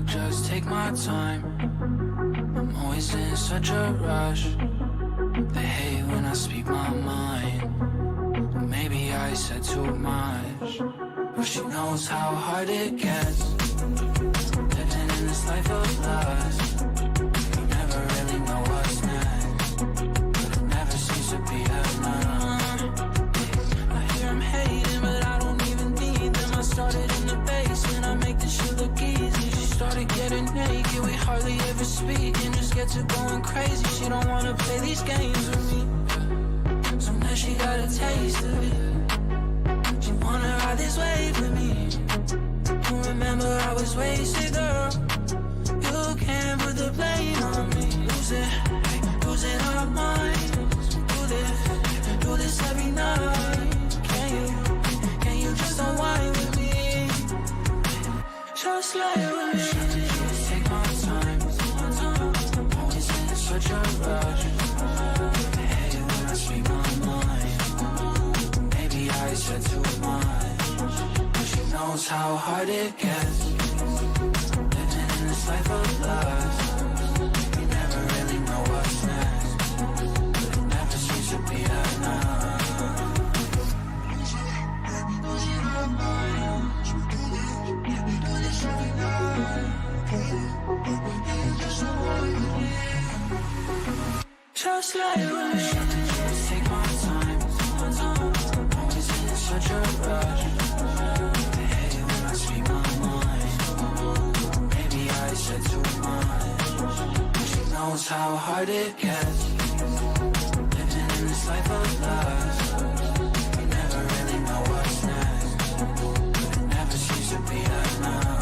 just take my time. I'm always in such a rush. They hate when I speak my mind. Maybe I said too much, but she knows how hard it gets. Living in this life of lust, you never really know what's next, but it never seems to be enough. I hear I'm hating, but I don't even need them. I started in the basement, I make this shit look easy. She started getting naked, we hardly ever speak, and just get to going crazy. She don't wanna play these games with me, so now she got a taste of it. She wanna ride this wave with me. You remember I was wasted, girl. You can't put the blame on me. Losing our minds. Do this every night. Can you just unwind with me? Just lie with me. Just take my time. Always in such a rush. Hey, when I speak my mind, maybe I said too much. She knows how hard it gets. Living in this life of lust, you never really know what's next, but it never seems to be enough. Just like when just take my time. Always in such a rush. Hey, when I speak my mind, maybe I said too much. She knows how hard it gets. Living in this life of lust, you never really know what's next, but it never seems to be enough.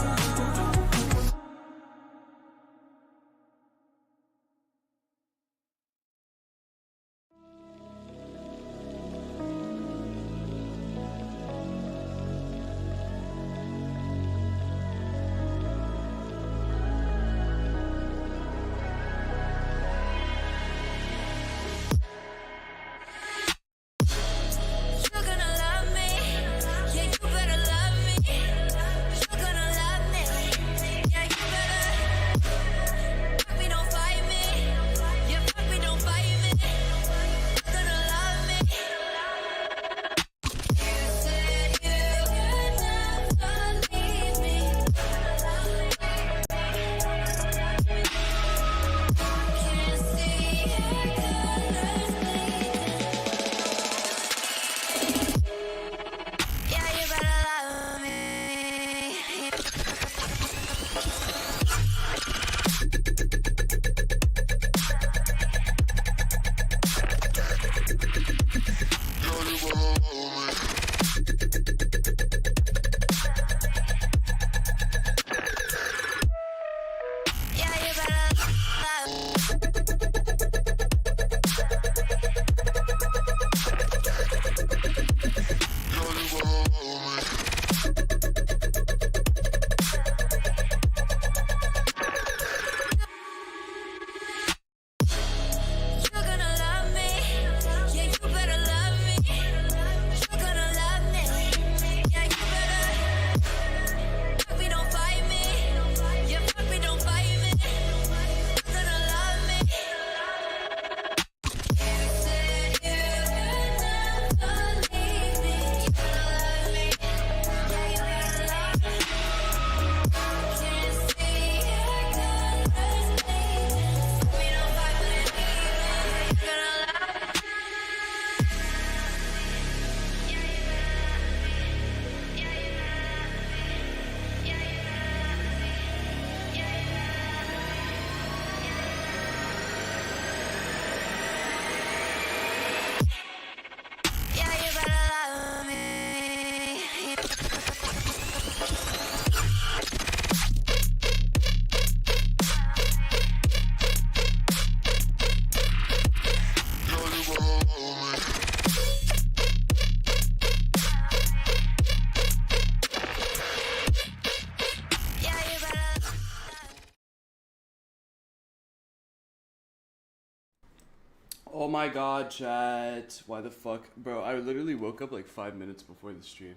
Oh my god, chat. Why the fuck? Bro, I literally woke up like 5 minutes before the stream.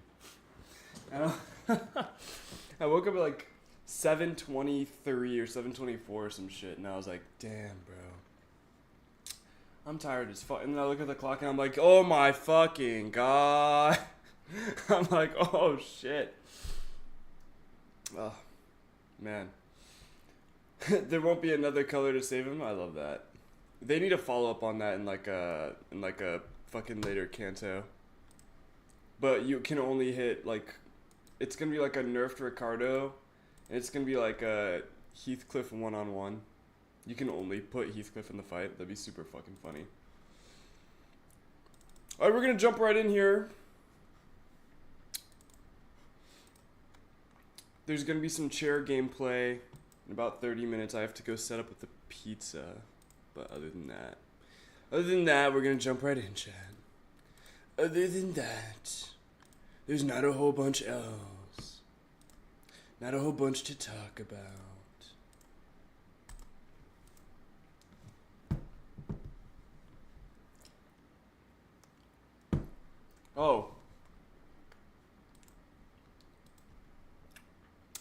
I woke up at like 723 or 724 or some shit, and I was like, damn, bro. I'm tired as fuck. And then I look at the clock and I'm like, oh my fucking god. I'm like, oh shit. Oh, man. There won't be another color to save him. I love that. They need to follow up on that in like a fucking later Canto. But you can only hit like, it's gonna be like a nerfed Ricardo, and it's gonna be like a Heathcliff 1-on-1. You can only put Heathcliff in the fight. That'd be super fucking funny. Alright, we're gonna jump right in here. There's gonna be some chair gameplay in about 30 minutes. I have to go set up with the pizza. But other than that, we're gonna jump right in, Chad. Other than that, there's not a whole bunch else. Not a whole bunch to talk about. Oh.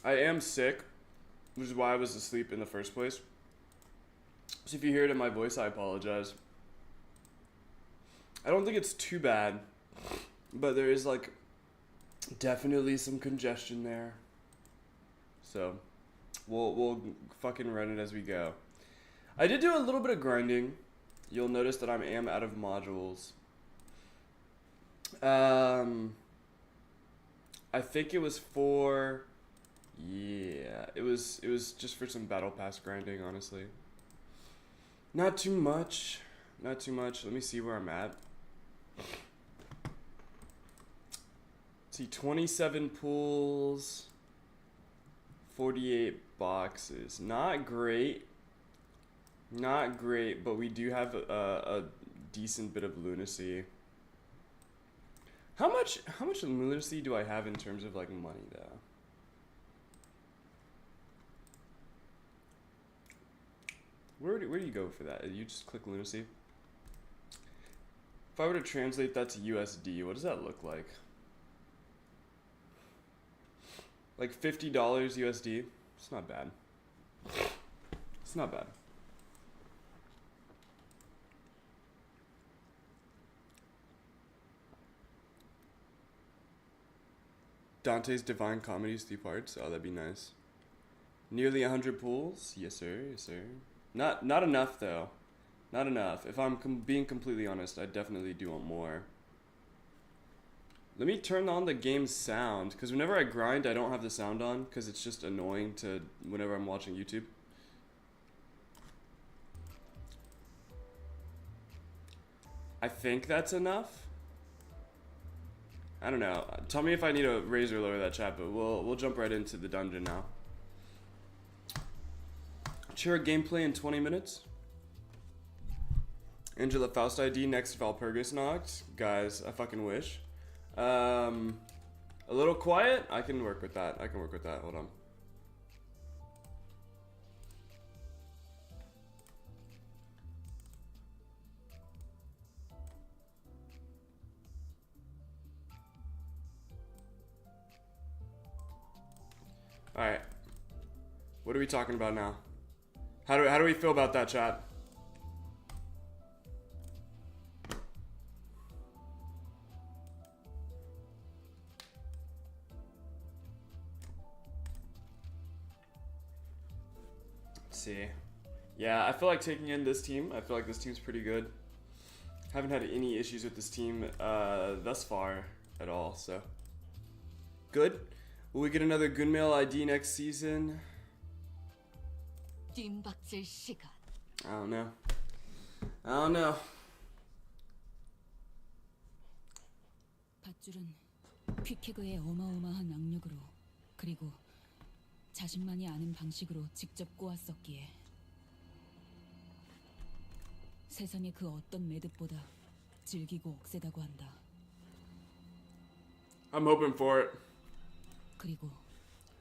I am sick, which is why I was asleep in the first place. So if you hear it in my voice, I apologize. I don't think it's too bad, but there is like definitely some congestion there. So we'll fucking run it as we go. I did do a little bit of grinding. You'll notice that I am out of modules. I think it was for, yeah, it was just for some battle pass grinding, honestly. Not too much. Not too much. Let me see where I'm at. See, 27 pools, 48 boxes. Not great. Not great, but we do have a decent bit of lunacy. How much lunacy do I have in terms of like money though? Where do you go for that? You just click lunacy. If I were to translate that to USD, what does that look like? Like $50 USD? It's not bad. It's not bad. Dante's Divine Comedies 3 parts. Oh, that'd be nice. Nearly 100 pools. Yes, sir. Yes, sir. Not enough though. Not enough. If I'm being completely honest, I definitely do want more. Let me turn on the game's sound, because whenever I grind, I don't have the sound on, because it's just annoying to whenever I'm watching YouTube. I think that's enough. I don't know. Tell me if I need to raise or lower that chat, but we'll jump right into the dungeon now. Chair gameplay in 20 minutes. Angela Faust ID next Valpurgis knocked. Guys, I fucking wish. A little quiet? I can work with that. I can work with that. Hold on. Alright. What are we talking about now? How do we feel about that, chat? Let's see. Yeah, I feel like taking in this team. I feel like this team's pretty good. Haven't had any issues with this team thus far at all, so. Good. Will we get another Gunmail ID next season? I don't know. I don't know. 밧줄은 퀵해그의 어마어마한 악력으로 그리고 자신만이 아는 방식으로 직접 꼬았었기에 세상의 그 어떤 매듭보다 질기고 억세다고 한다. I'm hoping for it. 그리고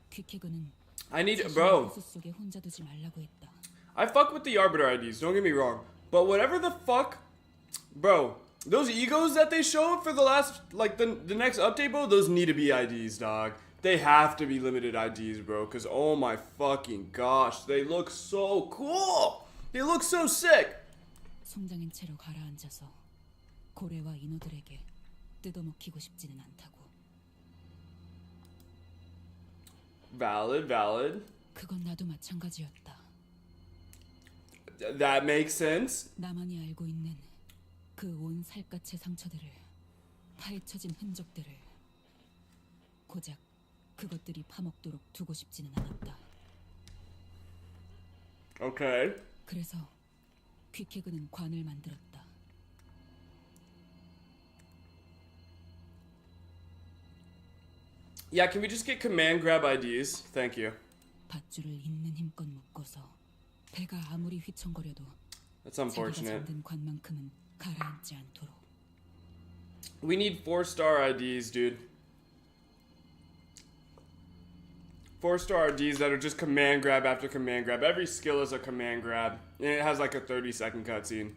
퀵해그는 I need, bro. 속에 혼자 두지 말라고 했다. I fuck with the Arbiter IDs, don't get me wrong. But whatever the fuck, bro, those egos that they showed for the last, like the next update, bro, those need to be IDs, dog. They have to be limited IDs, bro. Because, oh my fucking gosh. They look so cool. They look so sick. 송장인 채로 가라앉아서 고래와 인어들에게 뜯어먹히고 싶지는 않다고. Valid, valid. 그건 나도 마찬가지였다. That makes sense. 나만이 알고 있는 그 온 살갗의 상처들을, 파헤쳐진 흔적들을 고작 그것들이 파먹도록 두고 싶지는 않았다. Okay. 그래서 퀵해그는 관을 만들었다. Yeah, can we just get command grab IDs? Thank you. 밧줄을 있는 힘껏 묶어서 배가 아무리 휘청거려도 That's 자기가 unfortunate. 잠든 관만큼은 가라앉지 않도록. We need 4-star IDs, dude. 4-star IDs that are just command grab after command grab. Every skill is a command grab. And it has like a 30-second cutscene.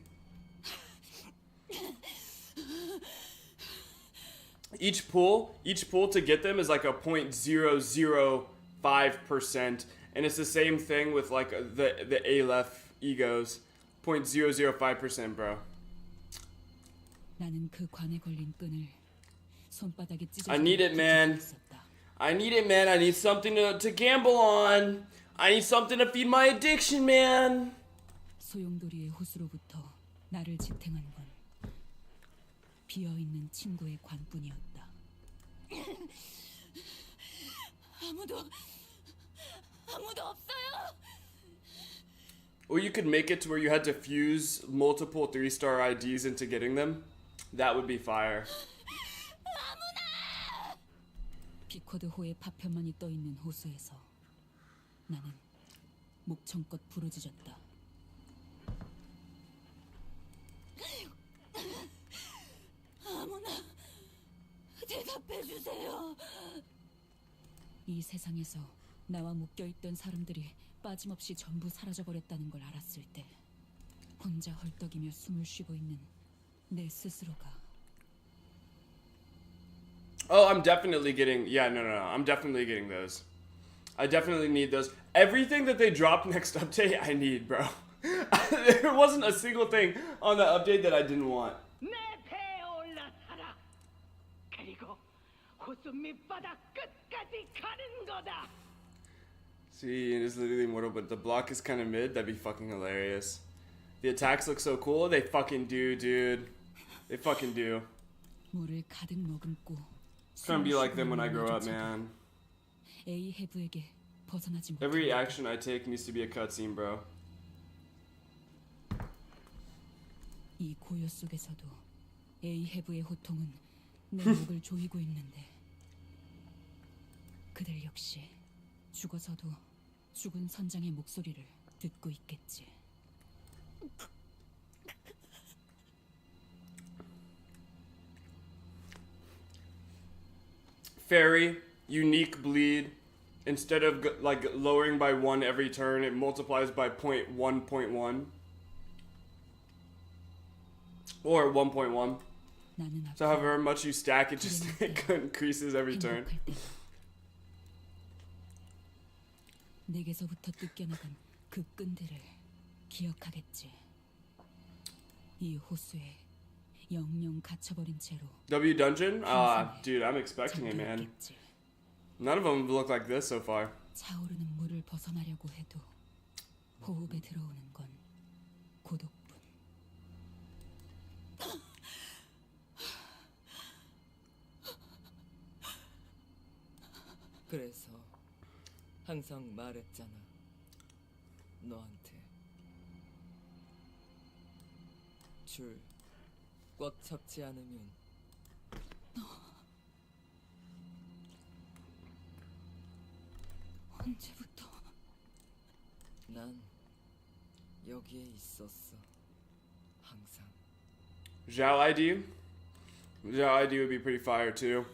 Each pull to get them is like a 0.005%. And it's the same thing with like the Aleph egos. 0.005%, bro. 나는 그 관에 걸린 끈을 손바닥에 찢어서 I need it, man. I need it, man. I need something to gamble on. I need something to feed my addiction, man. 소용돌이의 호수로부터 나를 지탱한 건 비어있는 친구의 관뿐이었다. 아무도 없어요. Or you could make it to where you had to fuse multiple 3-star IDs into getting them. That would be fire. 비코드호의 파편만이 떠있는 호수에서 나는 목청껏 부르짖었다. 아무나 대답해주세요. 이 세상에서 나와 묶여있던 사람들이 빠짐없이 전부 사라져버렸다는 걸 알았을 때 혼자 헐떡이며 숨을 쉬고 있는 내 스스로가 Oh, I'm definitely getting... Yeah, no. I'm definitely getting those. I definitely need those. Everything that they dropped next update, I need, bro. There wasn't a single thing on the update that I didn't want. 내 배에 올라타라. 그리고 호수 밑바닥 끝까지 가는 거다. See, it is literally immortal, but the block is kind of mid. That'd be fucking hilarious. The attacks look so cool. They fucking do, dude. They fucking do. 물을 가득 머금고 It's gonna be like them when I grow up, man. A 해부에게 벗어나지 못해. Every action I take needs to be a cutscene, bro. 이 고요 속에서도 A 해부의 호통은 내 목을 조이고 있는데 그들 역시 죽어서도 죽은 선장의 목소리를 듣고 있겠지. Fairy, unique bleed. Instead of like lowering by 1 every turn, it multiplies by 0.1.1. Or 1.1. 나는 So however much you stack, it just it increases every turn. 행복할 때 내게서부터 뜯겨나간 그 끈들을 기억하겠지. 이 호수에 영영 갇혀버린 채로 W dungeon? Dude, I'm expecting it, man. 잠들었겠지. None of them look like this so far. 차오르는 물을 벗어나려고 해도 호흡에 들어오는 건 고독뿐. 그래서 항상 말했잖아. 너한테 줄 꽉 잡지 않으면 언제부터? 난 여기에 있었어. 항상. Zhao ID? Zhao ID would be pretty fire too.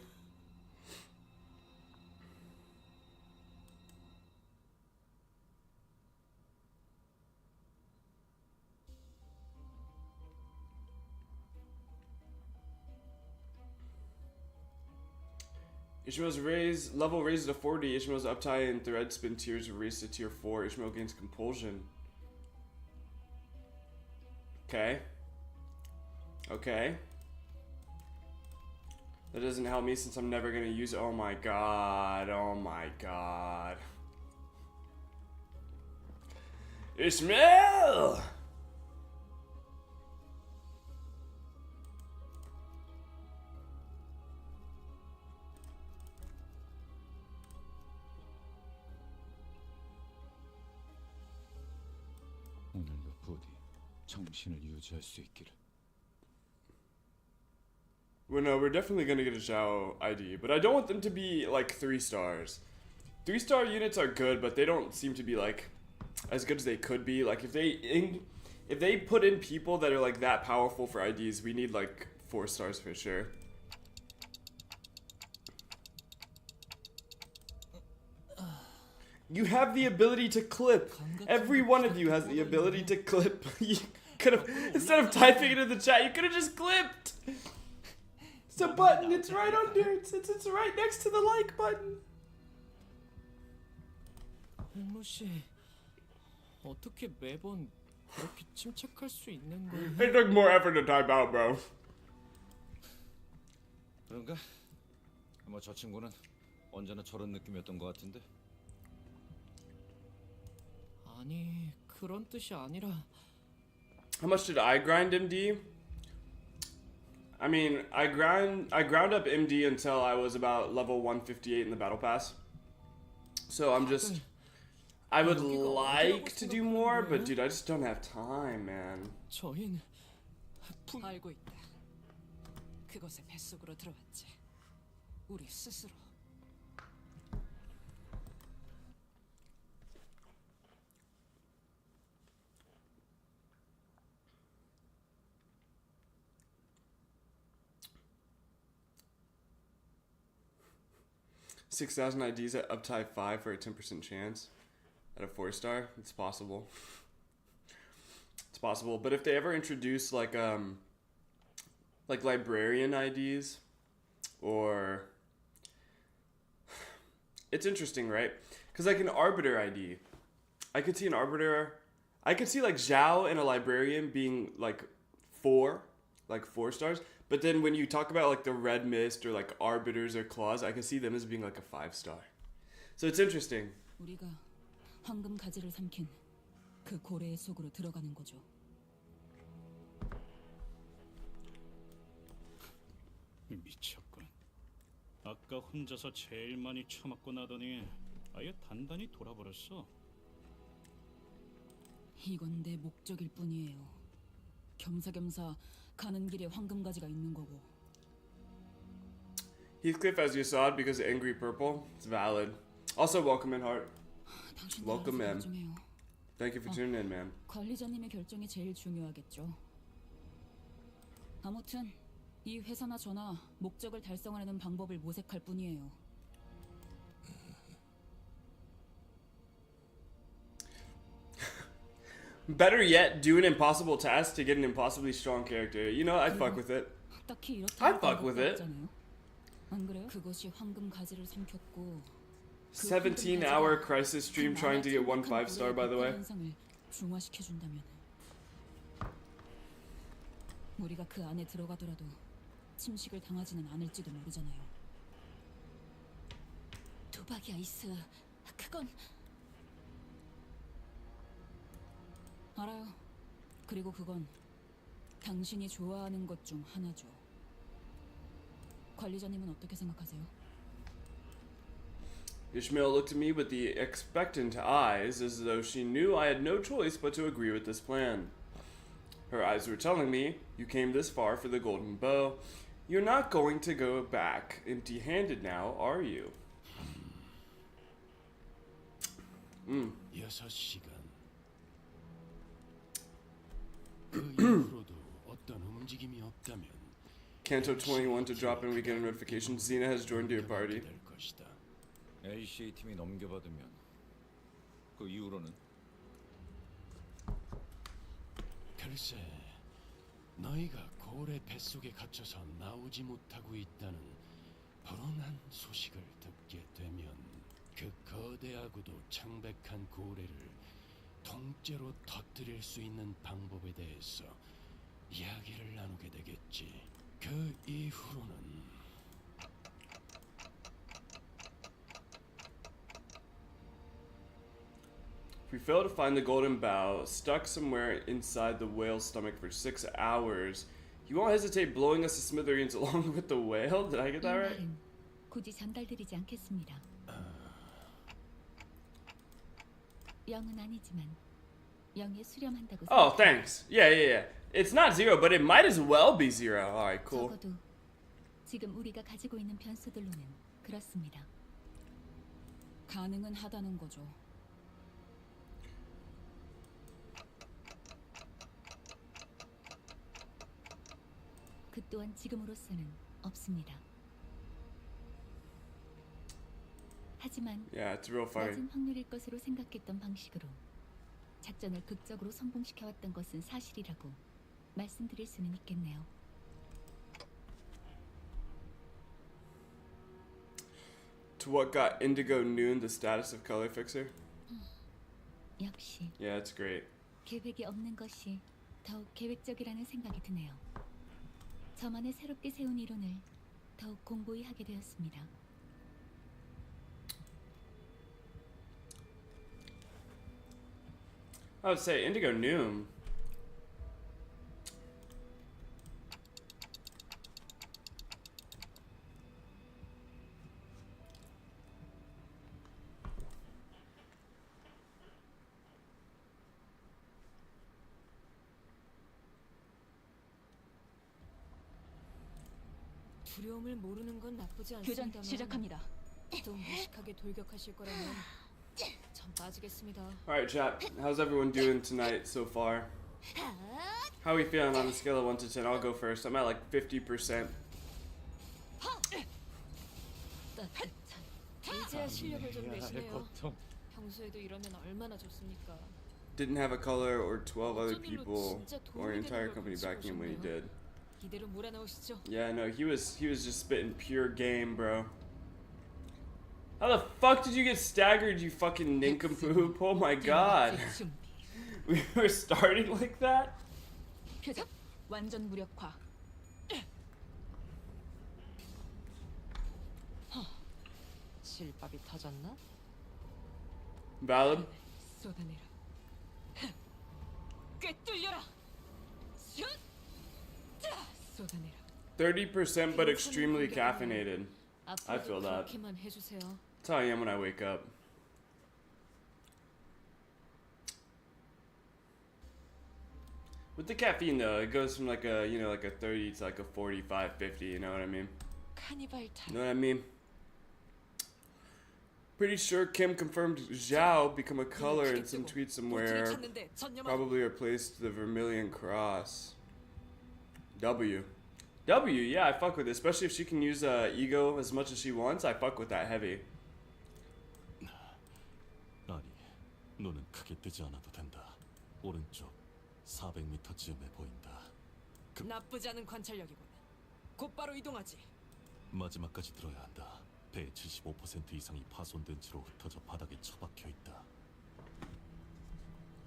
Ishmael's level raises to 40. Ishmael's uptie and thread spin tiers raise to tier 4. Ishmael gains compulsion. Okay. Okay. That doesn't help me since I'm never gonna use it. Oh my god. Oh my god. Ishmael! 오늘도 부디 정신을 유지할 수 있기를. Well, no, we're definitely gonna get a Zhao ID, but I don't want them to be like 3 stars. 3-star units are good, but they don't seem to be like as good as they could be. Like if they put in people that are like that powerful for IDs, we need like 4 stars for sure. You have the ability to clip. Every one of you has the ability to clip. You could have, instead of typing it in the chat, you could have just clipped. It's a button. It's right under. It's right next to the like button. 홍무 씨, 어떻게 매번 그렇게 침착할 수 있는 거야? It took more effort to type out, bro. 그런가? 뭐 저 친구는 언제나 저런 느낌이었던 것 같은데. 아니, 그런 뜻이 아니라. How much did I grind MD? I mean, I ground up MD until I was about level 158 in the battle pass. So I'm just, I would like to do more, but dude, I just don't have time, man. 저흰 알고 있다. 그것의 뱃속으로 들어왔지. 우리 스스로. 6,000 IDs at uptie 5 for a 10% chance at a 4-star. It's possible. It's possible. But if they ever introduce like librarian IDs, or it's interesting, right? Because like an arbiter ID, I could see an arbiter. I could see like Zhao and a librarian being like 4 stars. But then when you talk about like the red mist or like arbiters or claws, I can see them as being like a 5-star. So it's interesting. 우리가 황금 가지를 삼킨 그 고래의 속으로 들어가는 거죠. 미쳤군. 아까 혼자서 제일 많이 처맞고 나더니 아예 단단히 돌아버렸어. 이건 내 목적일 뿐이에요. 겸사겸사 가는 길에 황금 가지가 있는 거고. Heathcliff as Yasad because of Angry Purple. It's valid. Also, welcome in, Heart. 당신들 Welcome in. 알아서 결정해요. Thank you for tuning in, man. 관리자님의 결정이 제일 중요하겠죠. 아무튼 이 회사나 저나 목적을 달성하려는 방법을 모색할 뿐이에요. Better yet, do an impossible task to get an impossibly strong character. You know, I'd fuck with it. 딱히 이렇다 I'd fuck with it. 안 그래요? 그것이 황금 가지를 삼켰고 17-hour crisis stream trying to get 1 5-star, by the way. 중화시켜 준다면 우리가 그 안에 들어가더라도 침식을 당하지는 않을지도 모르잖아요. 도박이 아이스. 그건 알아요. 그리고 그건 당신이 좋아하는 것 중 하나죠. 관리자님은 어떻게 생각하세요? Ishmael looked at me with the expectant eyes as though she knew I had no choice but to agree with this plan. Her eyes were telling me, you came this far for the golden bow. You're not going to go back empty-handed now, are you? 6시간. 그 이후로도 어떤 움직임이 없다면 Canto 21 to drop in weekend notification. Xena has joined your party. 될 것이다. ACA 팀이 넘겨받으면 그 이후로는 글쎄, 너희가 고래 뱃속에 갇혀서 나오지 못하고 있다는 불운한 소식을 듣게 되면 그 거대하고도 창백한 고래를 통째로 터뜨릴 수 있는 방법에 대해서 이야기를 나누게 되겠지. 그 이후로는 If we fail to find the golden bough, stuck somewhere inside the whale's stomach for 6 hours, you won't hesitate blowing us to smithereens along with the whale? Did I get 이 that right? 말은 굳이 전달드리지 않겠습니다. 영은 아니지만 영에 수렴한다고 Oh, 생각합니다. thanks. Yeah. It's not 0, but it might as well be 0. Alright, cool. 적어도 지금 우리가 가지고 있는 변수들로는 그렇습니다. 가능은 하다는 거죠. 그 또한 지금으로서는 없습니다. 하지만 Yeah, it's real funny. 낮은 확률일 것으로 생각했던 방식으로 작전을 극적으로 성공시켜왔던 것은 사실이라고 말씀드릴 수는 있겠네요. To what got Indigo Noon the status of color fixer? 역시 Yeah, it's great. 계획이 없는 것이 더욱 계획적이라는 생각이 드네요. 저만의 새롭게 세운 이론을 더욱 공고히 하게 되었습니다. I would say Indigo Noon. 두려움을 모르는 건 나쁘지 교전 않습니다만 시작합니다. 또 무식하게 돌격하실 거라면 전 빠지겠습니다. Alright, chat. How's everyone doing tonight so far? How are we feeling on a scale of 1 to 10? I'll go first. I'm at like 50%. 따뜻한 이제야 실력을 좀 내시네요. 고통. 평소에도 이러면 얼마나 좋습니까? Didn't have a color or 12 other 어쩐 일로 people 진짜 or 도움이 entire 되는 걸 company 가지고 backing him when he 오셨네요. did. 이대로 몰아넣으시죠. Yeah, no, he was just spitting pure game, bro. How the fuck did you get staggered, you fucking nincompoop? Oh my god. 준비. We were starting like that? 표적 완전 무력화. 실밥이 터졌나? Valid? 쏟아내라. 꿰뚫려라. 슛! 자, 쏟아내라. 30% but extremely caffeinated. I feel 앞으로도 that. 그렇게만 해주세요. That's how I am when I wake up. With the caffeine though, it goes from like a, you know, like a 30 to like a 45, 50, you know what I mean? 카니발 타. You know what I mean? Pretty sure Kim confirmed Zhao become a color in some tweet somewhere. 찾는데 전념한 Probably replaced the Vermilion Cross. W. W, yeah, I fuck with it. Especially if she can use ego as much as she wants. I fuck with that heavy. 아니, 눈은 크게 뜨지 않아도 된다. 오른쪽 400m쯤에 보인다. 나쁘지 않은 관찰력이군. 곧바로 이동하지. 마지막까지 들어야 한다. 배의 75% 이상이 파손된 채로 흩어져 바닥에 처박혀 있다.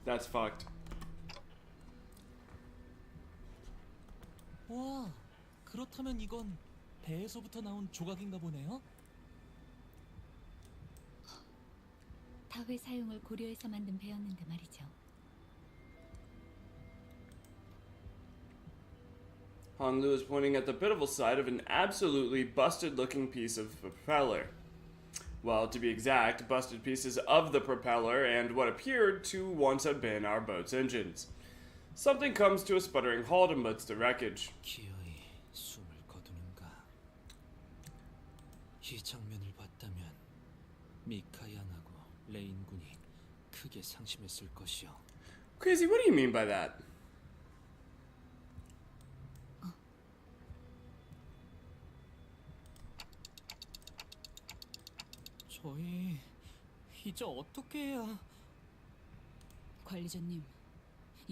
That's fucked. 와, 그렇다면 이건 배에서부터 나온 조각인가 보네요. 다회 사용을 고려해서 만든 배였는데 말이죠. Hanlu is pointing at the pitiful side of an absolutely busted looking piece of propeller. Well, to be exact, busted pieces of the propeller and what appeared to once have been our boat's engines. Something comes to a sputtering halt amidst the wreckage. 기어이 숨을 거두는가. 이 장면을 봤다면 미카양하고 레인 군이 크게 상심했을 것이요. Crazy, what do you mean by that? 저희 이제 어떻게 해야? 관리자님,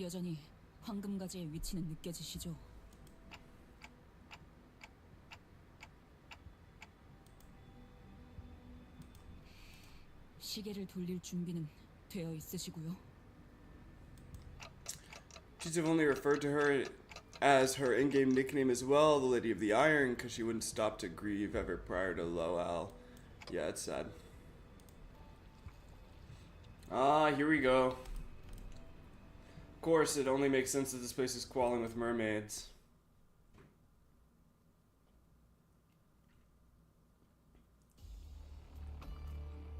여전히 황금가지의 위치는 느껴지시죠? 시계를 돌릴 준비는 되어 있으시고요. She's only referred to her as her in-game nickname as well, the Lady of the Iron, because she wouldn't stop to grieve ever prior to Loal. Yeah, it's sad. Ah, here we go. Of course, it only makes sense that this place is crawling with mermaids.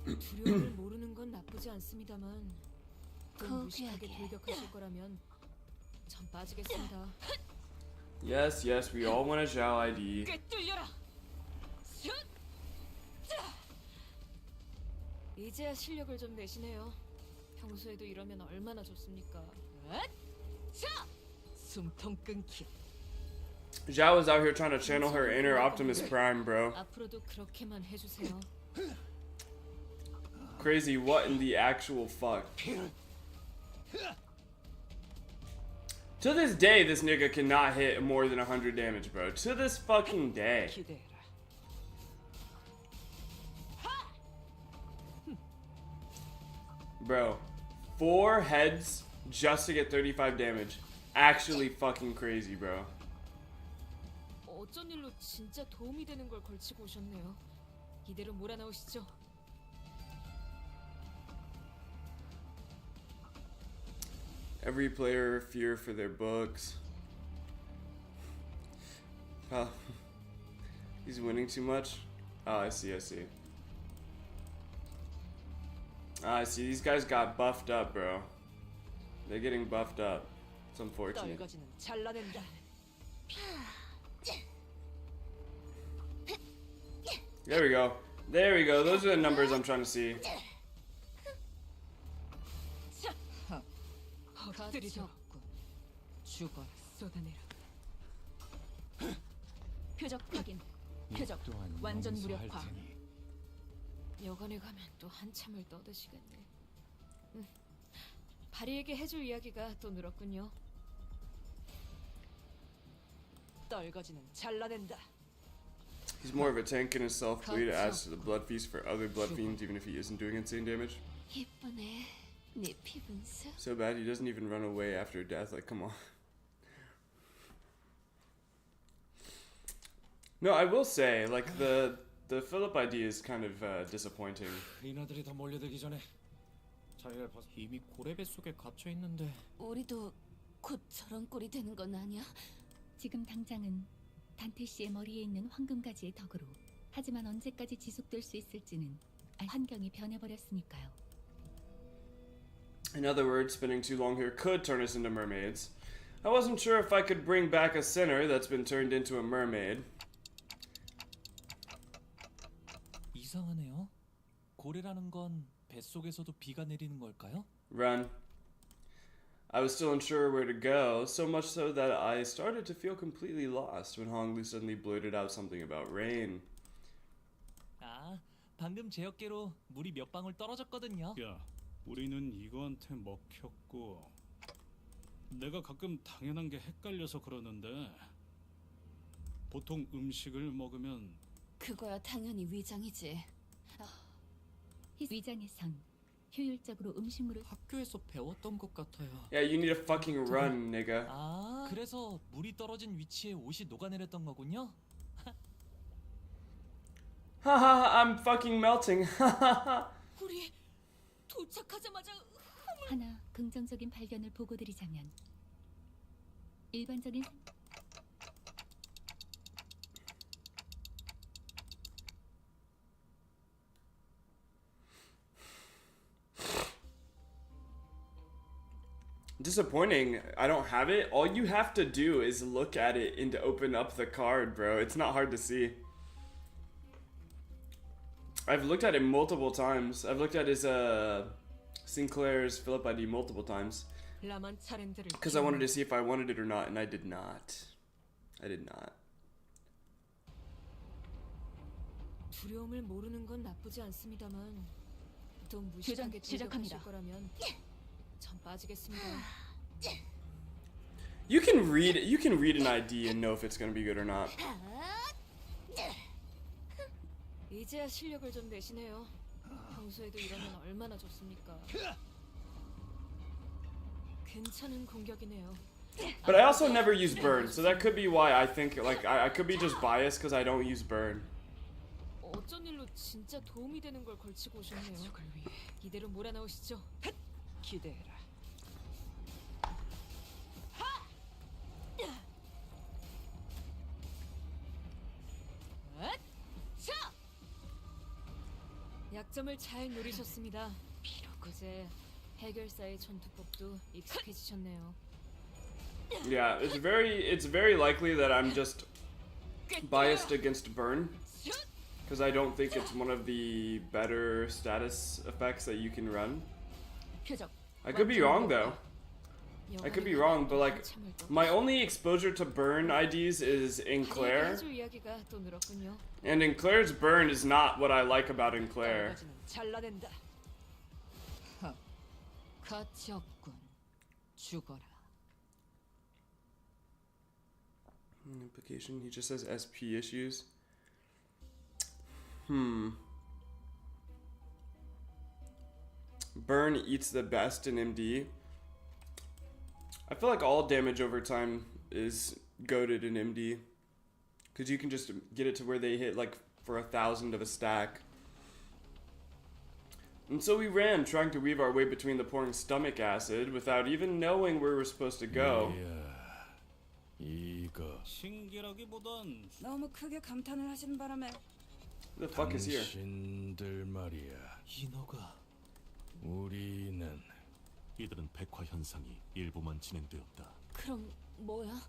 두려움을 모르는 건 나쁘지 않습니다만 좀 무식하게 돌격하실 거라면 전 빠지겠습니다. Yes, yes, we all want a Zhao ID. 꿰뚫려라. 슛! 자! 이제야 실력을 좀 내시네요. 평소에도 이러면 얼마나 좋습니까? 자! 숨통 끊기. Zhao was out here trying to channel her inner Optimus Prime, bro. 앞으로도 그렇게만 해주세요. Crazy, what in the actual fuck? To this day, this nigga cannot hit more than 100 damage, bro. To this fucking day. 기대해라. Bro, 4 heads just to get 35 damage. Actually fucking crazy, bro. 어쩐 일로 진짜 도움이 되는 걸 걸치고 오셨네요. 이대로 몰아넣으시죠. Every player fear for their books. Oh, he's winning too much? Oh, I see, I see. I see, these guys got buffed up, bro. They're getting buffed up. It's unfortunate. 떨거지는 잘라낸다. There we go. There we go. Those are the numbers I'm trying to see. 엎드리도 죽어라 쏟아내라. 표적 확인. 표적 완전 무력화. 여관에 가면 또 한참을 떠드시겠네. 바리에게 해줄 이야기가 또 늘었군요. 떨거지는 잘라낸다. He's more of a tank in himself, but he adds to the blood feast for other blood fiends, even if he isn't doing insane damage. 이쁘네. 네 피분수. So bad he doesn't even run away after death. Like, come on. No, I will say, like the Philip ID is kind of disappointing. 이나들이 더 몰려들기 전에 자리를 벗. 이미 고래배 속에 갇혀 있는데. 우리도 곧 저런 꼴이 되는 건 아니야? 지금 당장은 단테 씨의 머리에 있는 황금가지의 덕으로. 하지만 언제까지 지속될 수 있을지는 환경이 변해버렸으니까요. In other words, spending too long here could turn us into mermaids. I wasn't sure if I could bring back a sinner that's been turned into a mermaid. 이상하네요. 고래라는 건 뱃속에서도 비가 내리는 걸까요? Run. I was still unsure where to go, so much so that I started to feel completely lost when Honglu suddenly blurted out something about rain. 아, 방금 제 어깨로 물이 몇 방울 떨어졌거든요. 야, 우리는 이거한테 먹혔고 내가 가끔 당연한 게 헷갈려서 그러는데 보통 음식을 먹으면 그거야 당연히 위장이지. 위장에선 효율적으로 음식물을 학교에서 배웠던 것 같아요. Yeah, you need to fucking run, nigga. 아, 그래서 물이 떨어진 위치에 옷이 녹아내렸던 거군요. Haha, I'm fucking melting. 우리 도착하자마자 하나 긍정적인 발견을 보고드리자면 일반적인 Disappointing. I don't have it. All you have to do is look at it and to open up the card, bro. It's not hard to see. I've looked at it multiple times. I've looked at his Sinclair's Philip ID multiple times 라만 차렌들을 because I wanted to see if I wanted it or not, and I did not. I did not. 두려움을 모르는 건 나쁘지 않습니다만 또 무식하게 돌격하실 거라면 전 빠지겠습니다. You can read an ID and know if it's gonna be good or not. 이제야 실력을 좀 내시네요. 평소에도 이러면 얼마나 좋습니까? 괜찮은 공격이네요. But I also never use burn, so that could be why I think like I could be just biased because I don't use burn. 어쩐 일로 진짜 도움이 되는 걸 걸치고 오셨네요. 이대로 몰아넣으시죠. 기대해라. 약점을 잘 노리셨습니다. 이제 해결사의 전투법도 익숙해지셨네요. Yeah, it's very likely that I'm just biased against burn because I don't think it's one of the better status effects that you can run. I could be wrong though. I could be wrong, but like my only exposure to burn IDs is in Claire, and in Claire's burn is not what I like about in Claire. 가치 없군. 죽어라. Implication. He just says SP issues. Burn eats the best in MD. I feel like all damage over time is goated in MD, because you can just get it to where they hit like for 1,000 of a stack. And so we ran, trying to weave our way between the pouring stomach acid without even knowing where we're supposed to go. 이거 신기라기보단 너무 크게 감탄을 하시는 바람에 Who the fuck is here? 당신들 말이야. 인어가 우리는 이들은 백화 현상이 일부만 진행되었다. 그럼 뭐야?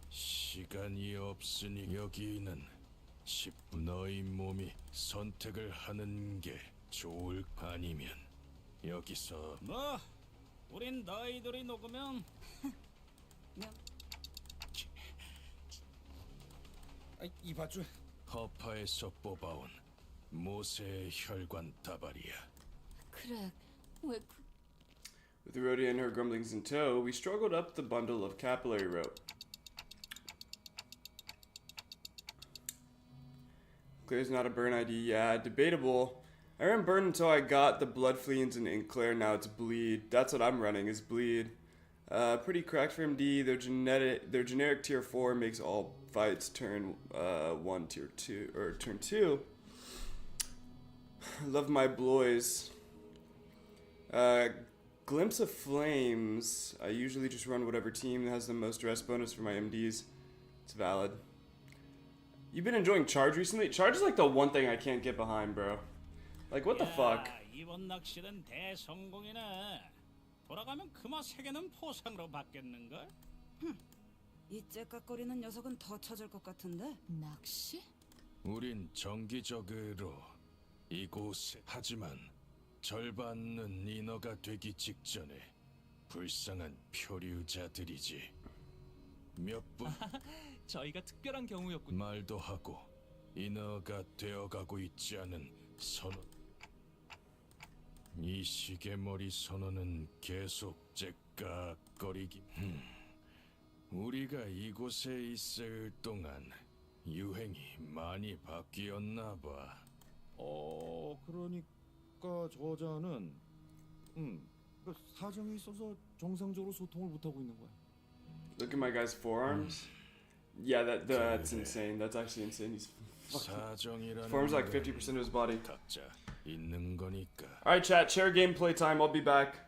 시간이 없으니 여기는 10분 너희 몸이 선택을 하는 게 좋을 아니면 여기서 뭐 우린 너희들이 녹으면 이봐줘. 허파에서 뽑아온 모세의 혈관 다발이야. 그래, 왜 With Rhodia and her grumblings in tow, we struggled up the bundle of capillary rope. Claire's not a burn ID. Yeah, debatable. I ran burn until I got the blood fleans in Claire. Now it's bleed. That's what I'm running, is bleed. Pretty cracked for MD. Their generic tier 4 makes all fights turn 1 tier 2 or turn 2. Love my bloys. Glimpse of Flames. I usually just run whatever team has the most rest bonus for my MDs. It's valid. You've been enjoying Charge recently? Charge is like the one thing I can't get behind, bro. Like, what the fuck? 이번 낚시는 대성공이네. 돌아가면 금화 3개는 포상으로 받겠는걸? 이 째깍거리는 녀석은 더 찾을 것 같은데. 낚시? 우린 정기적으로 이곳에 하지만 절반은 인어가 되기 직전에 불쌍한 표류자들이지. 몇 분 저희가 특별한 경우였군. 말도 하고 인어가 되어가고 있지 않은 선원. 이 시계머리 선원은 계속 째깍거리기. 우리가 이곳에 있을 동안 유행이 많이 바뀌었나 봐. 그러니까 저자는 사정이 있어서 정상적으로 소통을 못 하고 있는 거야. Look at my guy's forearms. Yeah, that's insane. That's actually insane. He's 사정이라는 forearms like 50% of his body. 각자 있는 거니까. Alright, chat, share gameplay time. I'll be back.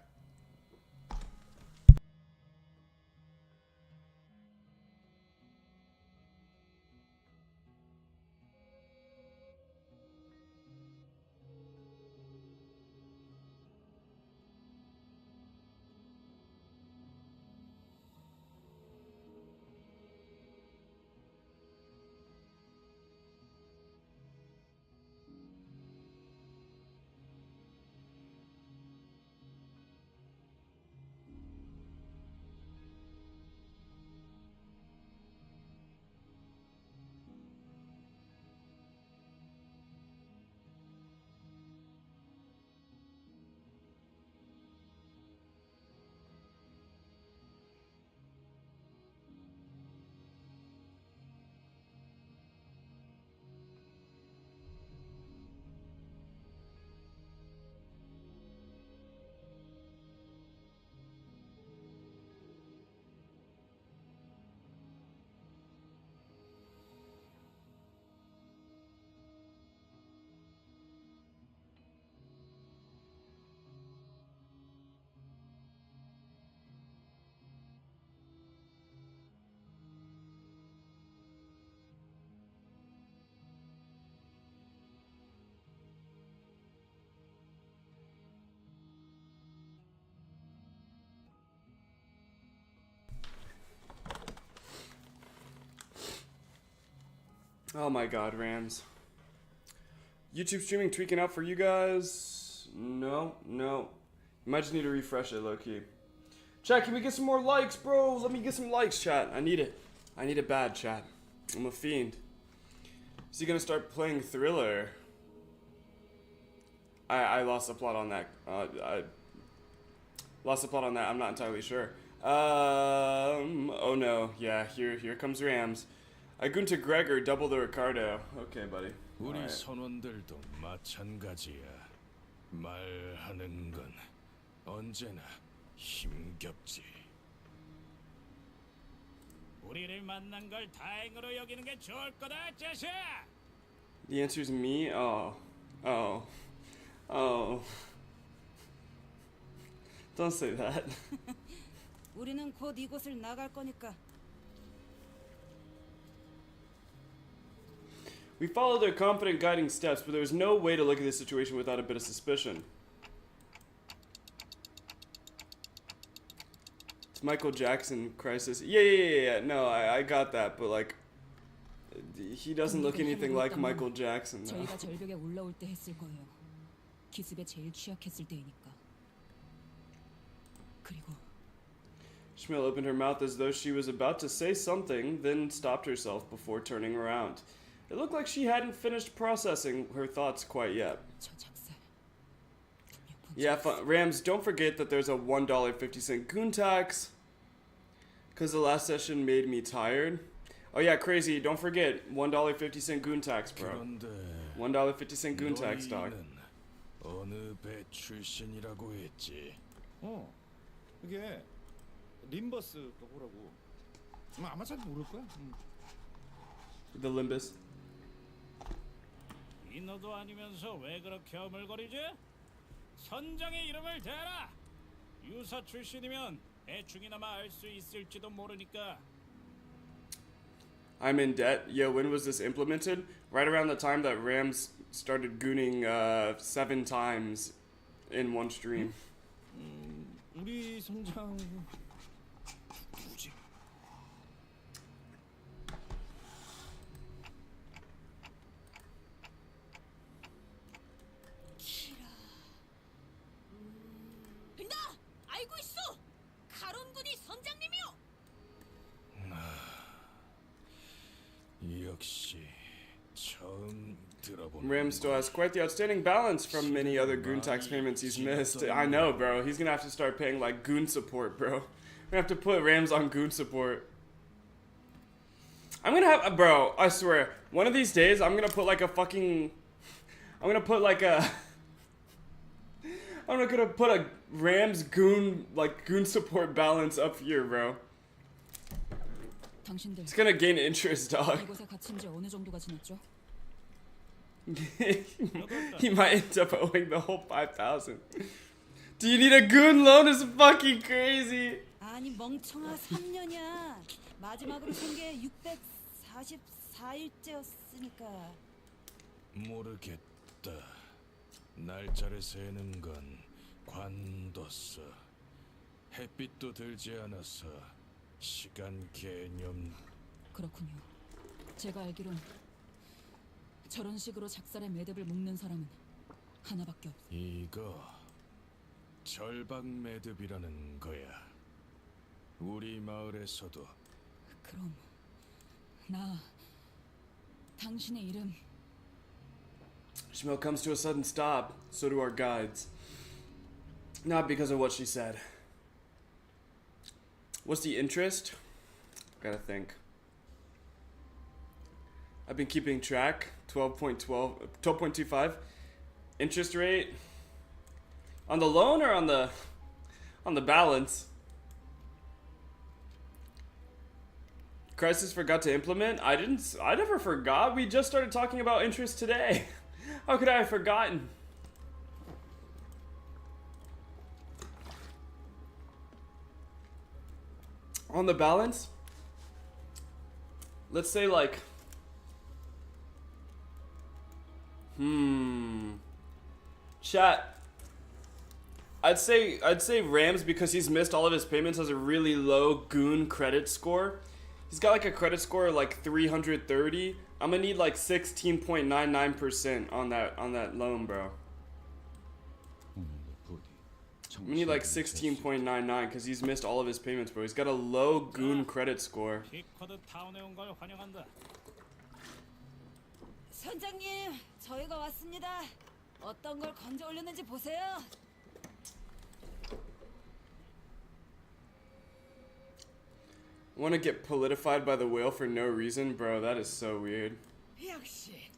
Oh my god, Rams. YouTube streaming tweaking out for you guys? No. You might just need to refresh it, low-key. Chat, can we get some more likes, bro? Let me get some likes, chat. I need it. I need it bad, chat. I'm a fiend. Is he gonna start playing Thriller? I lost the plot on that. I lost the plot on that. I'm not entirely sure. Oh no. Yeah, here comes Rams. I Gunter Gregor, double the Ricardo. Okay, buddy. 우리 Alright. 선원들도 마찬가지야. 말하는 건 언제나 힘겹지. 우리를 만난 걸 다행으로 여기는 게 좋을 거다, 자식. The answer is me? Oh. Don't say that. 우리는 곧 이곳을 나갈 거니까. We followed their confident guiding steps, but there was no way to look at this situation without a bit of suspicion. It's Michael Jackson crisis. Yeah. No, I got that, but like, he doesn't look anything like Michael Jackson. No. 저희가 절벽에 올라올 때 했을 거예요. 기습에 제일 취약했을 때이니까. 그리고 Schmiel opened her mouth as though she was about to say something, then stopped herself before turning around. It looked like she hadn't finished processing her thoughts quite yet. 저 작살. Yeah, Rams, don't forget that there's a $1.50 goon tax. Because the last session made me tired. Oh yeah, crazy, don't forget, $1.50 goon tax, bro. 그런데 $1.50 goon tax, dog. 너희는 어느 배 출신이라고 했지? 그게 림버스 그거라고. 아마 잘 모를 거야. The Limbus. 인어도 아니면서 왜 그렇게 어물거리지? 선장의 이름을 대라. 유사 출신이면 대충이나마 알 수 있을지도 모르니까. I'm in debt. Yo, when was this implemented? Right around the time that Rams started gooning 7 times in one stream. 우리 선장 누구지? 나 알고 있어. 가론군이 선장님이요. 역시 처음 들어본. Ram still has quite the outstanding balance from many other goon tax payments he's missed. I know, bro. He's gonna have to start paying like goon support, bro. We're gonna have to put Rams on goon support. I'm gonna have, bro, I swear, one of these days I'm gonna put like a fucking, I'm gonna put like a, I'm gonna put a Rams goon, like goon support balance up here, bro. 당신들 It's gonna gain interest, dog. 이곳에 갇힌 지 어느 정도가 지났죠? He might end up owing the whole 5,000. Do you need a goon loan? It's fucking crazy. 아니 멍청아 3년이야. 마지막으로 산 게 644일째였으니까. 모르겠다. 날짜를 세는 건 관뒀어. 햇빛도 들지 않아서 시간 개념. 그렇군요. 제가 알기론 저런 식으로 작살의 매듭을 묶는 사람은 하나밖에 없. 이거 절박 매듭이라는 거야. 우리 마을에서도. 그럼 나 당신의 이름 Schmiel comes to a sudden stop. So do our guides. Not because of what she said. What's the interest? Gotta think. I've been keeping track. 12.25. Interest rate on the loan or on the balance? Crisis forgot to implement? I never forgot. We just started talking about interest today. How could I have forgotten? On the balance, let's say like, chat. I'd say Rams, because he's missed all of his payments, has a really low goon credit score. He's got like a credit score of like 330. I'm gonna need like 16.99% on that loan, bro. I'm gonna need like 16.99 because he's missed all of his payments, bro. He's got a low goon credit score. 피쿼드 타운에 온 걸 환영한다. 선장님, 저희가 왔습니다. 어떤 걸 건져 올렸는지 보세요. Want to get politified by the whale for no reason, bro? That is so weird. 역시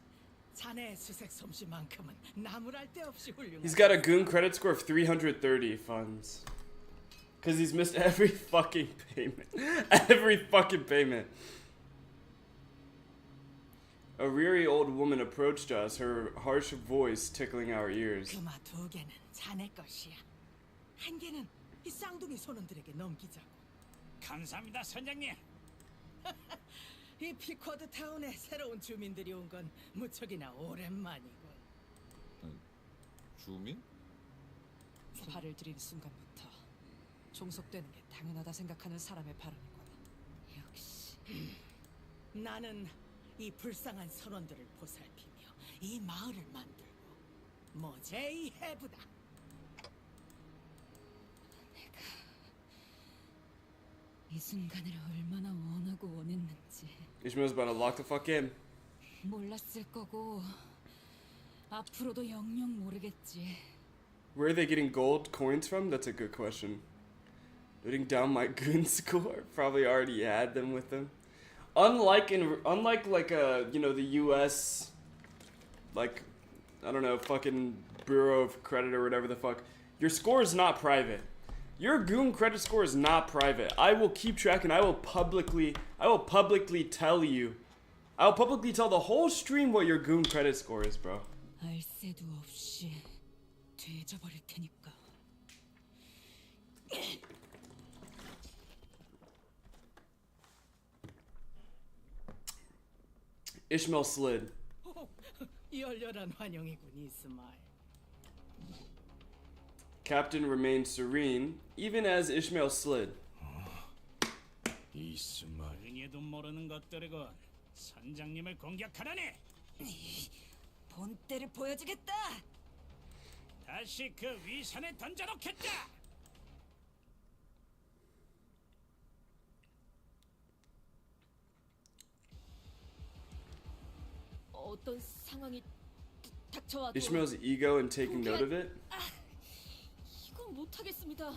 자네의 수색 솜씨만큼은 나무랄 데 없이 훌륭하다. He's got a goon credit score of 330 funds. Because he's missed every fucking payment. Every fucking payment. A weary old woman approached us, her harsh voice tickling our ears. 금화 두 개는 자네 것이야. 한 개는 이 쌍둥이 손원들에게 넘기자고. 감사합니다, 선장님. 이 피쿼드 타운에 새로운 주민들이 온 건 무척이나 오랜만이군. 주민? 발을 들인 순간부터 종속되는 게 당연하다 생각하는 사람의 발언이군. 역시 나는 이 불쌍한 선원들을 보살피며 이 마을을 만들고 모제이 해부다. 이 순간을 얼마나 원하고 원했는지 Ishmael's about to lock the fuck in. 몰랐을 거고 앞으로도 영영 모르겠지. Where are they getting gold coins from? That's a good question. Noting down my goon score. Probably already had them with them. Unlike like the U.S. like I don't know fucking Bureau of Credit or whatever the fuck. Your score is not private. Your goon credit score is not private. I will keep track and I will publicly tell you. I will publicly tell the whole stream what your goon credit score is, bro. 알 새도 없이 뒤져버릴 테니까. Ishmael slid. 열렬한 환영이군 이스마일. Captain remained serene, even as Ishmael slid. 이스마일. 은혜도 모르는 것들이군. 선장님을 공격하다니. 본때를 보여주겠다. 다시 그 위산에 던져놓겠다. 어떤 상황이 닥쳐와도 Ishmael's ego in taking note of it. 이건 못하겠습니다.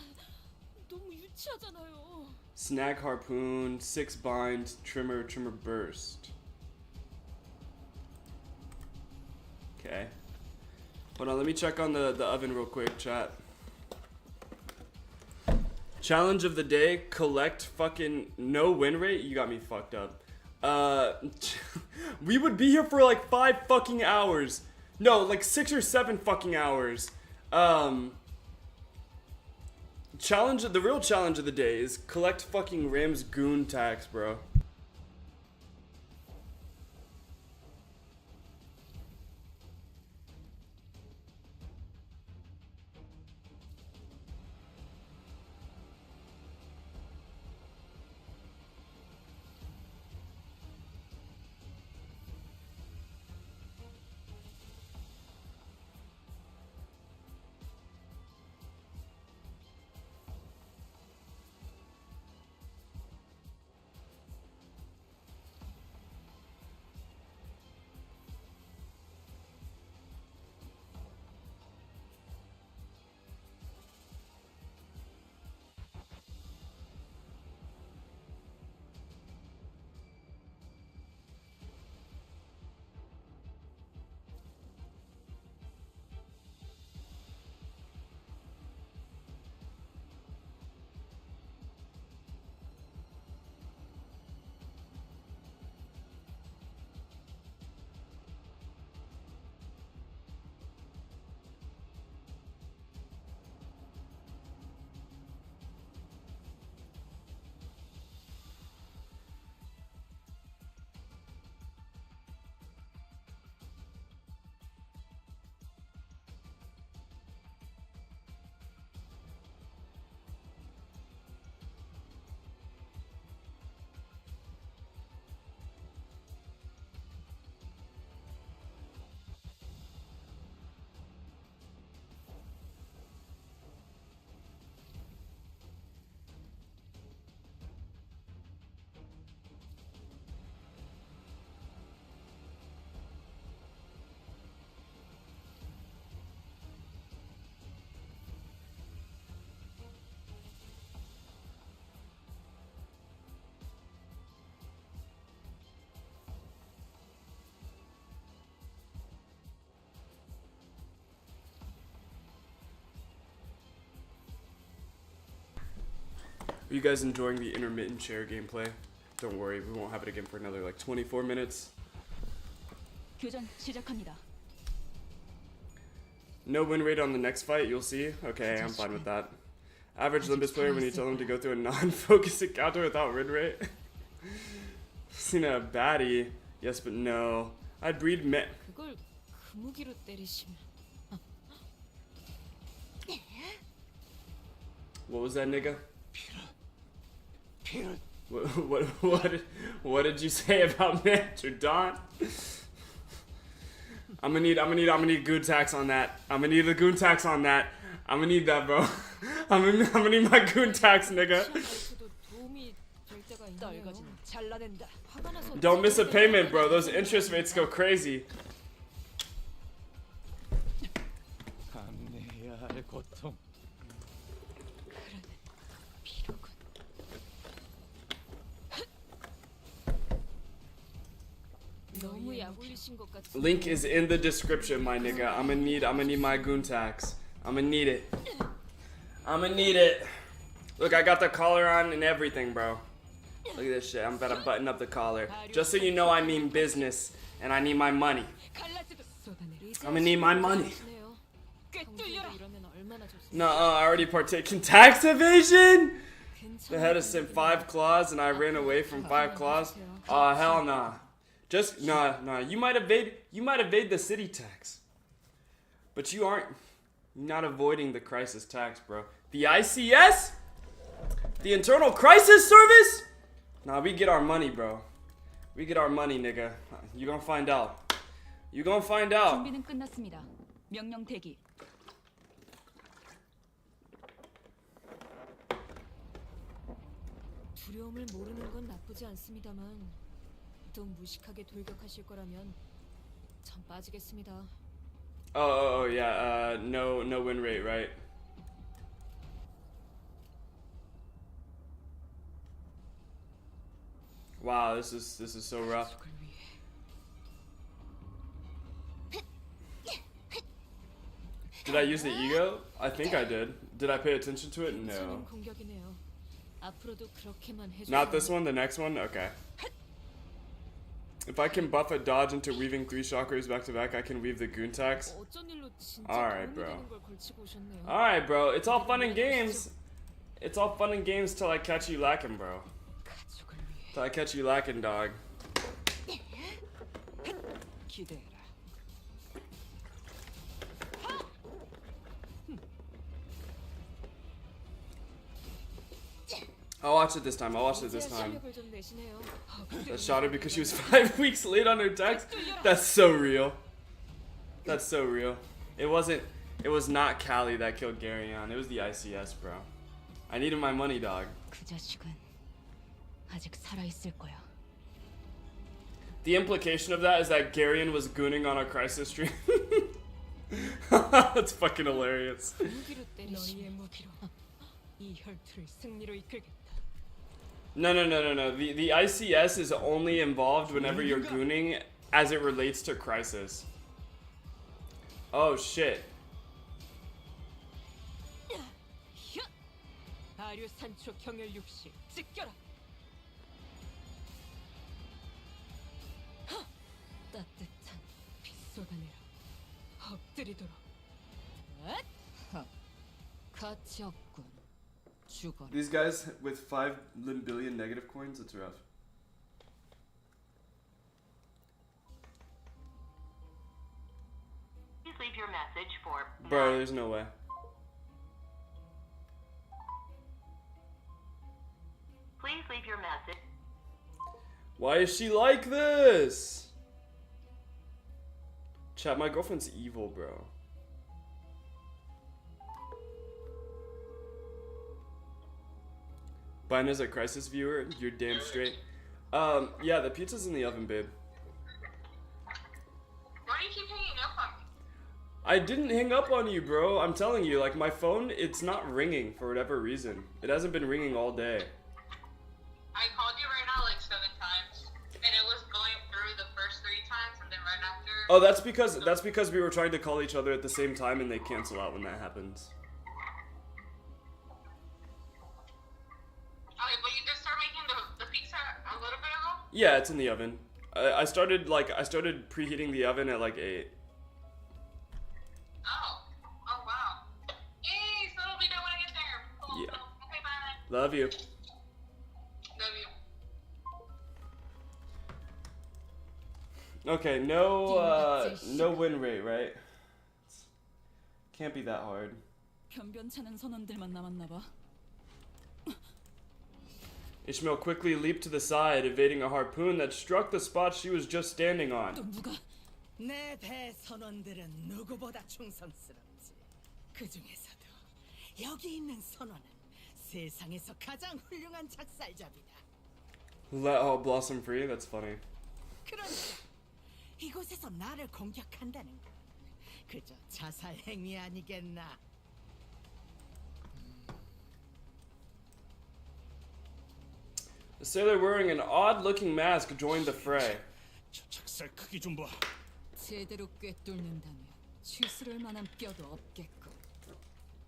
너무 유치하잖아요. Snag harpoon, 6 bind, trimmer burst. Okay. Hold on, let me check on the oven real quick, chat. Challenge of the day, collect fucking no win rate. You got me fucked up. We would be here for like 5 fucking hours. No, like 6 or 7 fucking hours. The real challenge of the day is collect fucking Ram's goon tax, bro. Are you guys enjoying the intermittent chair gameplay? Don't worry, we won't have it again for another like 24 minutes. 교전 시작합니다. No win rate on the next fight, you'll see. Okay, I'm fine with that. Average Limbus player when you tell them to go through a non-focus encounter without win rate. Seen a baddie. Yes, but no. I'd breed me. 그걸 그 무기로 때리시면 What was that, nigga? What did you say about Mr. Don? I'm gonna need goon tax on that. I'm gonna need the goon tax on that. I'm gonna need that, bro. I'm gonna need my goon tax, nigga. 시험에서도 도움이 될 때가 있네요. 잘라낸다. 화가 나서 Don't miss a payment, bro. Those interest rates go crazy. 감내해야 할 고통. 비로군. 너무 약올리신 것 같은. Link is in the description, my nigga. I'm gonna need my goon tax. I'm gonna need it. I'm gonna need it. Look, I got the collar on and everything, bro. Look at this shit. I'm about to button up the collar. Just so you know, I mean business, and I need my money. I'm gonna need my money. 이러면 얼마나 좋습니까? Nuh-uh, I already partake in tax evasion? The head has sent 5 claws, and I ran away from 5 claws? Aw, hell nah. Just, nah. You might evade the city tax. But you aren't. You're not avoiding the crisis tax, bro. The ICS? The Internal Crisis Service? Nah, we get our money, bro. We get our money, nigga. You gonna find out. You gonna find out. 준비는 끝났습니다. 명령 대기. 두려움을 모르는 건 나쁘지 않습니다만 또 무식하게 돌격하실 거라면 전 빠지겠습니다. Oh, yeah. No win rate, right? Wow, this is so rough. Did I use the ego? I think I did. Did I pay attention to it? No. 공격이네요. 앞으로도 그렇게만 해주세요. Not this one, the next one? Okay. If I can buff a dodge into weaving 3 chakras back to back, I can weave the goon tax. 어쩐 일로 진짜 Alright, 도움이 bro. 되는 걸 걸치고 오셨네요. Alright, bro. It's all fun and games. It's all fun and games till I catch you lacking, bro. 가족을 위해 Till I catch you lacking, dog. 기대해라. I'll watch it this time. I'll watch it this time. 실력을 좀 내시네요. That shot her because she was 5 weeks late on her tax. That's so real. That's so real. It was not Callie that killed Garyon. It was the ICS, bro. I needed my money, dog. 그 자식은 아직 살아 있을 거야. The implication of that is that Garyon was gooning on a crisis stream. That's fucking hilarious. 무기로 때리시면 너희의 무기로 이 혈투를 승리로 이끌겠다. No. The ICS is only involved whenever you're gooning as it relates to crisis. Oh shit. 아류 산초 경혈 60 찢겨라. 따뜻한 피 쏟아내라. 엎드리도록. 가치 없군. 죽어라. These guys with 5 billion negative coins, it's rough. Please leave your message for Bro, there's no way. Please leave your message. Why is she like this? Chat, my girlfriend's evil, bro. Bine is a crisis viewer? You're damn straight. Yeah, the pizza's in the oven, babe. Why do you keep hanging up on me? I didn't hang up on you, bro. I'm telling you, like, my phone, it's not ringing for whatever reason. It hasn't been ringing all day. I called you right now like 7 times, and it was going through the first 3 times, and then right after. Oh, that's because we were trying to call each other at the same time, and they cancel out when that happens. Yeah, it's in the oven. I started preheating the oven at like 8. Oh. Oh wow. Yay! So it'll be done when I get there. Cool. Yeah. Cool. Okay, bye. Love you. Love you. Okay, no win rate, right? Can't be that hard. 변변찮은 선원들만 남았나 봐. Ishmael quickly leaped to the side, evading a harpoon that struck the spot she was just standing on. 또 누가? 내 대선원들은 누구보다 충성스럽지. 그 중에서도 여기 있는 선원은 세상에서 가장 훌륭한 작살잡이다. Let all blossom free? That's funny. 그러니까 이곳에서 나를 공격한다는 건 그저 자살 행위 아니겠나? A sailor wearing an odd-looking mask joined the fray. 저 작살 크기 좀 봐. 제대로 꿰뚫는다면 추스를 만한 뼈도 없겠고.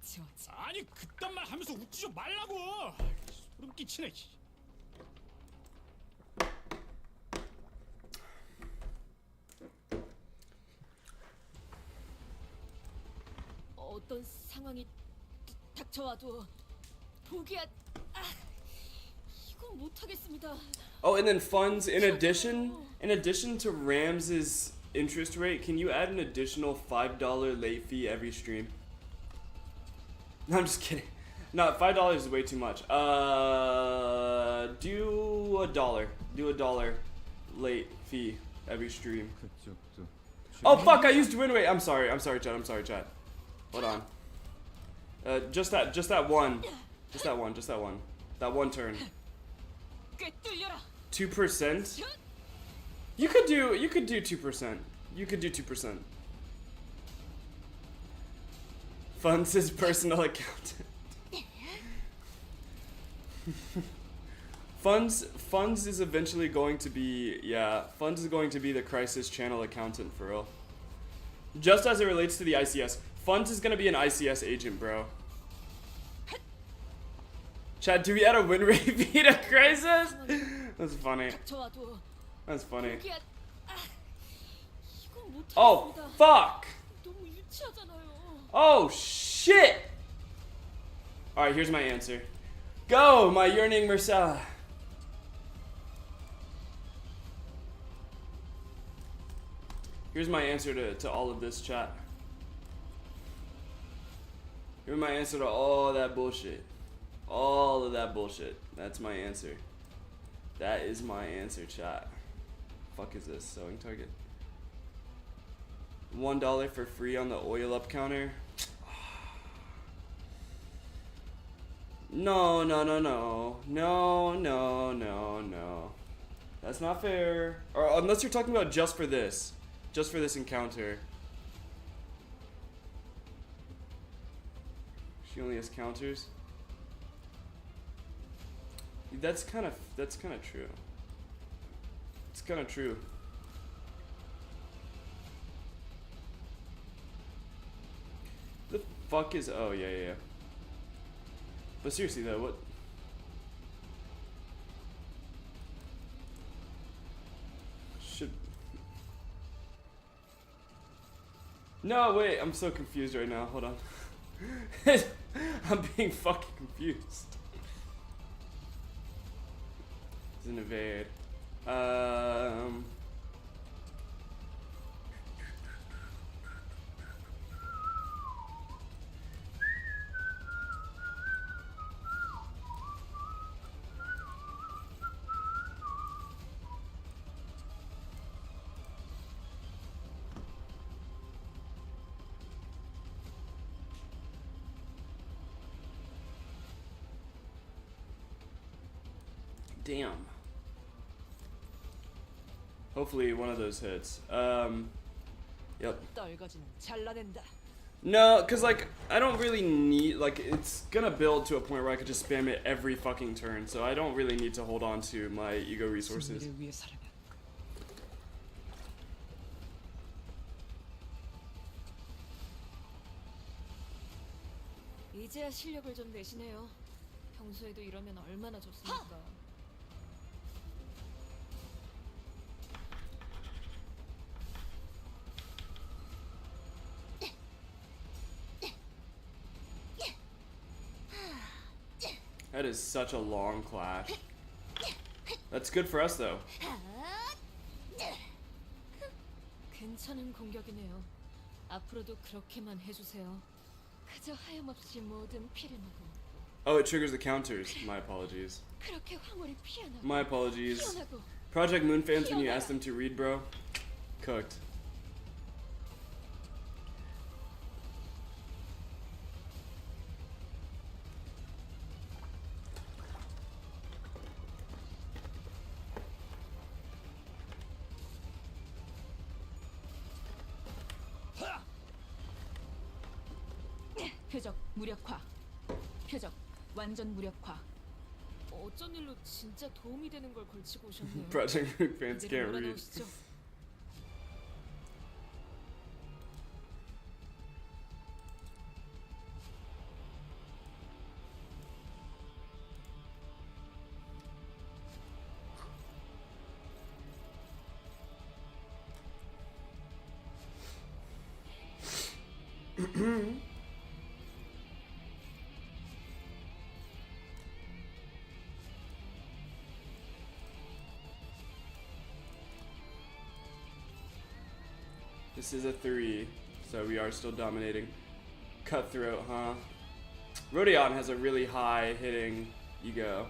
저지. 아니 그딴 말 하면서 웃지 좀 말라고. 소름 끼치네. 어떤 상황이 닥쳐와도 포기하. 이건 못하겠습니다. Oh, and then funds in addition to Rams's interest rate, can you add an additional $5 late fee every stream? No, I'm just kidding. No, $5 is way too much. Do a dollar. Do a $1 late fee every stream. Oh fuck! I used win rate. I'm sorry, chat. Hold on. Just that one. That one turn. 꿰뚫려라. 2%? You could do 2%. You could do 2%. Funds his personal accountant. Funds is eventually going to be, Funds is going to be the crisis channel accountant for real. Just as it relates to the ICS, Funds is gonna be an ICS agent, bro. Chad, do we add a win rate fee to crisis? That's funny. 닥쳐와도 That's funny. 포기하. 이건 못하겠습니다. Oh, fuck! 너무 유치하잖아요. Oh, shit! Alright, here's my answer. Go, my yearning Marcella. Here's my answer to all of this, chat. Here's my answer to all that bullshit. All of that bullshit. That's my answer. That is my answer, chat. Fuck is this? Sewing target. $1 for free on the oil up counter. No. That's not fair. Or unless you're talking about just for this encounter. She only has counters. That's kind of true. It's kind of true. The fuck is? Oh yeah. But seriously though, what? Should? No, wait. I'm so confused right now. Hold on. I'm being fucking confused. It's an evade. Damn. Hopefully one of those hits. Yep. 떨거지는 잘라낸다. No, cause like I don't really need it's gonna build to a point where I could just spam it every fucking turn, so I don't really need to hold on to my ego resources. 승리를 위해서라면. 이제야 실력을 좀 내시네요. 평소에도 이러면 얼마나 좋습니까? That is such a long clash. That's good for us though. 괜찮은 공격이네요. 앞으로도 그렇게만 해주세요. 그저 하염없이 모든 피를 먹어. Oh, it triggers the counters. My apologies. 그렇게 황홀히 피어나고. My apologies. 피어나고. Project Moon fans, when you ask them to read, bro, cooked. 표적 무력화. 표적 완전 무력화. 어쩐 일로 진짜 도움이 되는 걸 걸치고 오셨네요. Project Moon fans can't read. 몰아넣으시죠. This is a 3, so we are still dominating. Cutthroat, huh? Rodion has a really high hitting ego.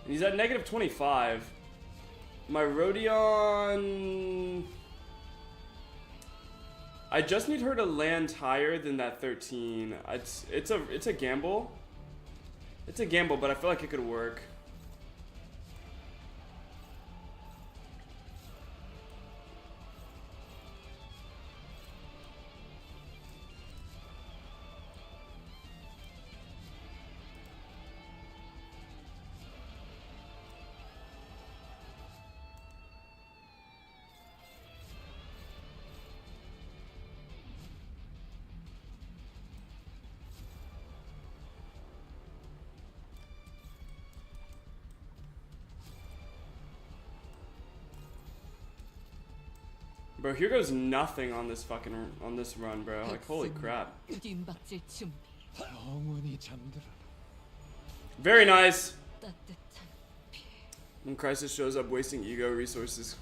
And he's at negative 25. My Rodion... I just need her to land higher than that 13. It's a gamble. It's a gamble, but I feel like it could work. Bro, here goes nothing on this run, bro. Like, holy crap. 뒤움박질 준비. 영원히 잠들어라. Very nice. 따뜻한 피. When Crisis shows up wasting ego resources.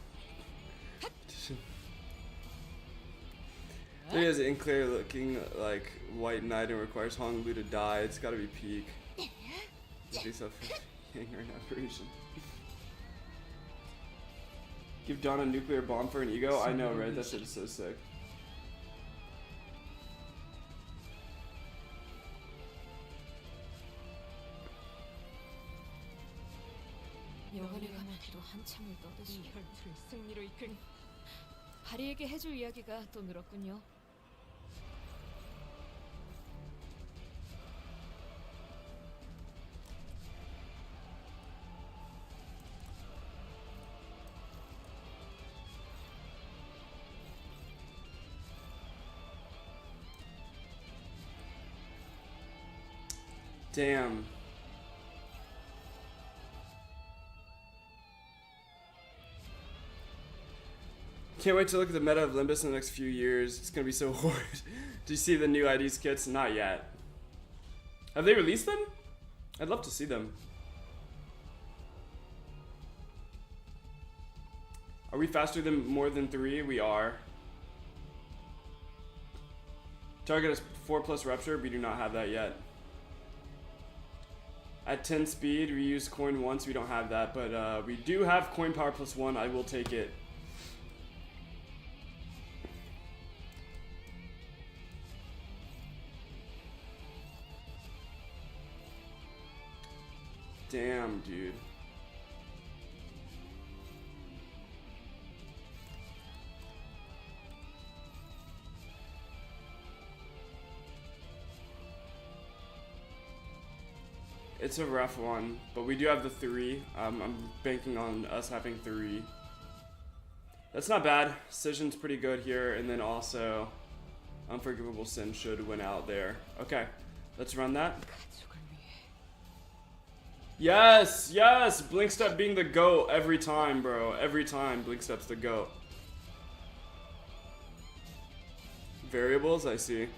It is in clear looking like White Knight and requires Hong Lu to die. It's gotta be peak. Do something or an operation. Give Dawn a nuclear bomb for an ego? I know, right? That shit is so sick. 영원히 가면 뒤로 한참을 떠드시. 혈투를 승리로 이끈. 바리에게 해줄 이야기가 또 늘었군요. Damn. Can't wait to look at the meta of Limbus in the next few years. It's gonna be so horrid. Do you see the new IDs kits? Not yet. Have they released them? I'd love to see them. Are we faster than more than 3? We are. Target is 4+ rupture. We do not have that yet. At 10 speed, we use coin once. We don't have that, but we do have coin power +1. I will take it. Damn, dude. It's a rough one, but we do have the 3. I'm banking on us having 3. That's not bad. Scission's pretty good here, and then also Unforgivable Sin should win out there. Okay, let's run that. Yes, yes! Blinkstep being the GOAT every time, bro. Every time, Blinkstep's the GOAT. Variables, I see.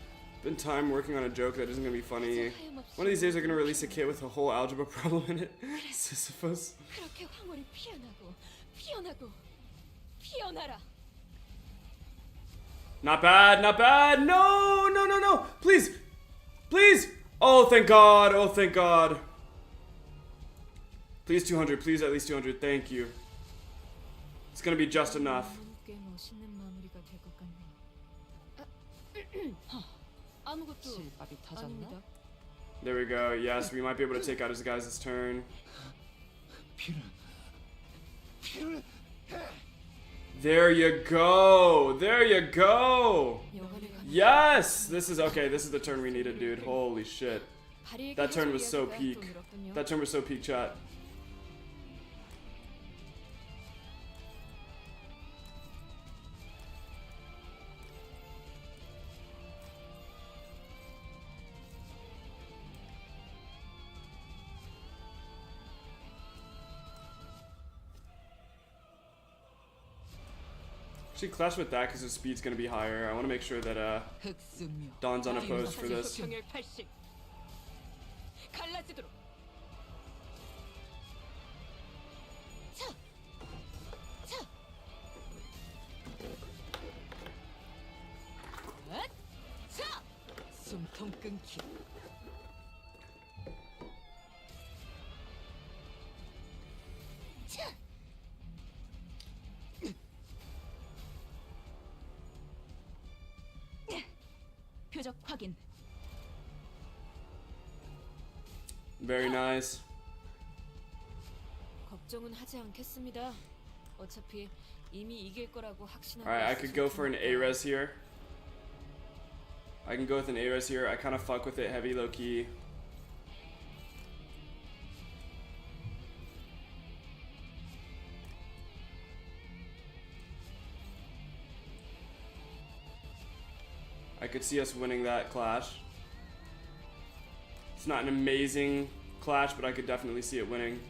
been time working on a joke that isn't gonna be funny. One of these days they're gonna release a kit with a whole algebra problem in it. Sisyphus. 그렇게 황홀히 피어나고 피어나고 피어나라. Not bad, not bad. No, no, no, no. Please. Please. Oh, thank God. Oh, thank God. Please 200. Please at least 200. Thank you. It's gonna be just enough. 꽤 멋있는 마무리가 될 것 같네요. 아무것도 실밥이 터졌나? 아닙니다. There we go. Yes, we might be able to take out his guys' turn. There you go. There you go. Yes. This is okay. This is the turn we needed, dude. Holy shit. That turn was so peak. That turn was so peak, chat. Should clash with that because his speed's gonna be higher. I want to make sure that Dawn's unopposed for this. 병열 80. 갈라지도록. 차. 차. 차. 숨통 끊기. 차. 표적 확인. Very nice. 걱정은 하지 않겠습니다. 어차피 이미 이길 거라고 확신하고. Alright, I could go for an A-res here. I can go with an A-res here. I kind of fuck with it heavy, low-key. I could see us winning that clash. It's not an amazing clash, but I could definitely see it winning.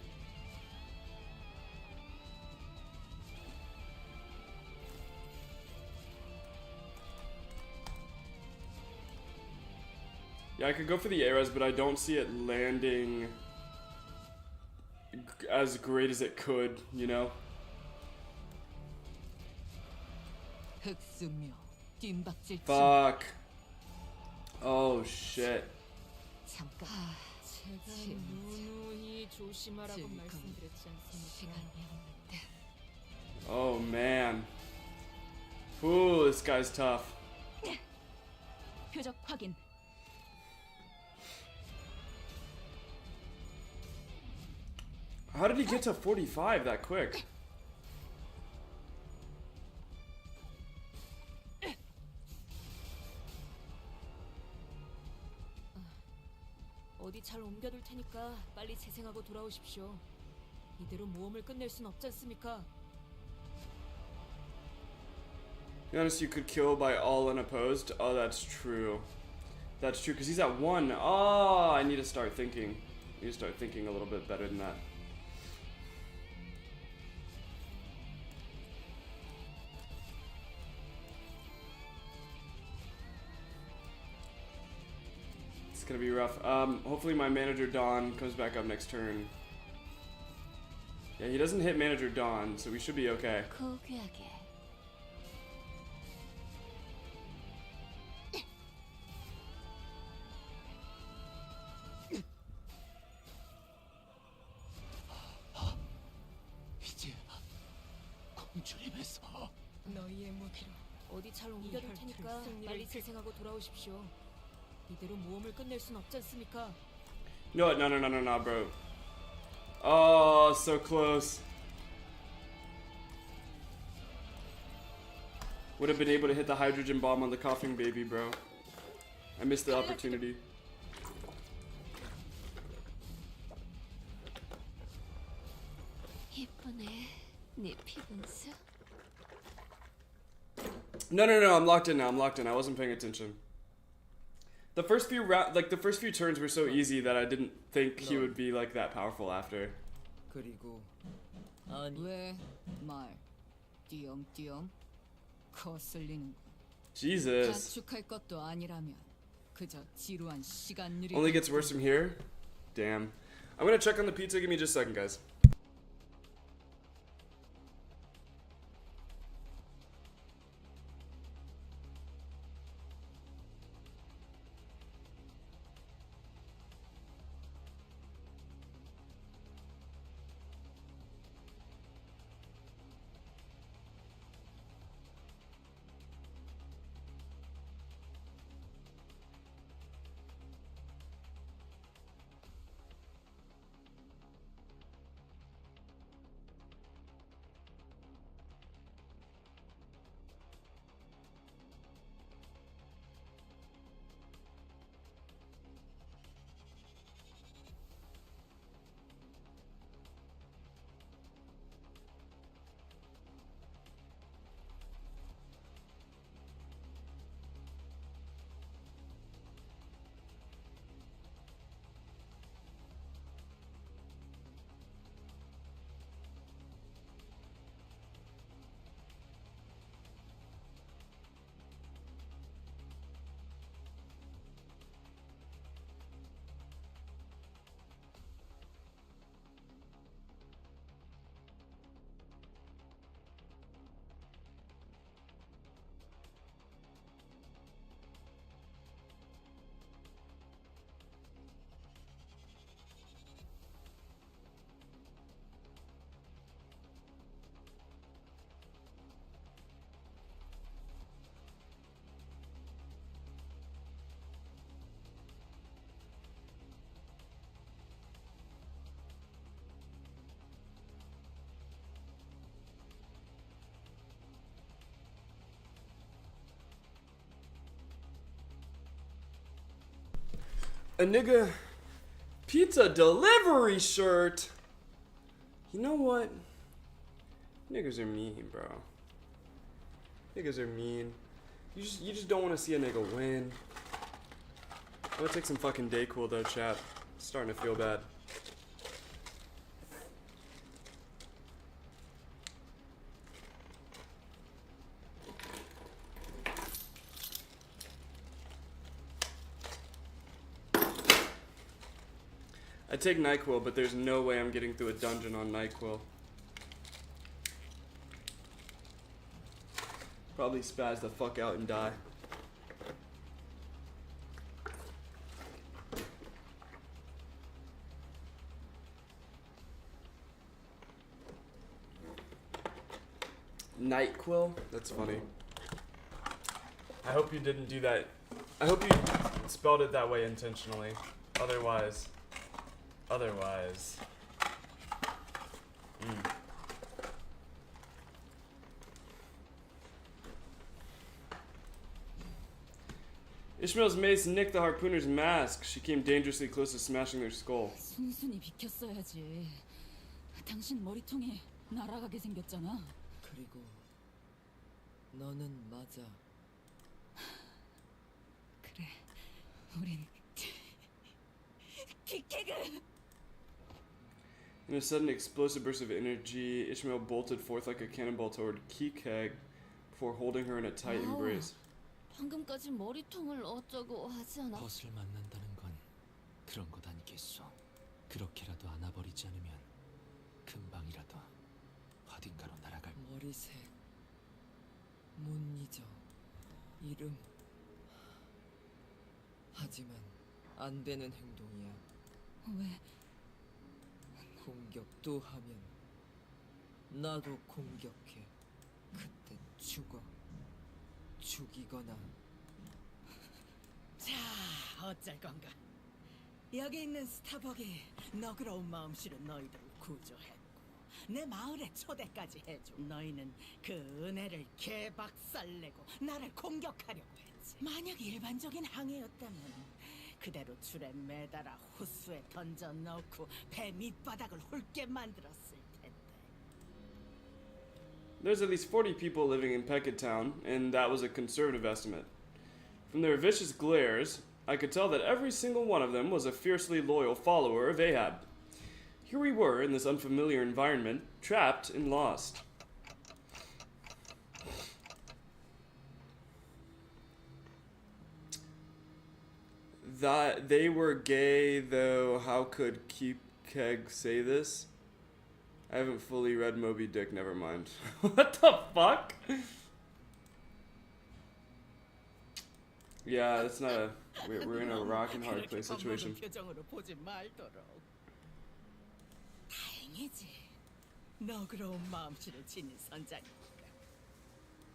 Yeah, I could go for the A-res, but I don't see it landing as great as it could, you know? Fuck. Oh shit. 잠깐. 제가 누누이 조심하라고 말씀드렸지 않습니까? Oh man. Ooh, this guy's tough. 표적 확인. How did he get to 45 that quick? 어디 잘 옮겨둘 테니까 빨리 재생하고 돌아오십시오. 이대로 모험을 끝낼 순 없지 않습니까? Be honest, you could kill by all unopposed. Oh, that's true. That's true, because he's at 1. Oh, I need to start thinking. I need to start thinking a little bit better than that. It's gonna be rough. Hopefully my manager Dawn comes back up next turn. Yeah, he doesn't hit manager Dawn, so we should be okay. 너희의 무기로 어디 잘 옮겨둘 테니까 빨리 재생하고 돌아오십시오. 이대로 모험을 끝낼 순 없지 않습니까? No, no, no, no, no, no, bro. Oh, so close. Would have been able to hit the hydrogen bomb on the coughing baby, bro. I missed the opportunity. No, no, no, I'm locked in now. I'm locked in. I wasn't paying attention. The first few the first few turns were so easy that I didn't think he would be like that powerful after. 그리고 왜 말 띄엄띄엄 거슬리는 거. Jesus. 가축할 것도 아니라면 그저 지루한 시간 누리. Only gets worse from here? Damn. I'm gonna check on the pizza. Give me just a second, guys. A nigga pizza delivery shirt. You know what? Niggas are mean, bro. Niggas are mean. You just don't want to see a nigga win. I'm gonna take some fucking Dayquil though, chat. Starting to feel bad. I take NyQuil, but there's no way I'm getting through a dungeon on NyQuil. Probably spaz the fuck out and die. NyQuil? That's funny. I hope you didn't do that. I hope you spelled it that way intentionally. Otherwise. Ishmael's mace nicked the harpooner's mask. She came dangerously close to smashing their skull. 순순히 비켰어야지. 당신 머리통에 날아가게 생겼잖아. 그리고 너는 맞아. 그래, 우린 키케그. In a sudden explosive burst of energy, Ishmael bolted forth like a cannonball toward Kikeg before holding her in a tight embrace. 방금까지 머리통을 어쩌고 하지 않아? 벗을 만난다는 건 그런 것 아니겠소. 그렇게라도 안아버리지 않으면 금방이라도 어딘가로 날아갈. 머리색 못 잊어. 이름. 하지만 안 되는 행동이야. 왜? 공격도 하면 나도 공격해. 그때 죽어. 죽이거나. 자, 어쩔 건가? 여기 있는 스타벅이 너그러운 마음씨로 너희들을 구조했고 내 마을에 초대까지 해줘. 너희는 그 은혜를 개박살내고 나를 공격하려고 했지. 만약 일반적인 항해였다면 그대로 줄에 매달아 호수에 던져 넣고 배 밑바닥을 훑게 만들었을 텐데. There's at least 40 people living in Peckett Town, and that was a conservative estimate. From their vicious glares, I could tell that every single one of them was a fiercely loyal follower of Ahab. Here we were in this unfamiliar environment, trapped and lost. that they were gay, though. How could Keep Keg say this? I haven't fully read Moby Dick. Never mind. What the fuck? Yeah, it's not a. We're in a rock and hard place situation. 표정으로 보지 말도록. 다행이지. 너그러운 마음씨를 지닌 선장이니까.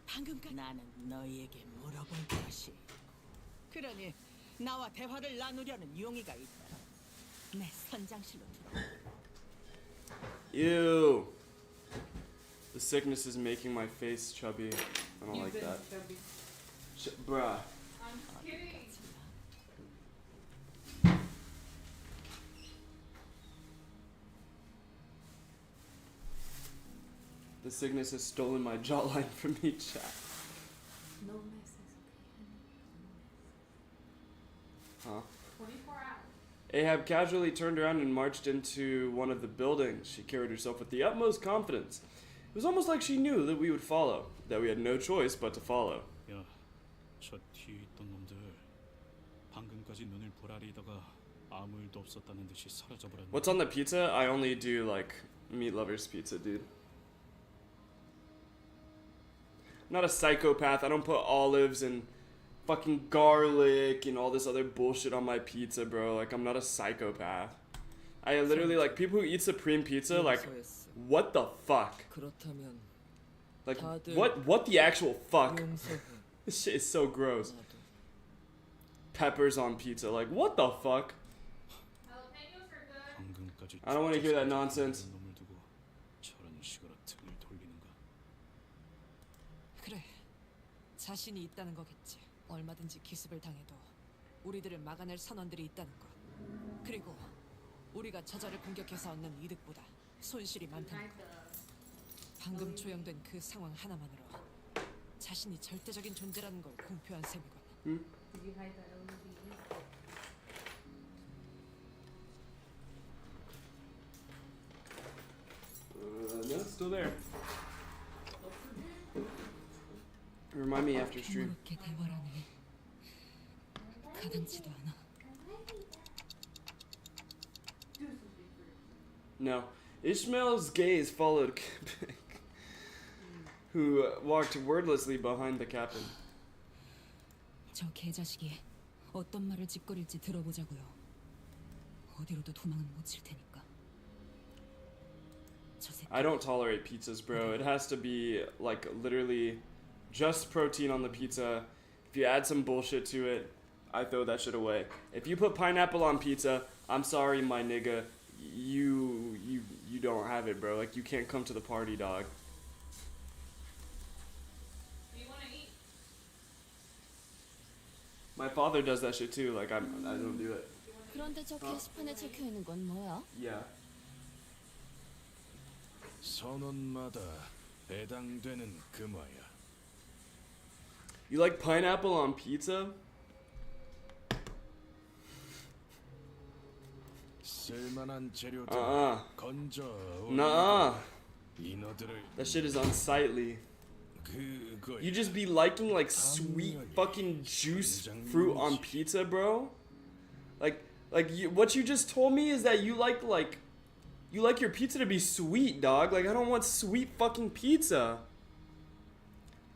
방금까지 나는 너희에게 물어볼 것이. 그러니 나와 대화를 나누려는 용의가 있다. 내 선장실로 들어. Ew. The sickness is making my face chubby. I don't like that. Bruh. I'm kidding. The sickness has stolen my jawline from me, chat. No mess is okay. Huh? 24 hours. Ahab casually turned around and marched into one of the buildings. She carried herself with the utmost confidence. It was almost like she knew that we would follow, that we had no choice but to follow. 야, 저 뒤에 있던 놈들 방금까지 눈을 보라리다가 아무 일도 없었다는 듯이 사라져버렸네. What's on the pizza? I only do like meat lovers pizza, dude. I'm not a psychopath. I don't put olives and fucking garlic and all this other bullshit on my pizza, bro. Like, I'm not a psychopath. I literally, like, people who eat Supreme Pizza, like, what the fuck? Like, what the actual fuck? This shit is so gross. Peppers on pizza, like, what the fuck? Jalapenos are good. I don't want to hear that nonsense. 놈을 두고 저런 식으로 등을 돌리는가? 그래, 자신이 있다는 거겠지. 얼마든지 기습을 당해도 우리들을 막아낼 선원들이 있다는 거. 그리고 우리가 저자를 공격해서 얻는 이득보다 손실이 많다는 거. 방금 조형된 그 상황 하나만으로 자신이 절대적인 존재라는 걸 공표한 셈이군. Did you hide the LED? No, it's still there. Remind me after stream. 평화롭게 대화라니 가당치도 않아. No. Ishmael's gaze followed Kipik, who walked wordlessly behind the captain. 저 개자식이 어떤 말을 짓거릴지 들어보자고요. 어디로도 도망은 못 칠 테니까. 저 새끼. I don't tolerate pizzas, bro. It has to be like literally just protein on the pizza. If you add some bullshit to it, I throw that shit away. If you put pineapple on pizza, I'm sorry, my nigga. You don't have it, bro. Like, you can't come to the party, dog. What do you want to eat? My father does that shit too. Like, I don't do it. 그런데 저 게시판에 적혀 있는 건 뭐야? Yeah. 선원마다 배당되는 금화야. You like pineapple on pizza? 쓸만한 재료들 건져 Nuh-uh. 인어들을 That shit is unsightly. 그거야. You just be liking like sweet fucking juice fruit on pizza, bro? What you just told me is that you like your pizza to be sweet, dog. Like, I don't want sweet fucking pizza.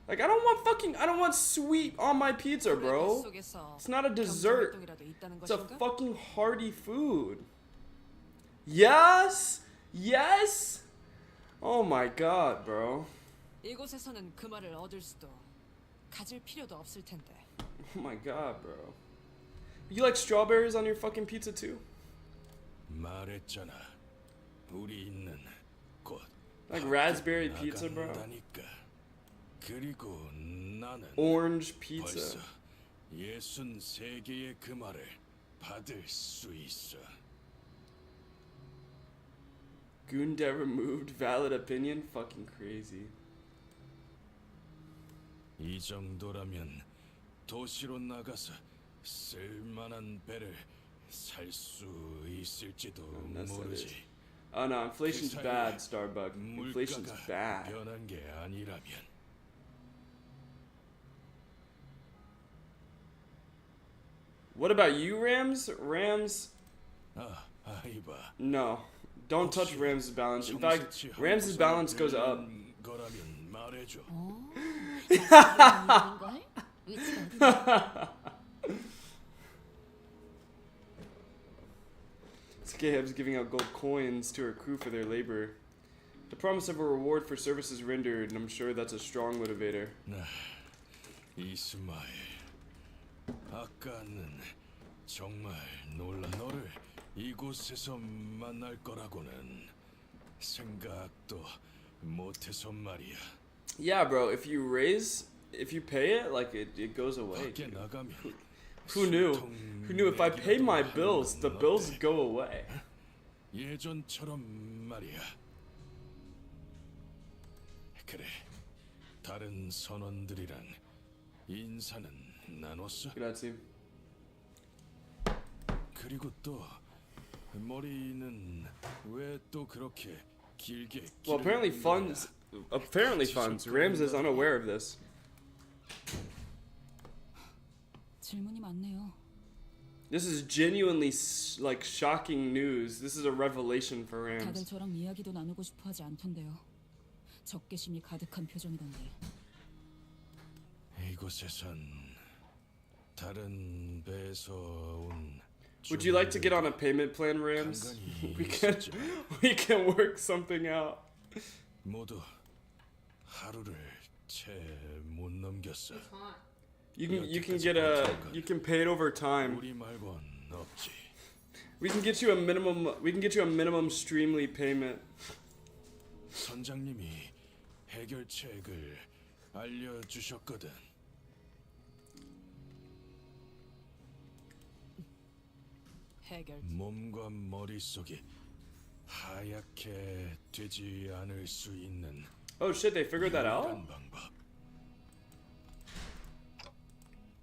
Like, I don't want sweet on my pizza, bro. It's not a dessert. It's a fucking hearty food. Yes? Yes? Oh my god, bro. 이곳에서는 그 말을 얻을 수도 가질 필요도 없을 텐데. Oh my god, bro. You like strawberries on your fucking pizza too? 말했잖아. 우리 있는 곳. Like raspberry pizza, bro? 나간다니까. 그리고 나는 Orange pizza. 벌써 63개의 금화를 받을 수 있어. Gunda removed valid opinion? Fucking crazy. 이 정도라면 도시로 나가서 쓸만한 배를 살 수 있을지도 모르지. Oh no, inflation's bad, Starbug. Inflation's 물가가 bad. 변한 게 아니라면. What about you, Rams? Rams? 아, 아이봐. No. Don't touch Rams' balance. In fact, Rams' balance goes up. 거라면 말해줘. 걸? 위치가 어디? Skahab's giving out gold coins to her crew for their labor. The promise of a reward for services rendered, and I'm sure that's a strong motivator. 이스마엘, 아까는 정말 놀라. 너를 이곳에서 만날 거라고는 생각도 못해서 말이야. Yeah, bro. If you pay it, like it goes away. 밖에 나가면 Who knew? Who knew if I pay my bills, the bills go away? 예전처럼 말이야. 그래, 다른 선원들이랑 인사는 나눴어. Grazie. 그리고 또 머리는 왜 또 그렇게 길게? Well, apparently funds. Rams is unaware of this. 질문이 많네요. This is genuinely like shocking news. This is a revelation for 다들 Rams. 저랑 이야기도 나누고 싶어 하지 않던데요. 적개심이 가득한 표정이던데. 이곳에선 다른 배에서 온. Would you like to get on a payment plan, Rams? We can work something out. 모두 하루를 채 못 넘겼어. You can pay it over time. 우리 말곤 없지. We can get you a minimum streamly payment. 선장님이 해결책을 알려주셨거든. 해결. 몸과 머릿속이 하얗게 되지 않을 수 있는 Oh shit, they figured that out? 유일한 방법.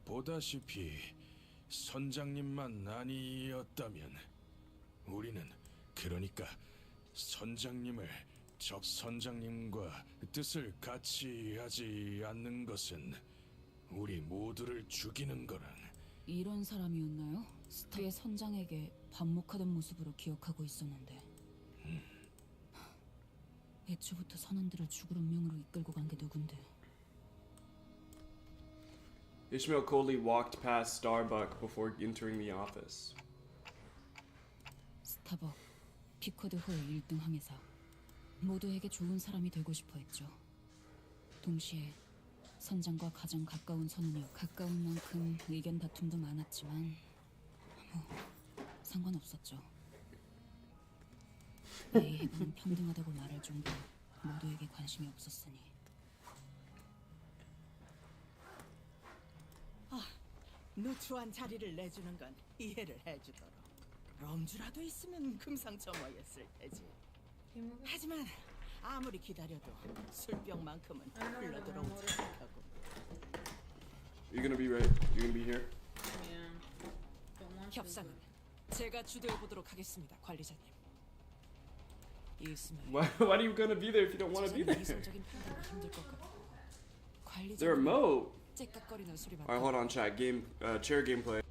보다시피 선장님만 아니었다면 우리는 그러니까 선장님을 적 선장님과 뜻을 같이 하지 않는 것은 우리 모두를 죽이는 거랑. 이런 사람이었나요? 스타의 선장에게 반목하던 모습으로 기억하고 있었는데. 애초부터 선원들을 죽을 운명으로 이끌고 간 게 누군데? Ishmael coldly walked past Starbuck before entering the office. 스타벅, 피커드 홀 1등 항해사. 모두에게 좋은 사람이 되고 싶어 했죠. 동시에 선장과 가장 가까운 선원이요. 가까운 만큼 의견 다툼도 많았지만 상관없었죠. 에이헤븐은 평등하다고 말할 정도로 모두에게 관심이 없었으니. 누추한 자리를 내주는 건 이해를 해주도록. 럼주라도 있으면 금상첨화였을 테지. 하지만 아무리 기다려도 술병만큼은 흘러들어오지 않다고. You're gonna be here? 협상은 제가 주도해 보도록 하겠습니다, 관리자님. 이스마엘. Why are you gonna be there if you don't want to be there? 이성적인 판단이 힘들 것 같고. The 관리자님. remote. 째깍거리는 소리만. Alright, hold on, chat. Chair gameplay.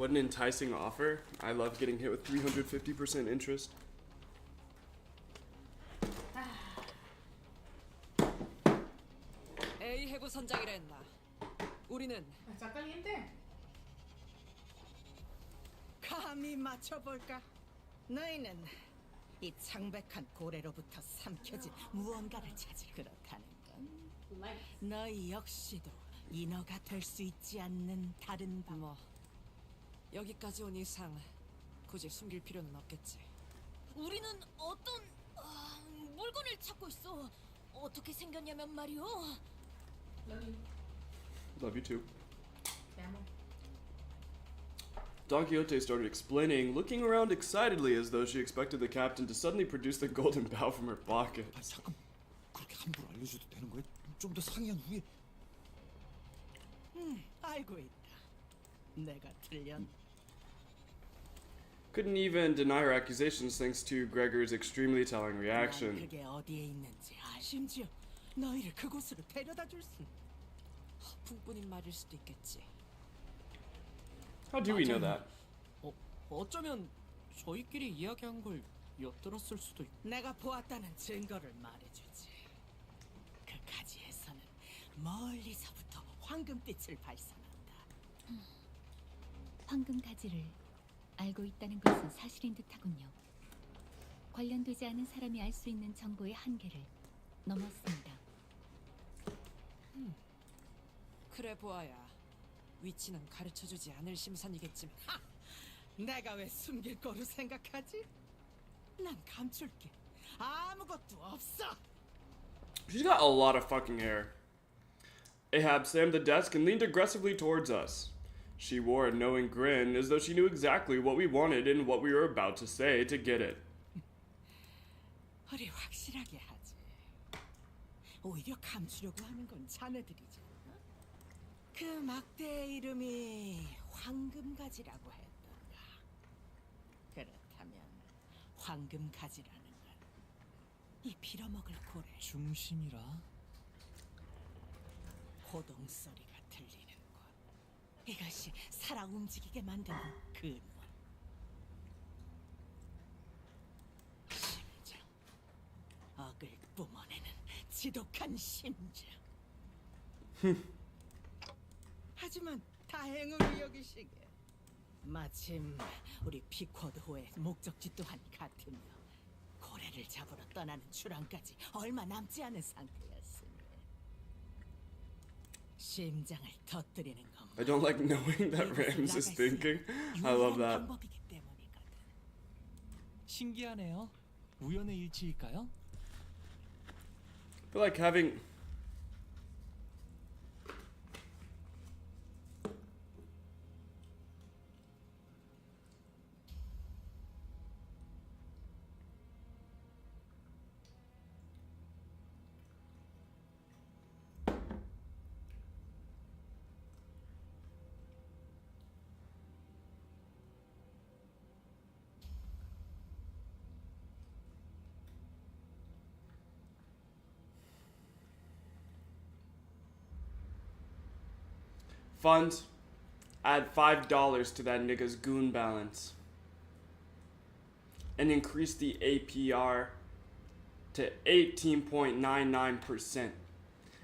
What an enticing offer. I love getting hit with 350% interest. A 해구 선장이라 했나? 우리는 Está caliente. 감히 맞춰볼까? 너희는 이 창백한 고래로부터 삼켜진 무언가를 찾을 그렇다는 건 너희 역시도 인어가 될 수 있지 않는 다른 방법. 뭐 여기까지 온 이상 굳이 숨길 필요는 없겠지. 우리는 어떤 물건을 찾고 있어. 어떻게 생겼냐면 말이오. Love you too. Te amo. Don Quixote started explaining, looking around excitedly as though she expected the captain to suddenly produce the golden bough from her pocket. 아, 잠깐 그렇게 함부로 알려줘도 되는 거야? 좀 더 상의한 후에. 알고 있다. 내가 틀렸. Couldn't even deny her accusations thanks to Gregor's extremely telling 난 reaction. 그게 어디에 있는지 심지어 너희를 그곳으로 데려다 줄 수. 풍뿐인 말일 수도 있겠지. How do we know that? 어쩌면 저희끼리 이야기한 걸 엿들었을 수도 있고. 내가 보았다는 증거를 말해주지. 그 가지에서는 멀리서부터 황금빛을 발산한다. 황금 가지를 알고 있다는 것은 사실인 듯하군요. 관련되지 않은 사람이 알 수 있는 정보의 한계를 넘었습니다. 그래 보아야 위치는 가르쳐주지 않을 심산이겠지만. 내가 왜 숨길 거로 생각하지? 난 감출게 아무것도 없어. She's got a lot of fucking hair. Ahab slammed the desk and leaned aggressively towards us. She wore a knowing grin as though she knew exactly what we wanted and what we were about to say to get it. 우리 확실하게 하지. 오히려 감추려고 하는 건 자네들이잖아. 그 막대의 이름이 황금가지라고 했던가. 그렇다면 황금가지라는 건 이 빌어먹을 고래 중심이라. 호동 소리가 들리는 곳. 이것이 살아 움직이게 만드는 근원. 심장. 억을 뿜어내는 지독한 심장. 하지만 다행으로 여기시게. 마침 우리 피쿼드호의 목적지 또한 같으며 고래를 잡으러 떠나는 출항까지 얼마 남지 않은 상태였으니 심장을 터뜨리는 것. I don't like knowing that Rams is thinking. I love that. 방법이기 때문이거든. 신기하네요. 우연의 일치일까요? I feel like having funds, add $5 to that nigga's goon balance and increase the APR to 18.99%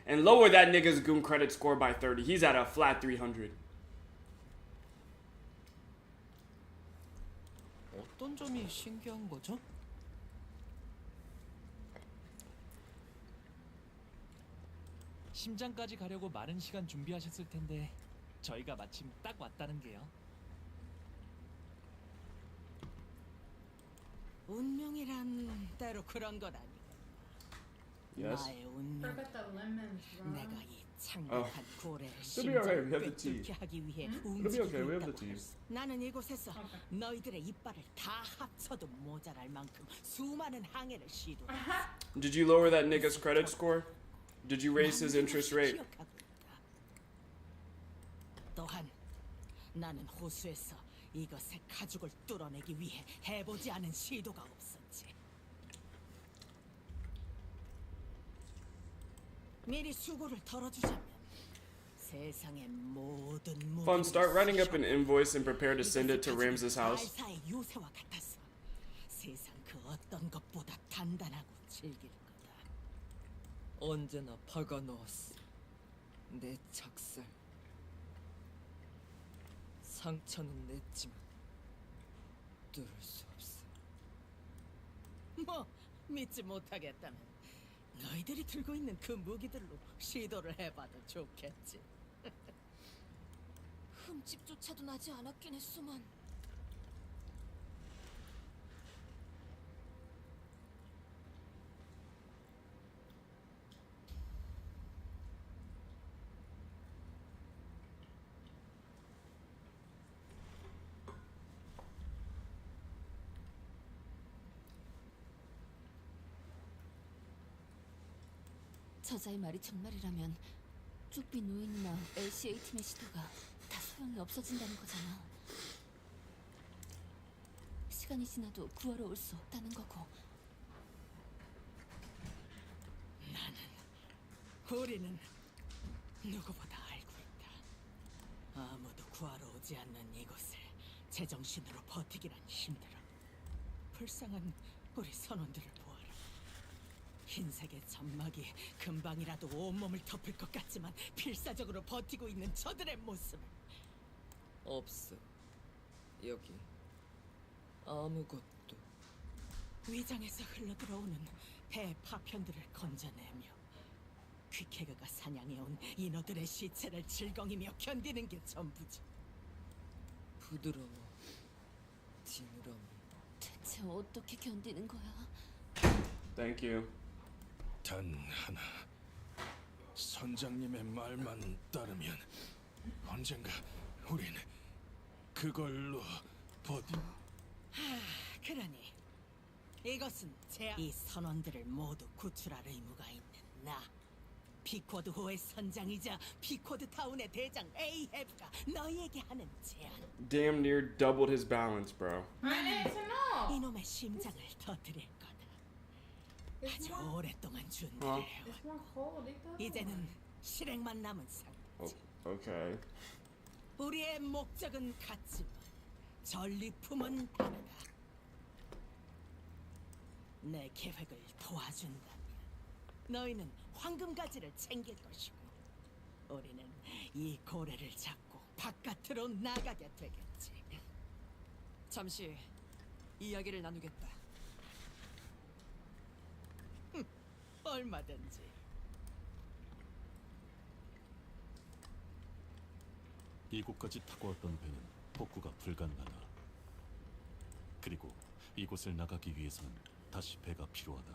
and lower that nigga's goon credit score by 30. He's at a flat 300. 어떤 점이 신기한 거죠? 심장까지 가려고 많은 시간 준비하셨을 텐데 저희가 마침 딱 왔다는 게요. 운명이란 때로 그런 것 아니겠나. Yes. 나의 운명. Forgot the lemons, Ron. 내가 이 창백한 고래의 It'll be okay. We have 심장을 the tea. 꿰뚫게 하기 위해 It'll be 움직이고 okay. We have the 있다고 tea. 할 수. 나는 이곳에서 너희들의 이빨을 다 합쳐도 모자랄 만큼 수많은 항해를 시도했어. Did you lower that nigga's credit score? Did you raise his interest rate? 기억하고 있다. 또한 나는 호수에서 이것의 가죽을 뚫어내기 위해 해보지 않은 시도가 없었지. 미리 수고를 덜어주자면 세상의 모든 Fun, start writing up an invoice and prepare to send it to Ramses' house. 발사의 요새와 같았어. 세상 그 어떤 것보다 단단하고 즐길 거다. 언제나 박아 넣었어. 내 작살. 상처는 냈지만 뚫을 수 없어. 뭐 믿지 못하겠다면 너희들이 들고 있는 그 무기들로 시도를 해봐도 좋겠지. 흠집조차도 나지 않았긴 했소만. 저자의 말이 정말이라면 쭈삐 노인이나 LCA 팀의 시도가 다 소용이 없어진다는 거잖아. 시간이 지나도 구하러 올 수 없다는 거고. 우리는 누구보다 알고 있다. 아무도 구하러 오지 않는 이곳을 제정신으로 버티기란 힘들어. 불쌍한 우리 선원들을 보아라. 흰색의 점막이 금방이라도 온몸을 덮을 것 같지만 필사적으로 버티고 있는 저들의 모습을. 없어. 여기 아무것도. 위장에서 흘러들어오는 배 파편들을 건져내며 퀴케그가 사냥해온 인어들의 시체를 질겅이며 견디는 게 전부지. 부드러워. 지느러미. 대체 어떻게 견디는 거야? Thank you. 단 하나. 선장님의 말만 따르면 언젠가 우린 그걸로 버티. 그러니 이것은 이 선원들을 모두 구출할 의무가 있는 나, 피코드호의 선장이자 피코드 타운의 대장 에이헤브가 너희에게 하는 제안. Damn near doubled his balance, bro. 이놈의 심장을 터뜨릴 거다. 아주 오랫동안 준비를 해왔고 이제는 실행만 남은 상태지. Okay. 우리의 목적은 같지만 전리품은 다르다. 내 계획을 도와준다면 너희는 황금가지를 챙길 것이고 우리는 이 고래를 잡고 바깥으로 나가게 되겠지. 잠시 이야기를 나누겠다. 얼마든지. 이곳까지 타고 왔던 배는 복구가 불가능하다. 그리고 이곳을 나가기 위해서는 다시 배가 필요하다.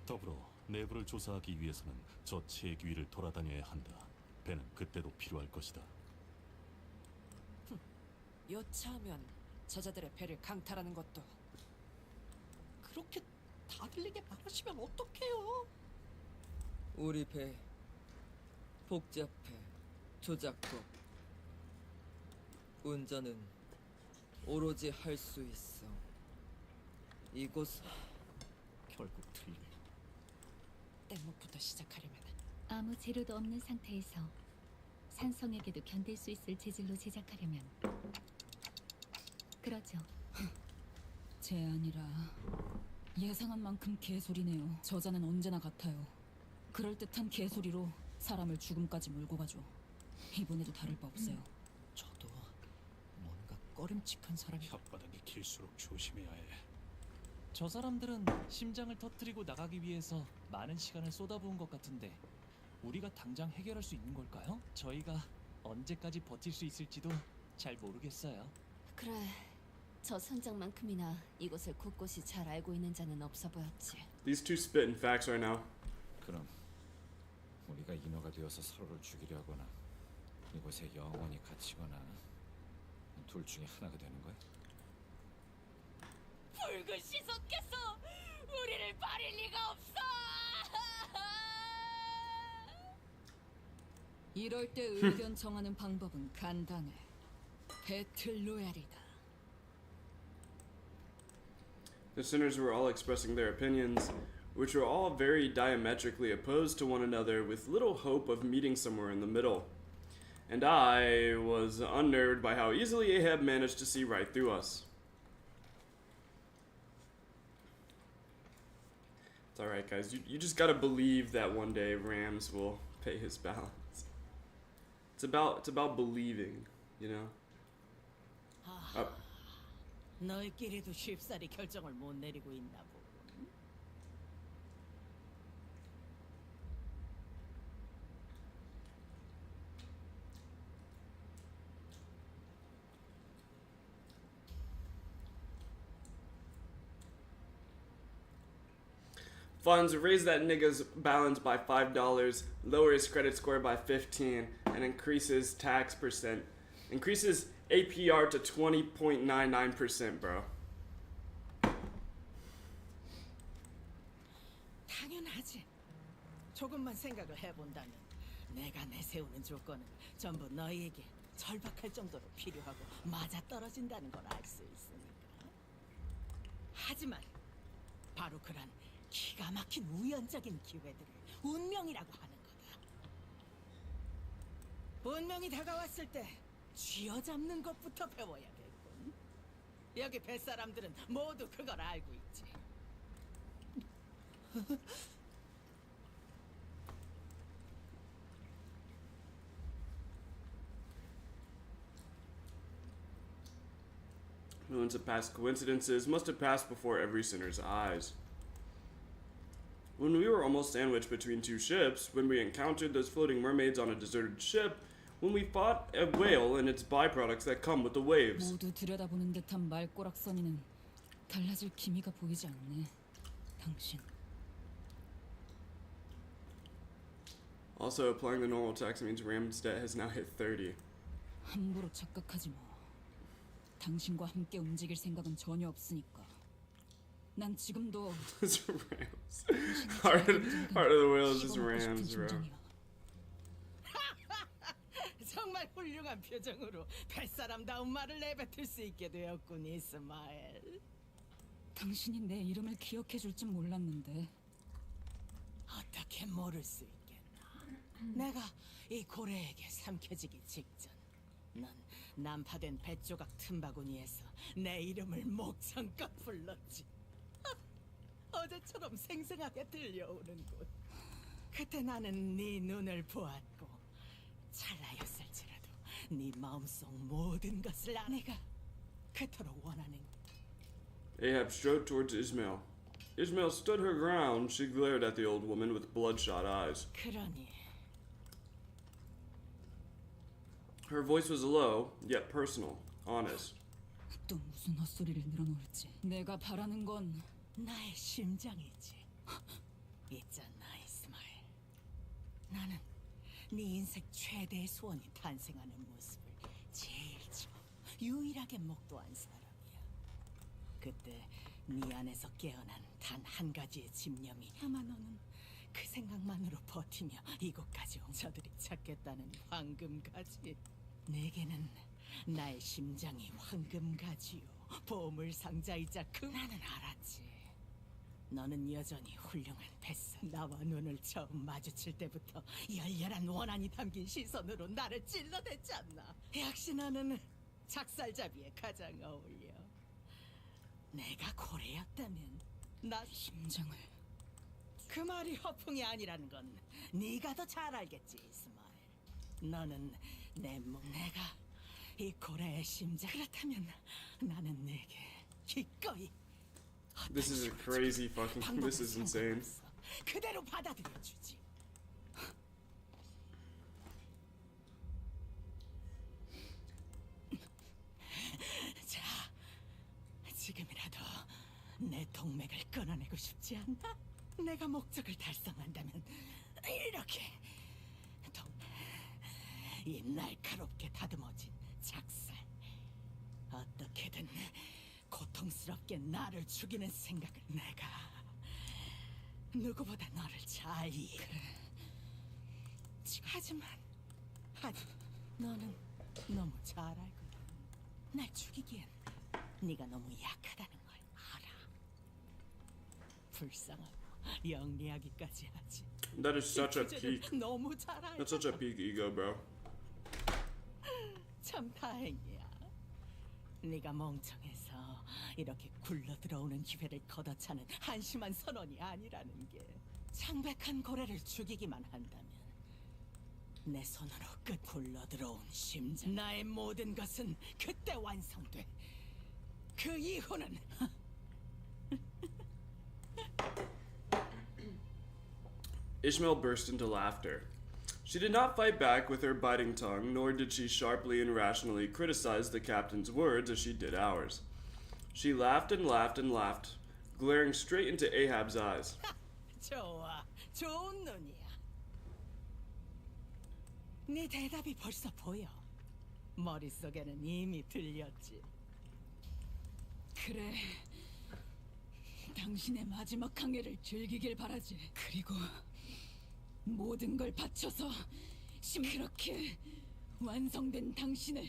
더불어 내부를 조사하기 위해서는 저 체액 위를 돌아다녀야 한다. 배는 그때도 필요할 것이다. 여차하면 저자들의 배를 강탈하는 것도. 그렇게 다 들리게 말하시면 어떡해요? 우리 배 복잡해. 조작법. 운전은 오로지 할 수 있어. 이곳은 결국 틀릴. 뗏목부터 시작하려면 아무 재료도 없는 상태에서 산성에게도 견딜 수 있을 재질로 제작하려면 그러죠. 제안이라 예상한 만큼 개소리네요. 저자는 언제나 같아요. 그럴듯한 개소리로 사람을 죽음까지 몰고 가죠. 이번에도 다를 바 없어요. 저도 뭔가 꺼림칙한 사람이. 혓바닥이 길수록 조심해야 해. 저 사람들은 심장을 터뜨리고 나가기 위해서 많은 시간을 쏟아부은 것 같은데 우리가 당장 해결할 수 있는 걸까요? 저희가 언제까지 버틸 수 있을지도 잘 모르겠어요. 그래, 저 선장만큼이나 이곳을 곳곳이 잘 알고 있는 자는 없어 보였지. These two spitting facts right now. 그럼 우리가 인어가 되어서 서로를 죽이려 하거나 이곳에 영원히 갇히거나 둘 중에 하나가 되는 거야? 붉은 시선께서 우리를 버릴 리가 없어. 이럴 때 의견 정하는 방법은 간단해. 배틀 로얄이다. The sinners were all expressing their opinions. which were all very diametrically opposed to one another with little hope of meeting somewhere in the middle. And I was unnerved by how easily Ahab managed to see right through us. It's alright, guys. You just gotta believe that one day Rams will pay his balance. It's about believing, you know? 너희끼리도 쉽사리 결정을 못 내리고 있나 보군. Funds raise that nigga's balance by $5, lower his credit score by 15, and increases tax percent. Increases APR to 20.99%, bro. 당연하지. 조금만 생각을 해본다면 내가 내세우는 조건은 전부 너희에게 절박할 정도로 필요하고 맞아떨어진다는 걸 알 수 있으니까. 하지만 바로 그런 기가 막힌 우연적인 기회들을 운명이라고 하는 거다. 운명이 다가왔을 때 쥐어잡는 것부터 배워야겠군. 여기 뱃사람들은 모두 그걸 알고 있지. Millions of past coincidences must have passed before every sinner's eyes. When we were almost sandwiched between two ships, when we encountered those floating mermaids on a deserted ship, when we fought a whale and its byproducts that come with the waves. 모두 들여다보는 듯한 말꼬락서니는 달라질 기미가 보이지 않네. 당신. Also, applying the normal tax means Ram's debt has now hit 30. 함부로 착각하지 마. 당신과 함께 움직일 생각은 전혀 없으니까. 난 지금도 It's Rams. Part of the whale is just Rams, bro. 정말 훌륭한 표정으로 뱃사람다운 말을 내뱉을 수 있게 되었군, 이스마엘. 당신이 내 이름을 기억해 줄 줄 몰랐는데. 어떻게 모를 수 있겠나. 내가 이 고래에게 삼켜지기 직전 넌 난파된 뱃조각 틈바구니에서 내 이름을 목청껏 불렀지. 어제처럼 생생하게 들려오는군. 그때 나는 네 눈을 보았고 찰나였을지라도 네 마음속 모든 것을 내가 그토록 원하는. Ahab strode towards Ismail. Ismail stood her ground. She glared at the old woman with bloodshot eyes. 그러니 Her voice was low, yet personal, honest. 또 무슨 헛소리를 늘어놓을지. 내가 바라는 건 나의 심장이지. 있잖아, 이스마엘. 나는 네 인생 최대의 소원이 탄생하는 모습을 제일 처음 유일하게 목도한 사람이야. 그때 네 안에서 깨어난 단 한 가지의 집념이 아마 너는 그 생각만으로 버티며 이곳까지 온 저들이 찾겠다는 황금가지. 내게는 나의 심장이 황금가지요. 보물상자이자 나는 알았지. 너는 여전히 훌륭한 뱃사. 나와 눈을 처음 마주칠 때부터 열렬한 원한이 담긴 시선으로 나를 찔러댔잖아. 역시 너는 작살잡이에 가장 어울려. 내가 고래였다면 나 심장을. 그 말이 허풍이 아니라는 건 네가 더 잘 알겠지, 이스마엘. 너는 내 몸, 내가 이 고래의 심장. 그렇다면 나는 내게 기꺼이. This is a crazy fucking. This is insane. 그대로 받아들여 주지. 자, 지금이라도 내 동맥을 끊어내고 싶지 않나? 내가 목적을 달성한다면 이렇게 이 날카롭게 다듬어진 작살, 어떻게든 고통스럽게 나를 죽이는 생각을. 내가 누구보다 너를 잘 이해. 그래. 하지만 너는 너무 잘 알거든. 날 죽이기엔 네가 너무 약하다는 걸 알아. 불쌍하고 영리하기까지 하지. That is such a 주제를 peak. 너무 잘 알잖아. That's such a peak ego, bro. 참 다행이야. 네가 멍청해서 이렇게 굴러 들어오는 기회를 걷어차는 한심한 선원이 아니라는 게. 창백한 고래를 죽이기만 한다면 내 손으로 끝 굴러 들어온 심장. 나의 모든 것은 그때 완성돼. 그 이후는 Ishmael burst into laughter. She did not fight back with her biting tongue, nor did she sharply and rationally criticize the captain's words as she did ours. She laughed and laughed and laughed, glaring straight into Ahab's eyes. 좋아, 좋은 눈이야. 네 대답이 벌써 보여. 머릿속에는 이미 들렸지. 그래. 당신의 마지막 항해를 즐기길 바라지. 그리고 모든 걸 바쳐서 그렇게 완성된 당신을.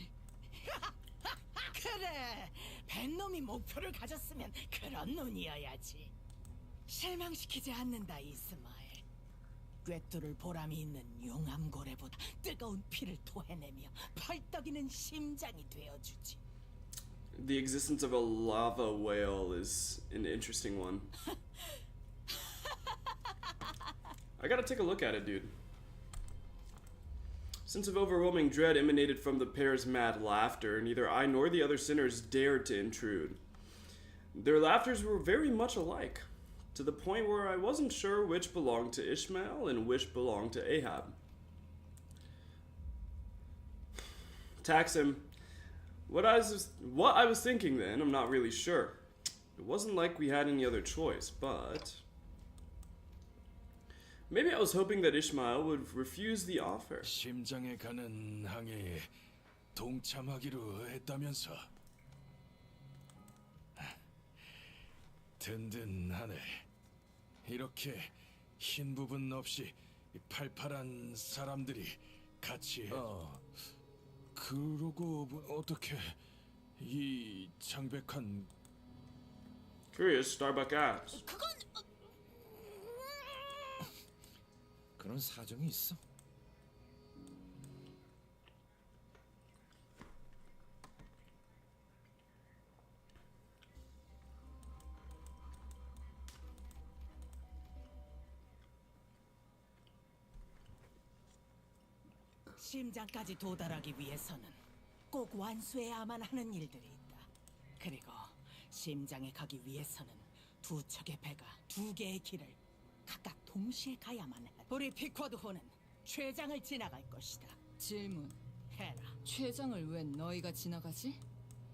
그래, 뱃놈이 목표를 가졌으면 그런 눈이어야지. 실망시키지 않는다, 이스마엘. 꿰뚫을 보람이 있는 용암고래보다 뜨거운 피를 토해내며 펄떡이는 심장이 되어주지. The existence of a lava whale is an interesting one. I gotta take a look at it, dude. Sense of overwhelming dread emanated from the pair's mad laughter. Neither I nor the other sinners dared to intrude. Their laughters were very much alike, to the point where I wasn't sure which belonged to Ishmael and which belonged to Ahab. Taxim, what I was thinking then, I'm not really sure. It wasn't like we had any other choice, but maybe I was hoping that Ishmael would refuse the offer. 심장에 가는 항해에 동참하기로 했다면서. 든든하네. 이렇게 흰 부분 없이 팔팔한 사람들이 같이. 그러고 어떻게 이 창백한. Curious, Starbuck asks. 그런 사정이 있어. 심장까지 도달하기 위해서는 꼭 완수해야만 하는 일들이 있다. 그리고 심장에 가기 위해서는 두 척의 배가 두 개의 길을 각각 동시에 가야만 해. 우리 피쿼드호는 최장을 지나갈 것이다. 질문. 해라. 최장을 왜 너희가 지나가지?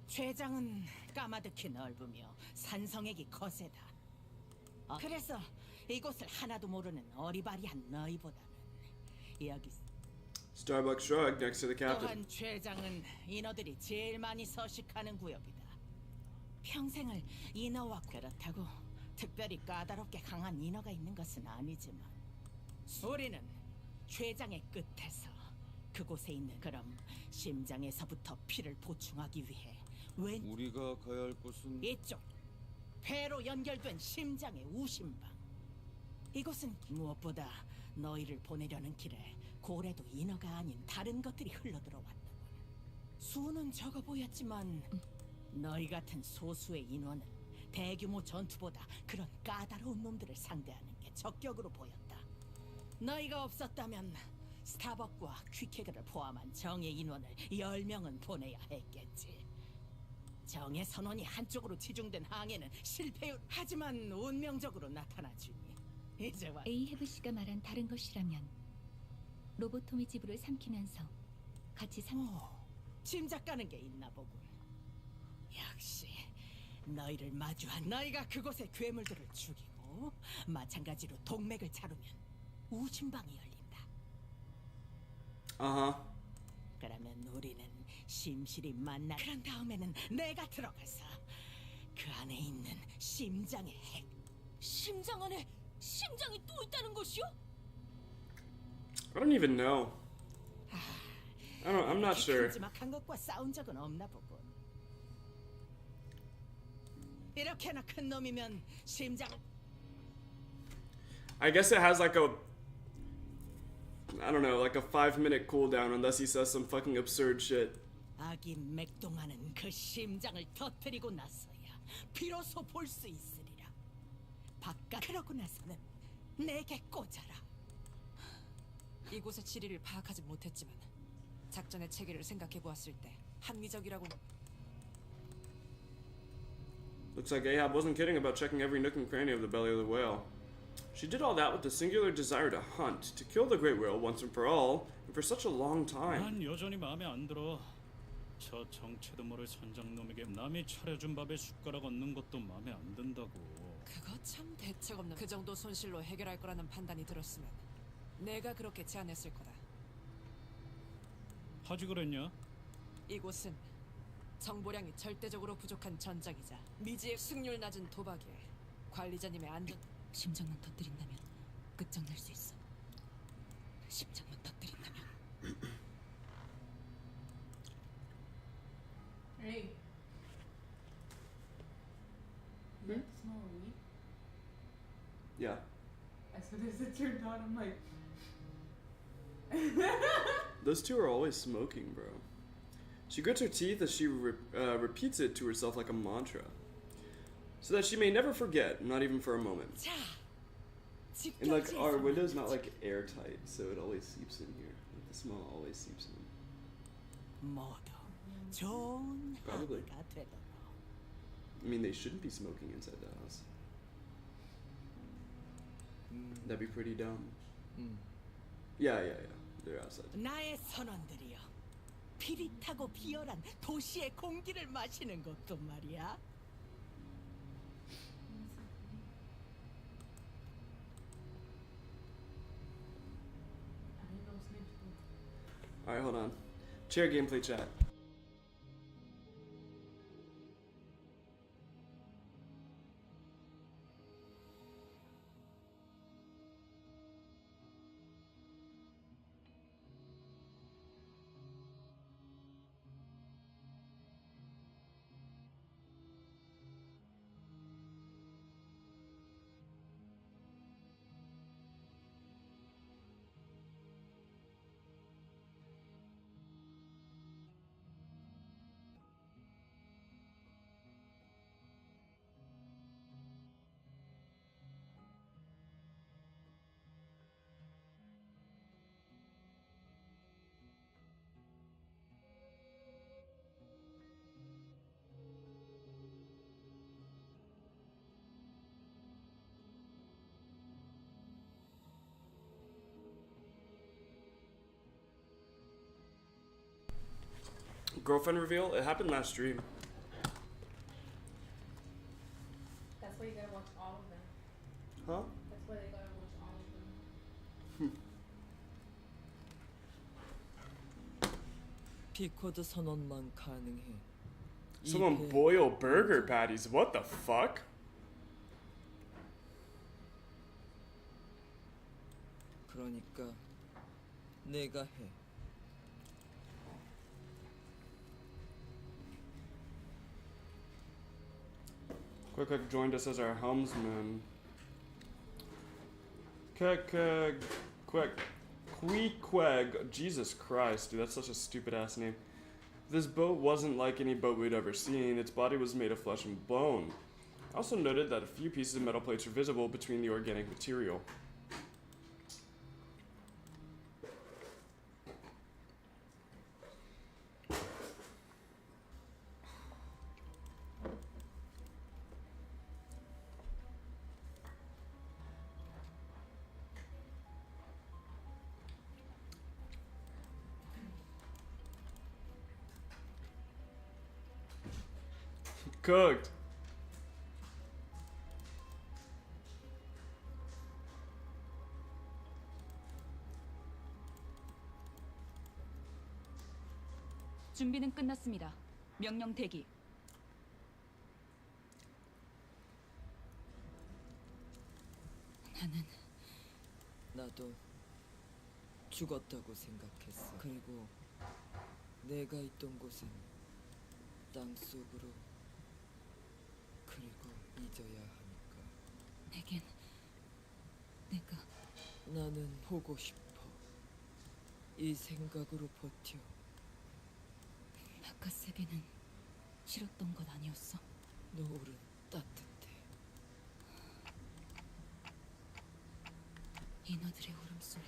최장은 까마득히 넓으며 산성액이 거세다. 그래서 이곳을 하나도 모르는 어리바리한 너희보다는 여기. Starbuck shrugged next to the captain. 또한 최장은 인어들이 제일 많이 서식하는 구역이다. 평생을 인어와 그렇다고 특별히 까다롭게 강한 인어가 있는 것은 아니지만 우리는 최장의 끝에서 그곳에 있는 그럼 심장에서부터 피를 보충하기 위해 우리가 가야 할 곳은 이쪽 배로 연결된 심장의 우심방. 이곳은 무엇보다 너희를 보내려는 길에 고래도 인어가 아닌 다른 것들이 흘러들어왔다고. 수는 적어 보였지만 너희 같은 소수의 인원은 대규모 전투보다 그런 까다로운 놈들을 상대하는 게 적격으로 보였다. 너희가 없었다면 스타벅과 퀴케그를 포함한 정의 인원을 10명은 보내야 했겠지. 정의 선원이 한쪽으로 치중된 항해는 실패율. 하지만 운명적으로 나타나주니 이제 와. 에이헤브 씨가 말한 다른 것이라면 로보토미 지부를 삼키면서 같이 짐작 가는 게 있나 보군. 역시 너희를 마주한 너희가 그곳의 괴물들을 죽이고 마찬가지로 동맥을 자르면 우심방이 열린다. 그러면 우리는 심실히 만나. 그런 다음에는 내가 들어가서 그 안에 있는 심장의 핵. 심장 안에 심장이 또 있다는 것이요? I don't even know. I'm not sure. 큼지막한 것과 싸운 적은 없나 보군. 이렇게나 큰 놈이면 심장을. I guess it has like a, I don't know, like a 5-minute cooldown unless he says some fucking absurd shit. 아기 맥동하는 그 심장을 터뜨리고 나서야 비로소 볼 수 있으리라. 바깥 그러고 나서는 내게 꽂아라. 이곳의 지리를 파악하지 못했지만 작전의 체계를 생각해 보았을 때 합리적이라고. Looks like Ahab wasn't kidding about checking every nook and cranny of the belly of the whale. She did all that with the singular desire to hunt, to kill the great whale once and for all, and for such a long time. 난 여전히 마음에 안 들어. 저 정체도 모를 선장놈에게 남이 차려준 밥에 숟가락 얹는 것도 마음에 안 든다고. 그거 참 대책 없는. 그 정도 손실로 해결할 거라는 판단이 들었으면 내가 그렇게 제안했을 거다. 하지 그랬냐? 이곳은 정보량이 절대적으로 부족한 전장이자 미지의 승률 낮은 도박에 관리자님의 안전. 심장만 터뜨린다면 끝장날 수 있어. 심장만 터뜨린다면. Hey. You like the smell of weed? Yeah. As soon as it turned on, I'm like. Those two are always smoking, bro. She grits her teeth as she repeats it to herself like a mantra, so that she may never forget, not even for a moment. And like our window's not like airtight, so it always seeps in here. Like, the smell always seeps in. 모두 좋은 Probably. 하루가 되도록. I mean, they shouldn't be smoking inside the house. That'd be pretty dumb. Yeah. They're outside. 나의 선원들이여, 피릿하고 비열한 도시의 공기를 마시는 것도 말이야. Alright, hold on. Chair gameplay chat. Girlfriend reveal? It happened last stream. That's why you gotta watch all of them. Huh? That's why they gotta watch all of them. 피코드 선언만 가능해. Someone boil burger patties. What the fuck? 그러니까 내가 해. Quick joined us as our helmsman. Queequeg. Jesus Christ, dude, that's such a stupid ass name. This boat wasn't like any boat we'd ever seen. Its body was made of flesh and bone. I also noted that a few pieces of metal plates were visible between the organic material. Cooked. 준비는 끝났습니다. 명령 대기. 나는 나도 죽었다고 생각했어. 그리고 내가 있던 곳은 땅속으로. 그리고 잊어야 하니까. 내겐 내가 나는 보고 싶어. 이 생각으로 버텨. 바깥 세계는 싫었던 것 아니었어? 노을은 따뜻해. 인어들의 울음소리.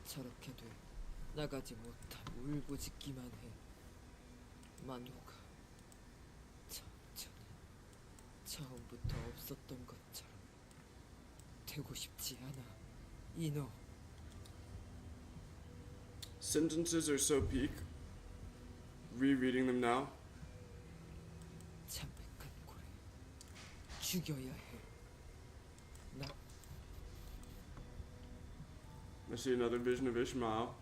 저렇게 돼 나가지 못하고 울부짖기만 해. 만호가 천천히 처음부터 없었던 것처럼 되고 싶지 않아. 인어. Sentences are so peak. Rereading them now. 창백한 고래 죽여야 해. 나 I see another vision of Ishmael.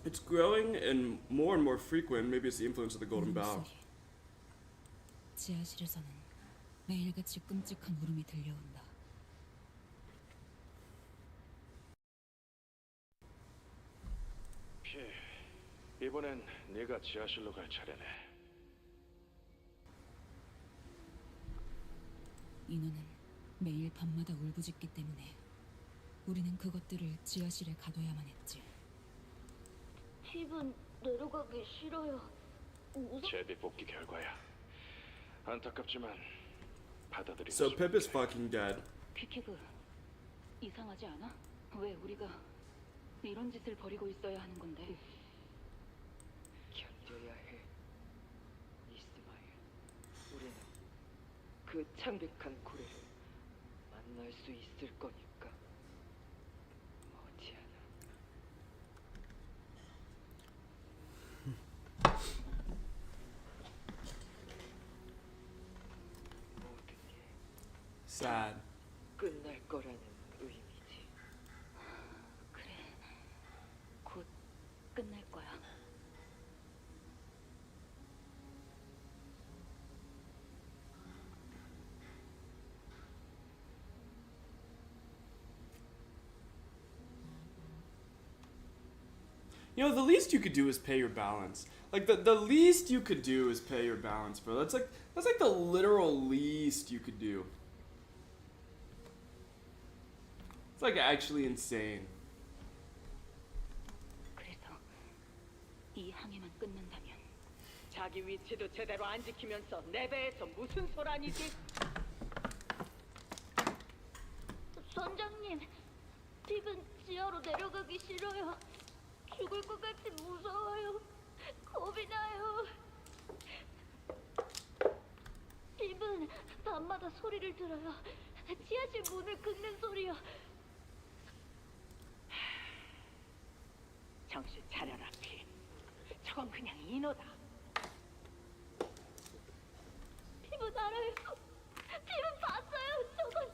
It's growing and more frequent. Maybe it's the influence of the golden bough. 울음소리. 지하실에서는 매일같이 끔찍한 울음이 들려온다. 이번엔 네가 지하실로 갈 차례네. 인어는 매일 밤마다 울부짖기 때문에 우리는 그것들을 지하실에 가둬야만 했지. 집은 내려가기 싫어요. 제비 뽑기 결과야. 안타깝지만 받아들이고 So Pip is fucking dead. 퀴키그, 이상하지 않아? 왜 우리가 이런 짓을 벌이고 있어야 하는 건데? 견뎌야 해. 이스마엘. 우리는 그 창백한 고래를 만날 수 있을 거니까. 머지않아. 모든 게 Sad. 끝날 거라는 의미지. 그래, 곧 끝날 거야. You know, the least you could do is pay your balance. Like the least you could do is pay your balance, bro. That's like the literal least you could do. It's like actually insane. 그래서 이 항해만 끝난다면 자기 위치도 제대로 안 지키면서 내 배에서 무슨 소란이지? 선장님, 집은 지하로 내려가기 싫어요. 죽을 것 같이 무서워요. 겁이 나요. 집은 밤마다 소리를 들어요. 지하실 문을 긁는 소리요. 정신 차려라, 피. 저건 그냥 인어다. 집은 알아요. 집은 봤어요. 저건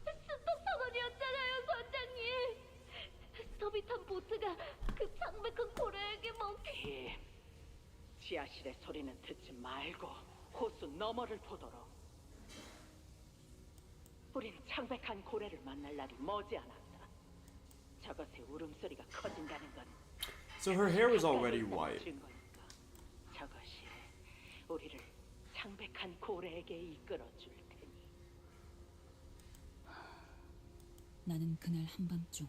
스톱 선언이었잖아요, 선장님. 서비탄 보트가 그 창백한 고래에게 먹히. 피. 지하실의 소리는 듣지 말고 호수 너머를 보도록. 우린 창백한 고래를 만날 날이 머지않았다. 저것의 울음소리가 커진다는 건 So her hair was already white. 증거니까. 저것이 우리를 창백한 고래에게 이끌어줄 테니. 나는 그날 한밤중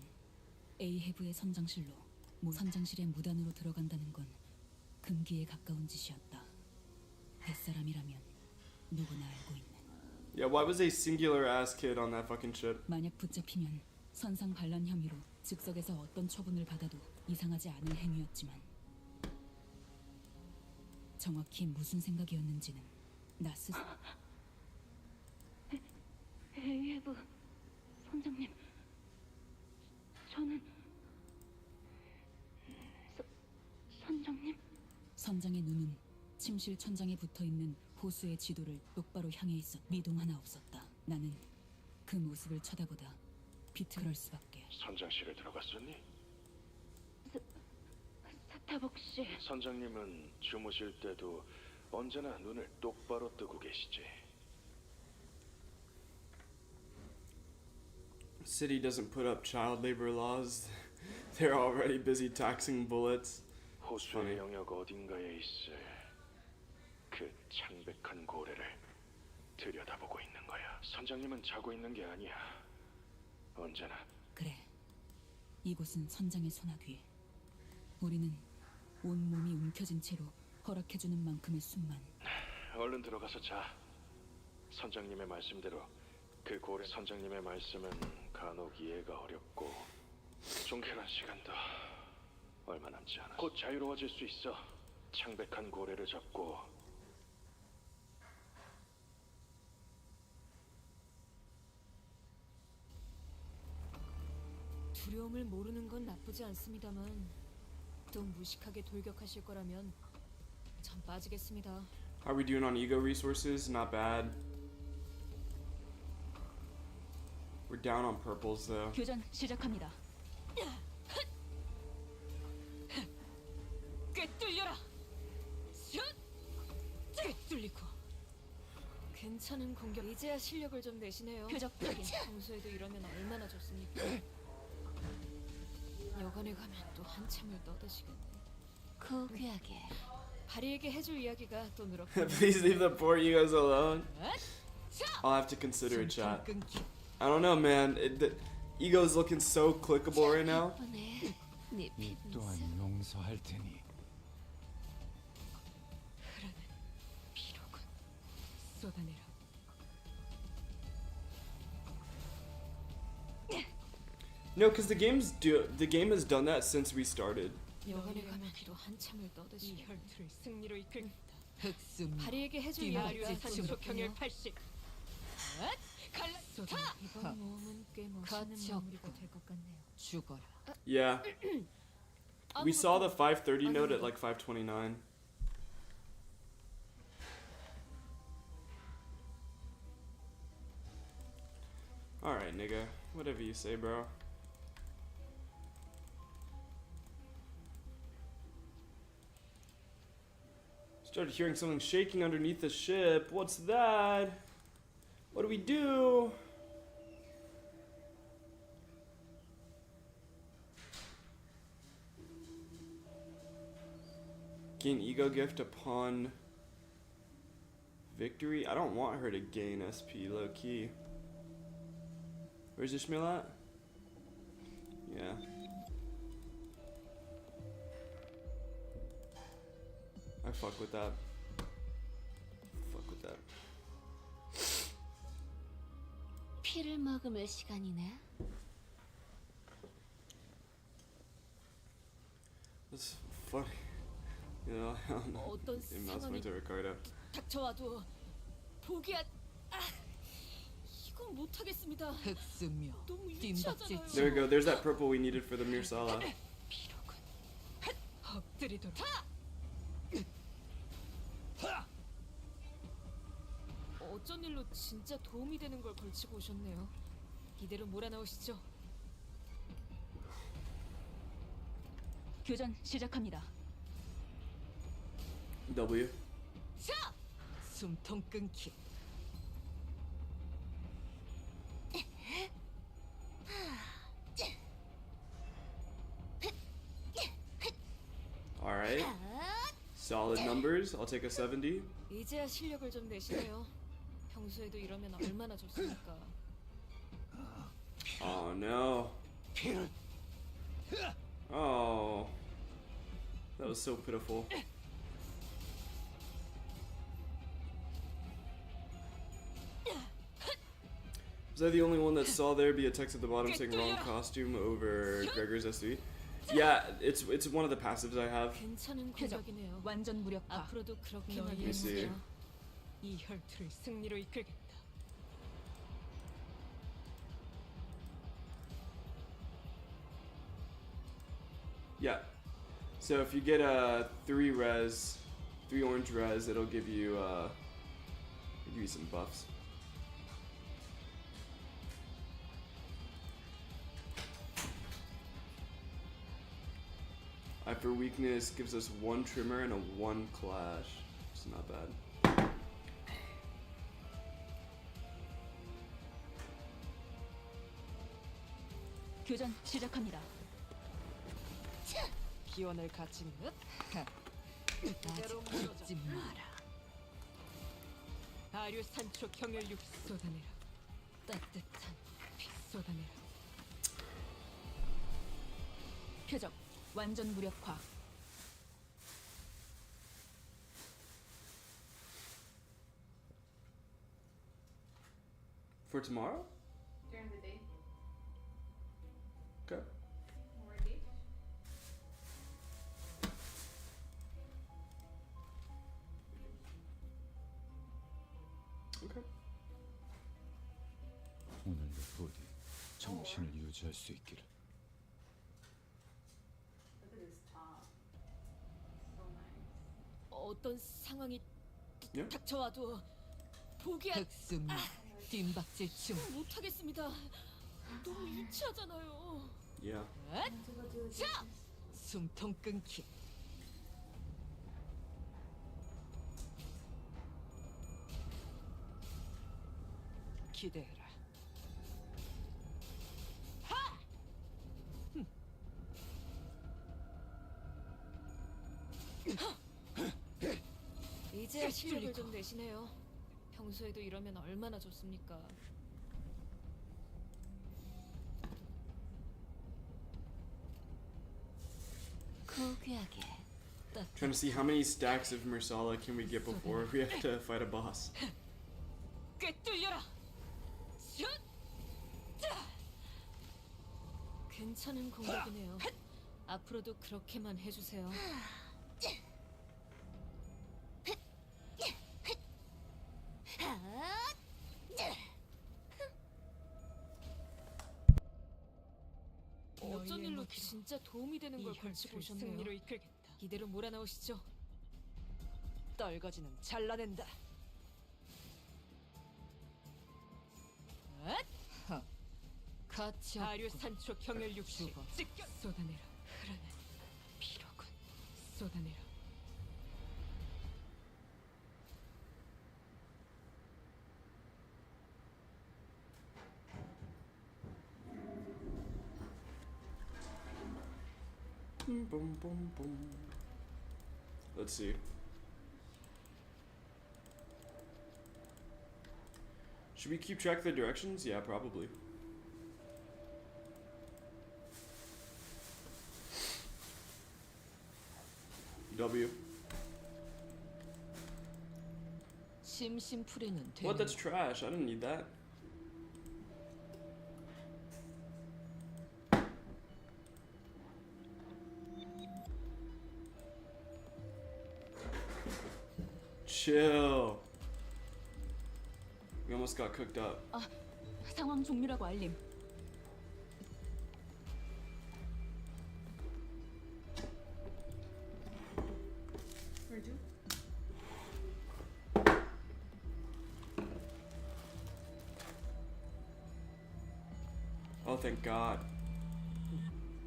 에이헤브의 선장실로 선장실의 무단으로 들어간다는 건 금기에 가까운 짓이었다. 뱃사람이라면 누구나 알고 있는. Yeah, why was a singular ass kid on that fucking ship? 만약 붙잡히면 선상 반란 혐의로 즉석에서 어떤 처분을 받아도 이상하지 않을 행위였지만 정확히 무슨 생각이었는지는 나 스스로. 에이헤브 선장님, 저는 선장님? 선장의 눈은 침실 천장에 붙어있는 호수의 지도를 똑바로 향해 있었. 미동 하나 없었다. 나는 그 모습을 쳐다보다 비틀을 수밖에. 선장실에 들어갔었니? 스타벅 씨. 선장님은 주무실 때도 언제나 눈을 똑바로 뜨고 계시지. City doesn't put up child labor laws. They're already busy taxing bullets. 호수의 영역 어딘가에 있을 그 창백한 고래를 들여다보고 있는 거야. 선장님은 자고 있는 게 아니야. 언제나. 그래. 이곳은 선장의 소나귀. 우리는 온 몸이 움켜진 채로 허락해주는 만큼의 숨만. 얼른 들어가서 자. 선장님의 말씀대로 그 고래 선장님의 말씀은 간혹 이해가 어렵고 종쾌한 시간도 얼마 남지 않아. 곧 자유로워질 수 있어. 창백한 고래를 잡고 두려움을 모르는 건 나쁘지 않습니다만 또 무식하게 돌격하실 거라면 전 빠지겠습니다. How are we doing on ego resources? Not bad. We're down on purples though. 교전 시작합니다. 꿰뚫려라. 슛! 꿰뚫리고. 괜찮은 공격. 이제야 실력을 좀 내시네요. 표적 확인. 평소에도 이러면 얼마나 좋습니까? 여관에 가면 또 한참을 떠드시겠네. 고귀하게. 바리에게 해줄 이야기가 또 늘었고. Please leave the poor egos alone. I'll have to consider it, chat. I don't know, man. The ego's looking so clickable right now. 네 이 또한 용서할 테니. 흐르는 피로군. 쏟아내라. No, because the game has done that since we started. 여관에 가면 또 한참을 떠드시고 혈투를 승리로 이끌겠다. 흑숨. 바리에게 해줄 이야기가 산소 경혈 80. 갈라타. 이번 모험은 꽤 멋있는 마무리가 될 것 같네요. 죽어라. Yeah. We saw the 5:30 note at like 5:29. Alright, nigga. Whatever you say, bro. Started hearing something shaking underneath the ship. What's that? What do we do? Gain ego gift upon victory? I don't want her to gain SP low key. Where's Ishmael at? Yeah. I fuck with that. Fuck with that. 피를 머금을 시간이네. That's funny. You know, I don't know. 어떤 It mouse 상황이 went to Ricardo. 닥쳐와도 포기한. 이건 못하겠습니다. 흑수며. 너무 유치하잖아요. There we go. There's that purple we needed for the Mirsala. 엎드리도록. 어쩐 일로 진짜 도움이 되는 걸 걸치고 오셨네요. 이대로 몰아넣으시죠. 교전 시작합니다. W. 자! 숨통 끊기. Alright. Solid numbers. I'll take a 70. 이제야 실력을 좀 내시네요. 평소에도 이러면 얼마나 좋습니까? Oh no. Oh. That was so pitiful. Was I the only one that saw there be a text at the bottom saying wrong costume over Gregor's SV? Yeah, it's one of the passives I have. 괜찮은 공격이네요. 완전 무력화. 앞으로도 그렇게 Let me see. 말해주세요. 이 혈투를 승리로 이끌겠다. Yeah. So if you get a 3 orange res, it'll give you some buffs. Eye for weakness gives us 1 trimmer and a 1 clash. It's not bad. 교전 시작합니다. 기원을 갖춘 듯. 이대로 물러지 마라. 아류 산초 경혈 육 쏟아내라. 따뜻한 피 쏟아내라. 표적 완전 무력화. For tomorrow? During the day. Okay. More day. Okay. 오늘도 부디 정신을 유지할 수 있기를. Look at this top. So nice. 어떤 상황이 Yeah. 닥쳐와도 포기할 흑승 뒷박질 중. 못하겠습니다. 너무 유치하잖아요. Yeah. 자, 숨통 끊기. 기대해라. 이제야 실력을 좀 내시네요. 평소에도 이러면 얼마나 좋습니까? 고귀하게 Trying to see how many stacks of Mersala can we get before we have to fight a boss. 꿰뚫려라. 슛! 자! 괜찮은 공격이네요. 앞으로도 그렇게만 해주세요. 어쩐 일로 진짜 도움이 되는 걸 걸치고 오셨네요. 승리로 이끌겠다. 이대로 몰아넣으시죠. 떨거지는 잘라낸다. 가치 아류 산초 경혈 육시. 쏟아내라. 흐르는 피로군. 쏟아내라. Boom, boom, boom, boom. Let's see. Should we keep track of the directions? Yeah, probably. W. 심심풀이는 되는. What? That's trash. I didn't need that. Chill. We almost got cooked up. 상황 종료라고 알림. Where'd you? Oh, thank God.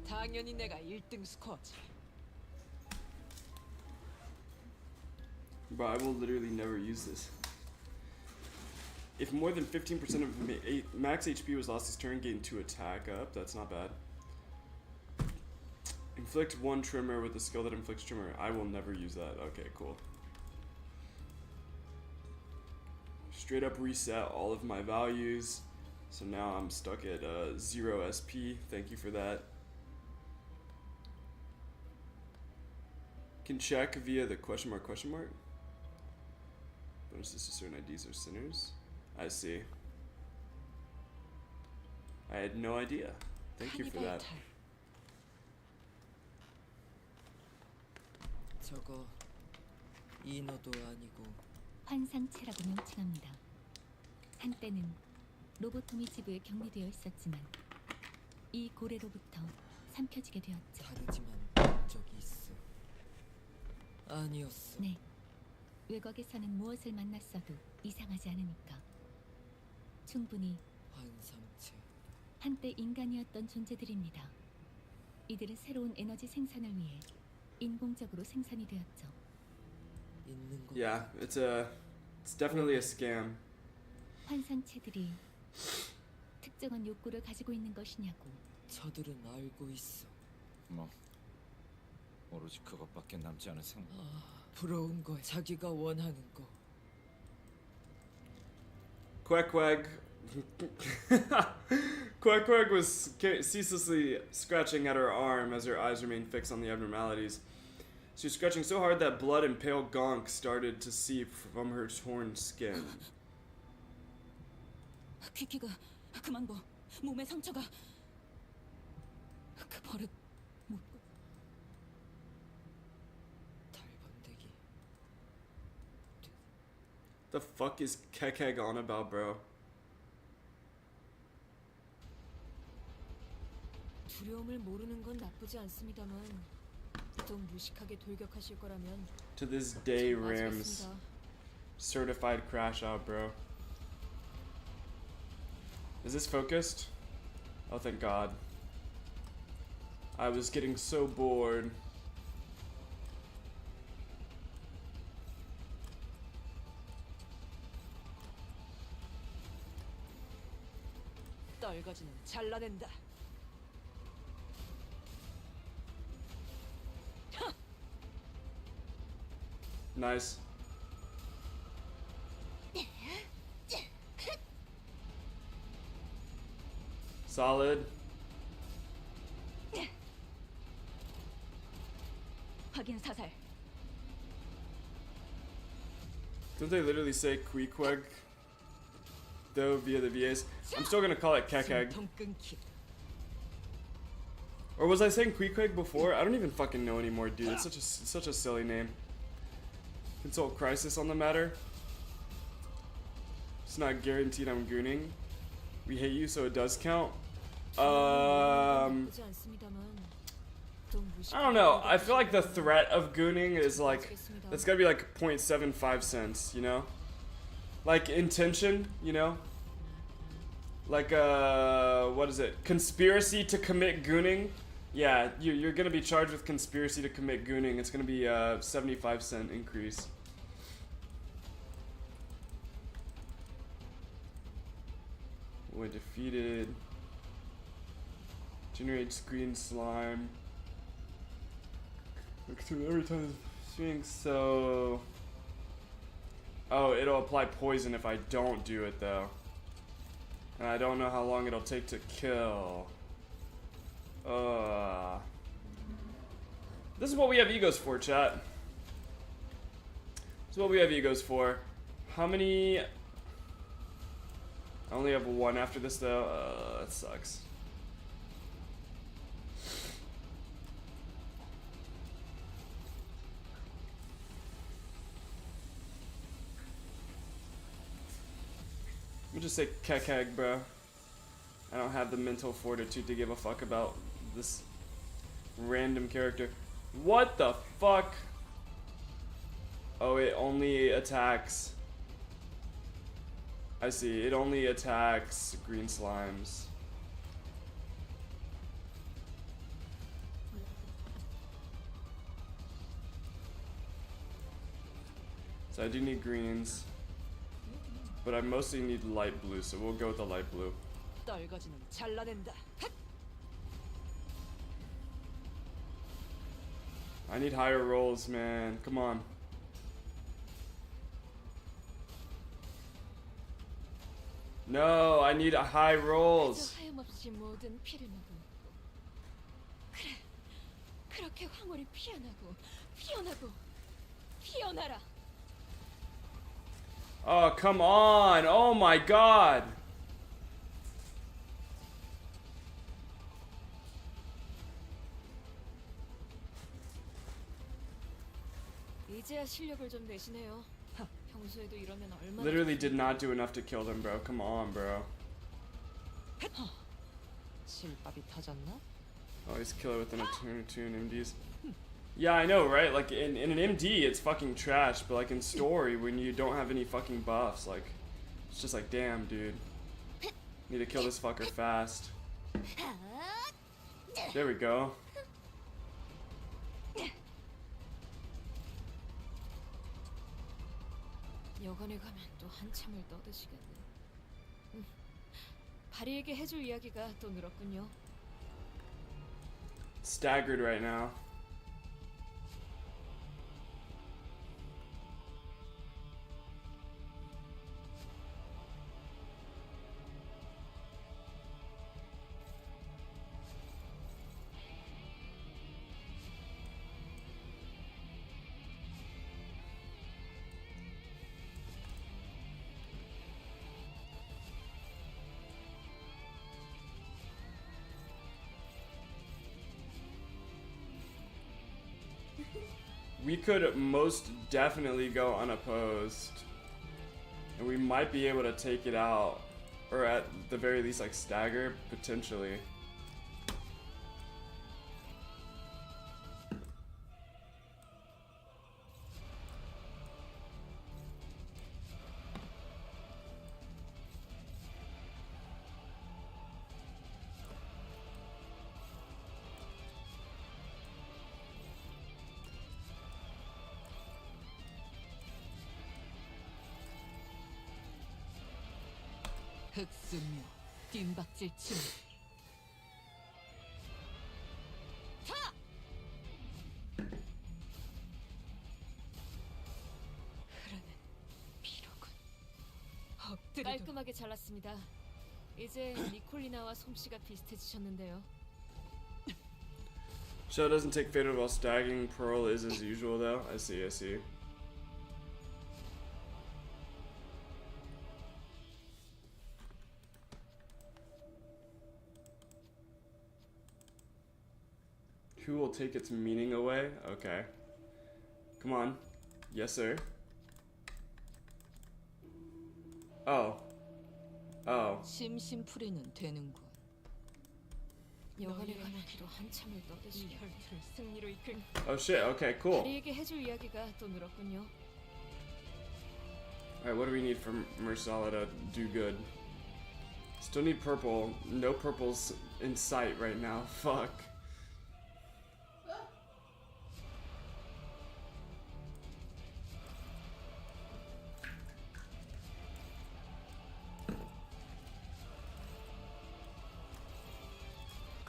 당연히 내가 1등 스코어지. Bro, I will literally never use this. If more than 15% of max HP was lost this turn, gain 2 attack up. That's not bad. Inflict 1 tremor with the skill that inflicts tremor. I will never use that. Okay, cool. Straight up reset all of my values. So now I'm stuck at 0 SP. Thank you for that. Can check via the question mark. Bonuses to certain IDs or sinners. I see. I had no idea. Thank you for that. 저거 인어도 아니고 환상체라고 명칭합니다. 한때는 로보토미 지부에 격리되어 있었지만 이 고래로부터 삼켜지게 되었죠. 다르지만 본 적이 있어. 아니었어. 네. 외곽에서는 무엇을 만났어도 이상하지 않으니까. 충분히 환상체. 한때 인간이었던 존재들입니다. 이들은 새로운 에너지 생산을 위해 인공적으로 생산이 되었죠. 있는 거. Yeah, it's definitely a scam. 환상체들이 특정한 욕구를 가지고 있는 것이냐고. 저들은 알고 있어. 뭐 오로지 그것밖에 남지 않은 생각. 부러운 거야. 자기가 원하는 거. Quack quack. Quack Quack was ceaselessly scratching at her arm as her eyes remained fixed on the abnormalities. She was scratching so hard that blood and pale gonk started to seep from her torn skin. 키키가 그만 봐. 몸에 상처가. 그 버릇 못. 달번데기. The fuck is Kekeg on about, bro? 두려움을 모르는 건 나쁘지 않습니다만 좀 무식하게 돌격하실 거라면 To this day, 전 Rams 맞겠습니다. certified crash out, bro. Is this focused? Oh, thank God. I was getting so bored. 떨거지는 잘라낸다. Nice. Solid. 확인 사살. Don't they literally say Queequeg? Though via the VAs. I'm still gonna call it Kekeg. 숨통 끊기. Or was I saying Queequeg before? I don't even fucking know anymore, dude. It's such a silly name. Consult Crisis on the matter. It's not guaranteed I'm gooning. We hate you, so it does count. 나쁘지 않습니다만 좀 무식하게 I don't know. I feel 돌격하실 like the 거라면 threat of gooning is like, 맞겠습니다. that's gotta be like 0.75 cents, you know? Like intention, you know? Like, what is it? Conspiracy to commit gooning? Yeah, you're gonna be charged with conspiracy to commit gooning. It's gonna be a 75-cent increase. When defeated, generates green slime. Look through every time swing, so... Oh, it'll apply poison if I don't do it though. And I don't know how long it'll take to kill. This is what we have egos for, chat. This is what we have egos for. How many... I only have one after this though. That sucks. Let me just say Kekeg, bro. I don't have the mental fortitude to give a fuck about this random character. What the fuck? Oh, it only attacks... I see, it only attacks green slimes. So I do need greens. But I mostly need light blue, so we'll go with the light blue. 떨거지는 잘라낸다. I need higher rolls, man. Come on. No, I need a high rolls. 하염없이 모든 피를 먹음. 그래, 그렇게 황홀히 피어나고 피어나고 피어나라. Oh, come on. Oh my god. 이제야 실력을 좀 내시네요. 평소에도 이러면 얼마나 Literally did not do enough to kill them, bro. Come on, bro. 실밥이 터졌나? Always kill it with an attune MDs. Yeah, I know, right? Like, in an MD, it's fucking trash, but like in story, when you don't have any fucking buffs, like, it's just like, damn, dude. Need to kill this fucker fast. There we go. 여관에 가면 또 한참을 떠드시겠네. 바리에게 해줄 이야기가 또 늘었군요. Staggered right now. we could most definitely go unopposed. And we might be able to take it out. Or at the very least, like, stagger, potentially. 흑수묘, 뒷박질 침. 타! 흐르는 피로군. 깔끔하게 잘랐습니다. 이제 니콜리나와 솜씨가 비슷해지셨는데요. Shell doesn't take faded while staggering. Pearl is as usual, though. I see, I see. Who will take its meaning away? Okay. Come on. Yes, sir. Oh. Oh. 심심풀이는 되는군. 여간에 가기로 한참을 떠드시 혈투를 승리로 이끌. Oh shit, okay, cool. 다리에게 해줄 이야기가 또 늘었군요. Alright, what do we need from Mersala to do good? Still need purple. No purples in sight right now. Fuck.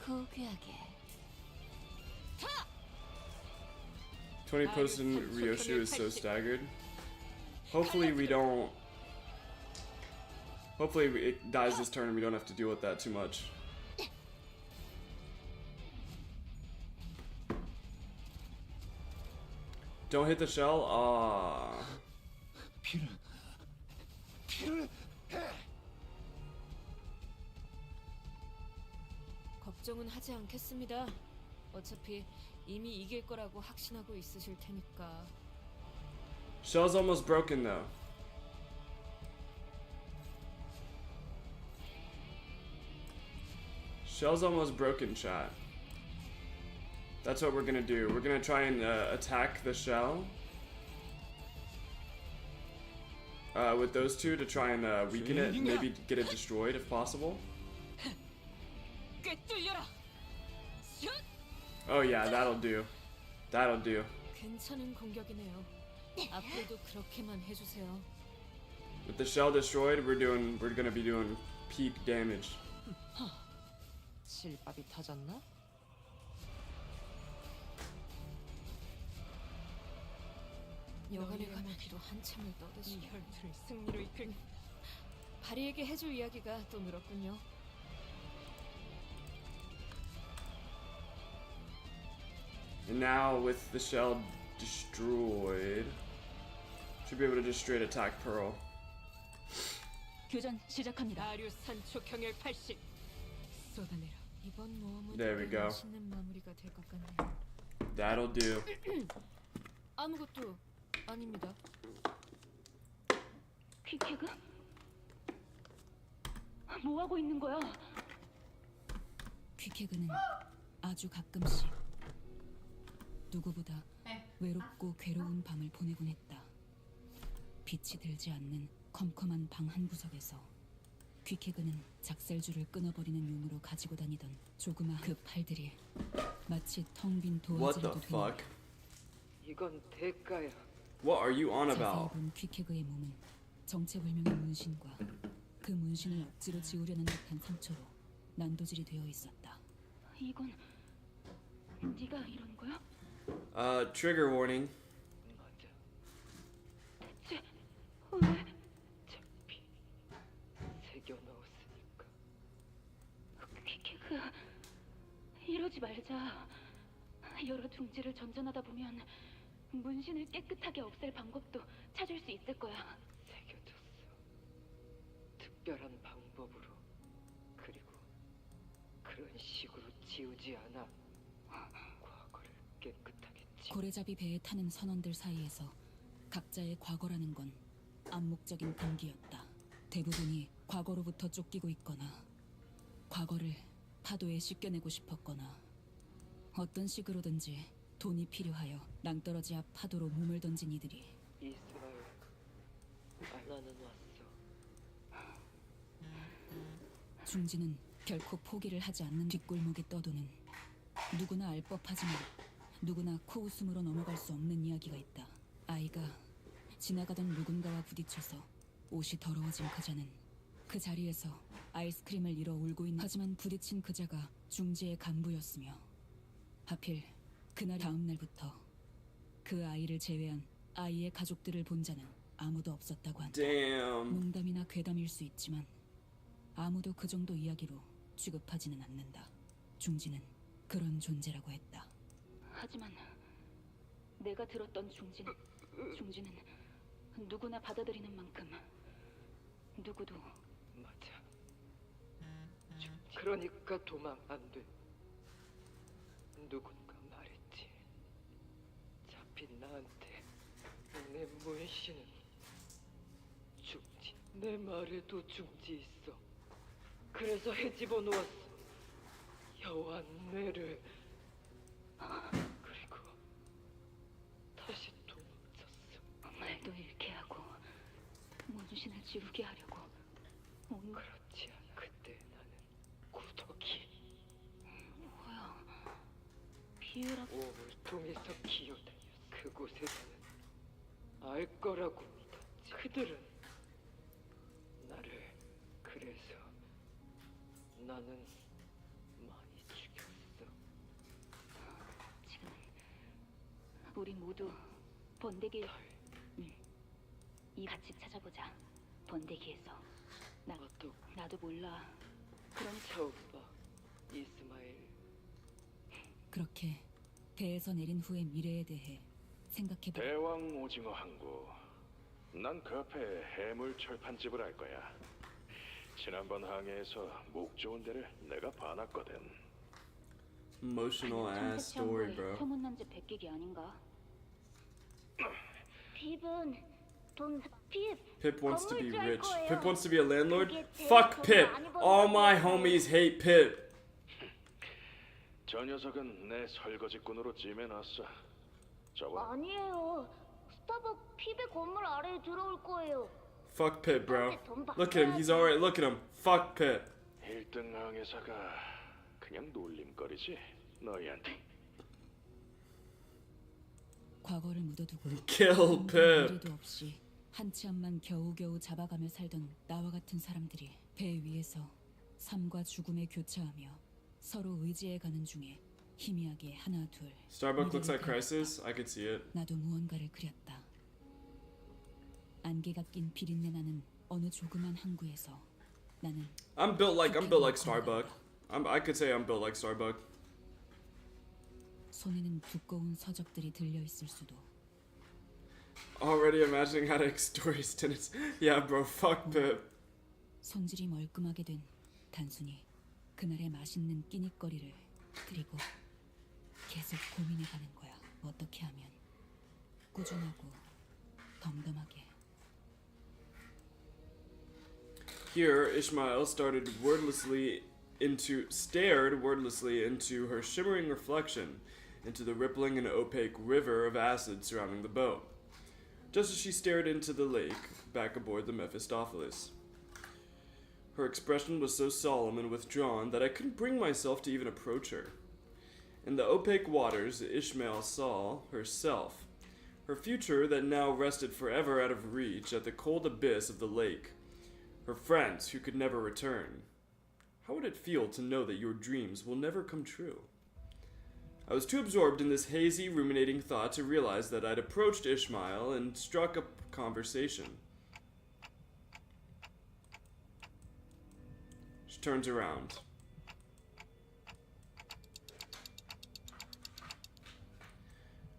고귀하게. 20 posted Ryoshu is so staggered. Hopefully we don't... Hopefully it dies this turn and we don't have to deal with that too much. Don't hit the shell? Ah. 걱정은 하지 않겠습니다. 어차피 이미 이길 거라고 확신하고 있으실 테니까. Shell's almost broken though. Shell's almost broken, chat. That's what we're gonna do. We're gonna try and attack the shell. With those two to try and weaken it, maybe get it destroyed if possible. Oh yeah, that'll do. That'll do. 괜찮은 공격이네요. 앞으로도 그렇게만 해주세요. With the shell destroyed, we're gonna be doing peak damage. 실밥이 터졌나? 여간에 가기로 한참을 떠드시 혈투를 승리로 이끌. 바리에게 해줄 이야기가 또 늘었군요. And now with the shell destroyed, should be able to just straight attack Pearl. 교전 시작합니다. 아류산 촉형일 80. 쏟아내라. 이번 모험은 There we go. 멋있는 마무리가 될 것 같네요. That'll do. 아무것도 아닙니다. 퀴케그? 뭐 하고 있는 거야? 퀴케그는 아주 가끔씩 누구보다 외롭고 괴로운 밤을 보내곤 했다. 빛이 들지 않는 컴컴한 방 한 구석에서 퀴케그는 작살줄을 끊어버리는 용으로 가지고 다니던 조그마 그 팔들이 마치 텅 빈 What the 도화지라도 fuck? 이건 대가야. What are you on 자세히 about? 본 퀴케그의 몸은 정체불명의 문신과 그 문신을 억지로 지우려는 듯한 상처로 난도질이 되어 있었다. 이건 네가 이런 거야? Trigger warning. 대체 왜? 잡히 새겨 넣었으니까. 퀴케그, 이러지 말자. 여러 둥지를 전전하다 보면 문신을 깨끗하게 없앨 방법도 찾을 수 있을 거야. 새겨뒀어. 특별한 방법으로. 그리고 그런 식으로 지우지 않아. 과거를 깨끗하게 고래잡이 배에 타는 선원들 사이에서 각자의 과거라는 건 암묵적인 금기였다. 대부분이 과거로부터 쫓기고 있거나 과거를 파도에 씻겨내고 싶었거나 어떤 식으로든지 돈이 필요하여 낭떠러지 앞 파도로 몸을 던진 이들이 이스라엘, 나는 왔어. 중지는 결코 포기를 하지 않는 뒷골목에 떠도는 누구나 알 법하지만 누구나 코웃음으로 넘어갈 수 없는 이야기가 있다. 아이가 지나가던 누군가와 부딪혀서 옷이 더러워진 그자는 그 자리에서 아이스크림을 잃어 울고 있는 하지만 부딪힌 그자가 중지의 간부였으며 하필 그날 다음 날부터 그 아이를 제외한 아이의 가족들을 본 자는 아무도 없었다고 한다. Damn. 농담이나 괴담일 수 있지만 아무도 그 정도 이야기로 취급하지는 않는다. 중지는 그런 존재라고 했다. 하지만 내가 들었던 중지는 누구나 받아들이는 만큼 누구도 맞아. 그러니까 도망 안 돼. 누군가 말했지. 잡힌 나한테 내 문신은 중지. 내 말에도 중지 있어. 그래서 헤집어 놓았어. 여호와 내를. 그리고 다시 도망쳤어. 말도 잃게 하고 문신을 지우게 하려고 그렇지 않아. 그때 나는 구더기. 뭐야? 비유라. 오물통에서 기어다녔어. 그곳에서는 알 거라고 믿었지. 그들은 나를. 그래서 나는 많이 죽였어. 지금 우리 모두 번데기. 이 같이 찾아보자. 번데기에서 나도 몰라. 그러니까 처음 봐. 이스마엘. 그렇게 배에서 내린 후의 미래에 대해 생각해보자. 대왕 오징어 항구. 난 그 앞에 해물 철판집을 알 거야. 지난번 항해에서 목 좋은 데를 내가 봐놨거든. Emotional ass story, bro. 소문난 집 백기기 아닌가? 핍은 Pip wants to be rich. Pip wants to be a landlord? Fuck Pip! All my homies hate Pip. 저 녀석은 내 설거지꾼으로 찜해놨어. 저번 아니에요. 스타벅 핍의 건물 아래에 들어올 거예요. Fuck Pip, bro. Look at him. He's alright. Look at him. Fuck Pip. 1등 항해사가 그냥 놀림거리지 너희한테. 과거를 묻어두고 Kill Pip. 미래도 없이 한치 앞만 겨우겨우 잡아가며 살던 나와 같은 사람들이 배 위에서 삶과 죽음에 교차하며 서로 의지해가는 중에 희미하게 하나 둘. Starbucks looks like Crisis. I could see it. 나도 무언가를 그렸다. 안개가 낀 비린내 나는 어느 조그만 항구에서 나는 I'm built like Starbucks. I could say I'm built like Starbucks. 손에는 두꺼운 서적들이 들려 있을 수도. Already imagining how to story tenants. Yeah, bro. Fuck Pip. 손질이 멀끔하게 된 단순히 그날의 맛있는 끼니거리를 그리고 계속 고민해가는 거야. 어떻게 하면 꾸준하고 덤덤하게. Here, Ishmael stared wordlessly into her shimmering reflection, into the rippling and opaque river of acid surrounding the boat, just as she stared into the lake back aboard the Mephistopheles. Her expression was so solemn and withdrawn that I couldn't bring myself to even approach her. In the opaque waters, Ishmael saw herself, her future that now rested forever out of reach at the cold abyss of the lake, her friends who could never return. How would it feel to know that your dreams will never come true? I was too absorbed in this hazy, ruminating thought to realize that I'd approached Ishmael and struck up conversation. She turns around.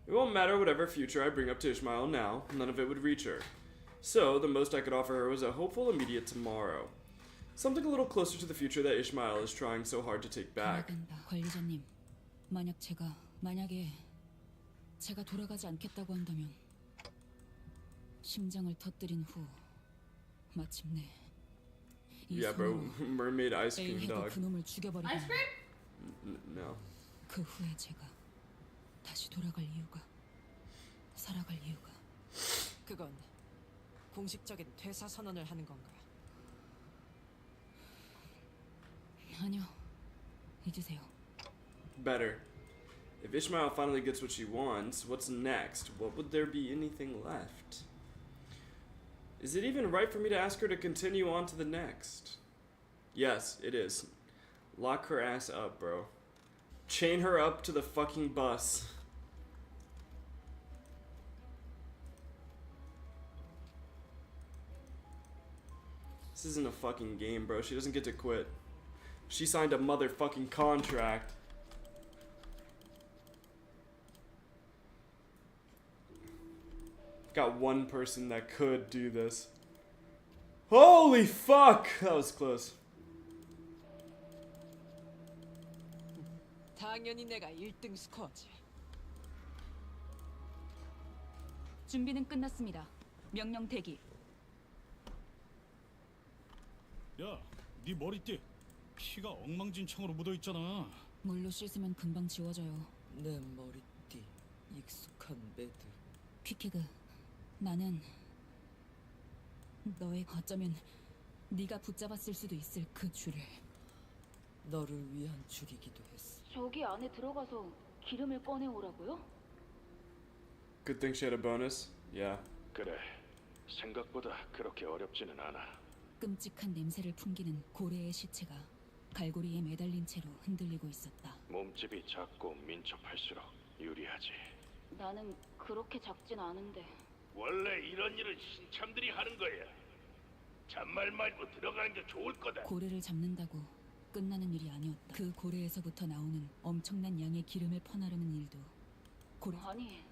It won't matter whatever future I bring up to Ishmael now, none of it would reach her. So, the most I could offer her was a hopeful immediate tomorrow. Something a little closer to the future that Ishmael is trying so hard to take back. 관리자님, 만약에 제가 돌아가지 않겠다고 한다면 심장을 터뜨린 후 마침내 이 Yeah, bro. 손으로 Mermaid ice cream A해도 dog. 그놈을 죽여버리고 Ice cream? No. 그 후에 제가 다시 돌아갈 이유가, 살아갈 이유가. 그건 공식적인 퇴사 선언을 하는 건가? 아니요, 잊으세요. Better. If Ishmael finally gets what she wants, what's next? What would there be anything left? Is it even right for me to ask her to continue on to the next? Yes, it is. Lock her ass up, bro. Chain her up to the fucking bus. This isn't a fucking game, bro. She doesn't get to quit. She signed a motherfucking contract. Got one person that could do this. Holy fuck! That was close. 당연히 내가 1등 스코어지. 준비는 끝났습니다. 명령 대기. 야, 네 머리띠 피가 엉망진창으로 묻어 있잖아. 물로 씻으면 금방 지워져요. 내 머리띠, 익숙한 매듭. 퀴키그, 나는 너의 어쩌면 네가 붙잡았을 수도 있을 그 줄을. 너를 위한 줄이기도 했어. 저기 안에 들어가서 기름을 꺼내 오라고요? Good thing she had a bonus. Yeah. 그래. 생각보다 그렇게 어렵지는 않아. 끔찍한 냄새를 풍기는 고래의 시체가 갈고리에 매달린 채로 흔들리고 있었다. 몸집이 작고 민첩할수록 유리하지. 나는 그렇게 작진 않은데. 원래 이런 일은 신참들이 하는 거야. 잔말 말고 들어가는 게 좋을 거다. 고래를 잡는다고 끝나는 일이 아니었다. 그 고래에서부터 나오는 엄청난 양의 기름을 퍼나르는 일도 고래. 아니,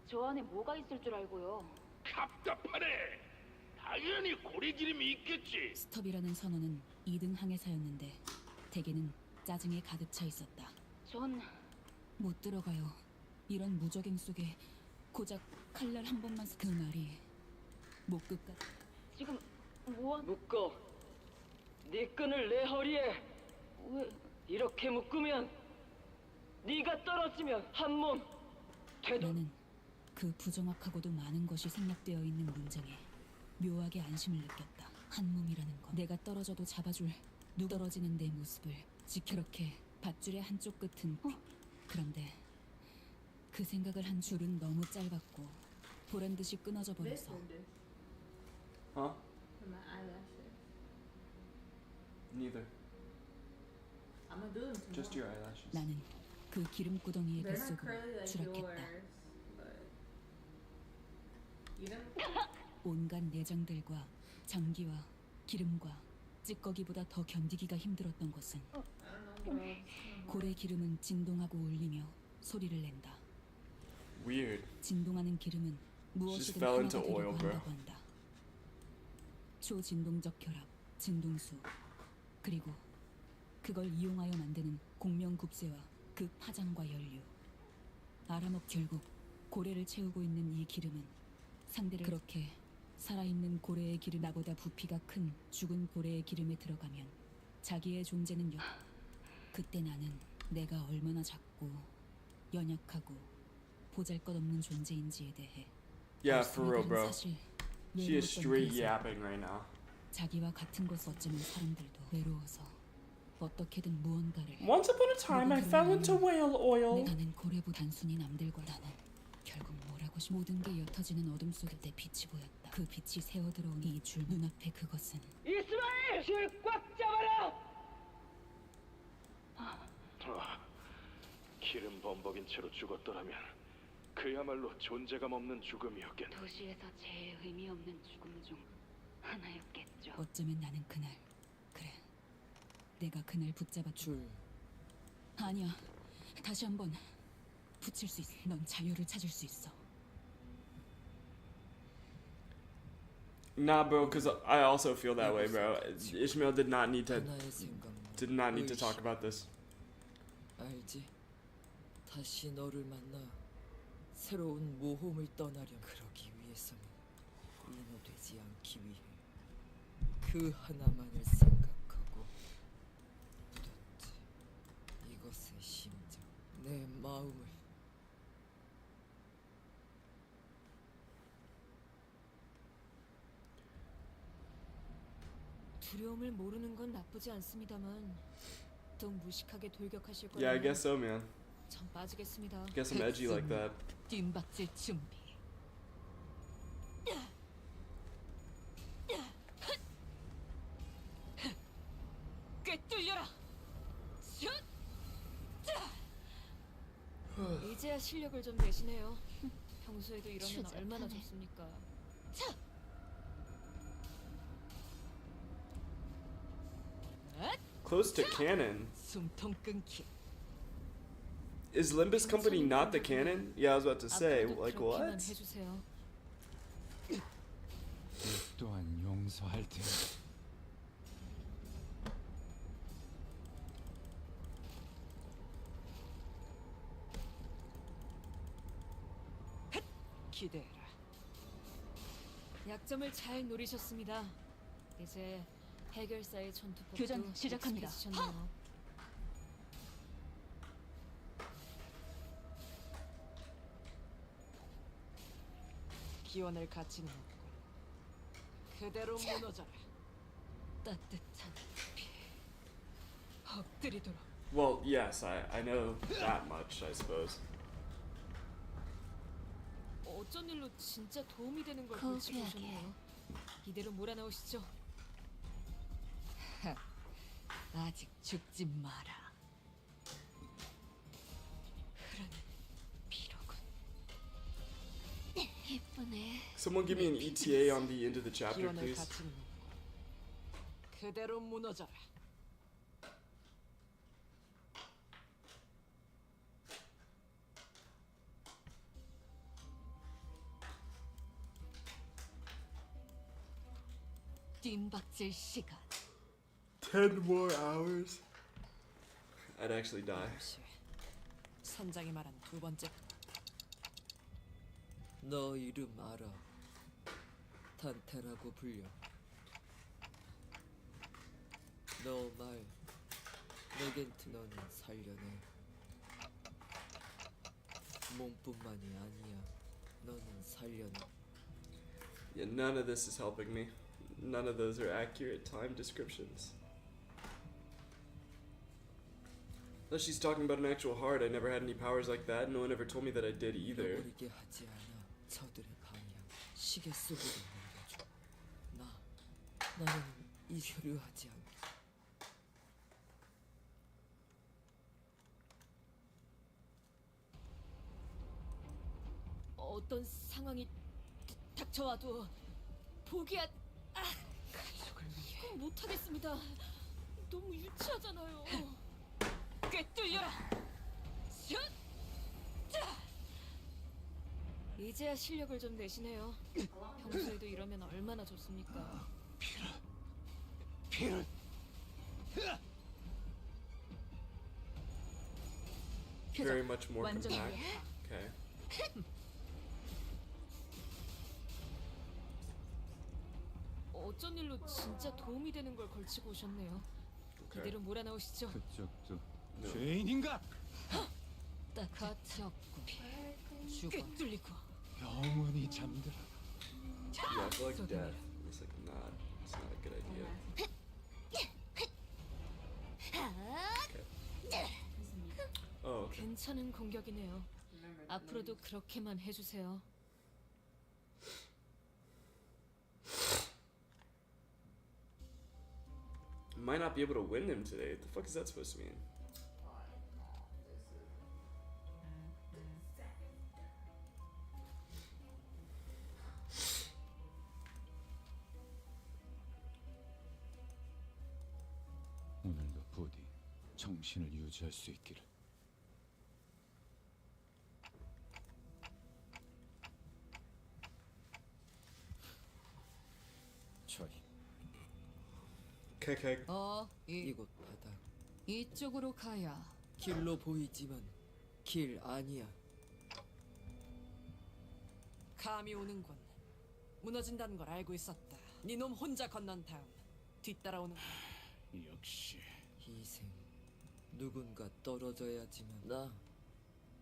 저 안에 뭐가 있을 줄 알고요. 답답하네. 당연히 고래기름이 있겠지. 스톱이라는 선언은 2등 항해사였는데 대개는 짜증에 가득 차 있었다. 전 못 들어가요. 이런 무적행 속에 고작 칼날 한 번만 그 말이 목 끝까지. 지금 뭐? 묶어. 네 끈을 내 허리에. 왜? 이렇게 묶으면 네가 떨어지면 한 몸 되돌. 나는 그 부정확하고도 많은 것이 생략되어 있는 문장에 묘하게 안심을 느꼈다. 한 몸이라는 것. 내가 떨어져도 잡아줄 누 떨어지는 내 모습을 지켜렇게 밧줄의 한쪽 끝은. 그런데 그 생각을 한 줄은 너무 짧았고 보란 듯이 끊어져 버려서. Huh? For my eyelashes. Neither. I'm gonna do them tomorrow. Just your eyelashes. 나는 그 기름구덩이의 They're not 뱃속으로 curly like 추락했다. yours, but you them. 온갖 내장들과 장기와 기름과 찌꺼기보다 더 견디기가 힘들었던 것은 I don't know, girls. 고래 기름은 진동하고 울리며 소리를 낸다. Weird. 진동하는 기름은 무엇이든 fell 하나가 into 되려고 oil, bro. 한다고 한다. 초진동적 결합, 진동수, 그리고 그걸 이용하여 만드는 공명굽세와 그 파장과 연료. 알아먹 결국 고래를 채우고 있는 이 기름은 상대를 그렇게 살아있는 고래의 기름 나보다 부피가 큰 죽은 고래의 기름에 들어가면 자기의 존재는 그때 나는 내가 얼마나 작고 연약하고 보잘것없는 존재인지에 대해 Yeah, for real, bro. 사실 She is 외로웠던 straight 그에서 yapping right now. 자기와 같은 곳 어쩌면 사람들도 외로워서 어떻게든 무언가를. Once upon a time, I fell into whale oil. 나는 고래보 단순히 남들과 나는 결국 뭐라고 모든 게 옅어지는 어둠 속에 내 빛이 보였다. 그 빛이 새어 들어온 이 줄 눈앞에 그것은 이스마엘! 줄 꽉 잡아라! 기름 범벅인 채로 죽었더라면 그야말로 존재감 없는 죽음이었겠네. 도시에서 제일 의미 없는 죽음 중 하나였겠죠. 어쩌면 나는 그날 그래 내가 그날 붙잡아 줄. 아니야 다시 한번 붙일 수 있어. 넌 자유를 찾을 수 있어. Nah, bro, because I also feel that way, bro. Ishmael did not need to talk about this. 알지? 다시 너를 만나 새로운 모험을 떠나려 그러기 위해서는 인어되지 않기 위해 그 하나만을 생각하고 묻었지. 이것의 심장, 내 마음을. 두려움을 모르는 건 나쁘지 않습니다만 더 무식하게 돌격하실 거면 Yeah, I guess so, man. 전 빠지겠습니다. Guess I'm edgy like that. 뒷박질 준비. 꿰뚫려라. 슛! 이제야 실력을 좀 내시네요. 평소에도 이러면 추잡하네. 얼마나 좋습니까? Close to canon. 숨통 끊기. Is Limbus Company not the canon? Yeah, I was about to say, 앞으로도 like 그렇게만 what? 해주세요. 또한 용서할 테니. 기대해라. 약점을 잘 노리셨습니다. 이제 해결사의 전투법도 교전 시작합니다. 익숙해지셨네요. 기원을 갖지는 없고 그대로 무너져라. 따뜻한 피. 엎드리도록. Well, yes, I know that much, I suppose. 어쩐 일로 진짜 도움이 되는 걸 거기하게. 골치고 오셨네요. 이대로 몰아넣으시죠. 아직 죽지 마라. 흐르는 피로군. 예쁘네. Someone give me an ETA on the end of the chapter, 기원을 please. 갖지는 없고 그대로 무너져라. 뒷박질 시간. 10 more hours? I'd actually die. 역시 선장이 말한 두 번째. 너 이름 알아. 탄테라고 불려. 너 말 네겐트너는 살려내. 몸뿐만이 아니야. 너는 살려내. Yeah, none of this is helping me. None of those are accurate time descriptions. Unless she's talking about an actual heart, I never had any powers like that. No one ever told me that I did either. 버리게 하지 않아. 저들의 방향 시계 속으로 넘겨줘. 나는 이효류하지 않게. 어떤 상황이 닥쳐와도 포기한 가족을 위해 그건 못하겠습니다. 너무 유치하잖아요. 꿰뚫려라. 슛! 자! 이제야 실력을 좀 내시네요. 평소에도 이러면 얼마나 좋습니까? 피를 Very much more 완전 compact. Okay. 어쩐 일로 진짜 도움이 되는 걸 걸치고 오셨네요. 이대로 몰아넣으시죠. 그쪽도 No. 죄인인가? 딱 갇혔고 꿰뚫리고 영원히 잠들어. Yeah, I feel like death. It's like not. It's not a good idea. Okay. Oh, okay. 괜찮은 공격이네요. 앞으로도 그렇게만 해주세요. Might not be able to win them today. What the fuck is that supposed to mean? 오늘도 부디 정신을 유지할 수 있기를. 저희 Okay. 이곳 바닥. 이쪽으로 가야. 길로 보이지만 길 아니야. 감이 오는군. 무너진다는 걸 알고 있었다. 네 놈 혼자 건넌 다음 뒤따라오는. 역시 희생. 누군가 떨어져야지만 나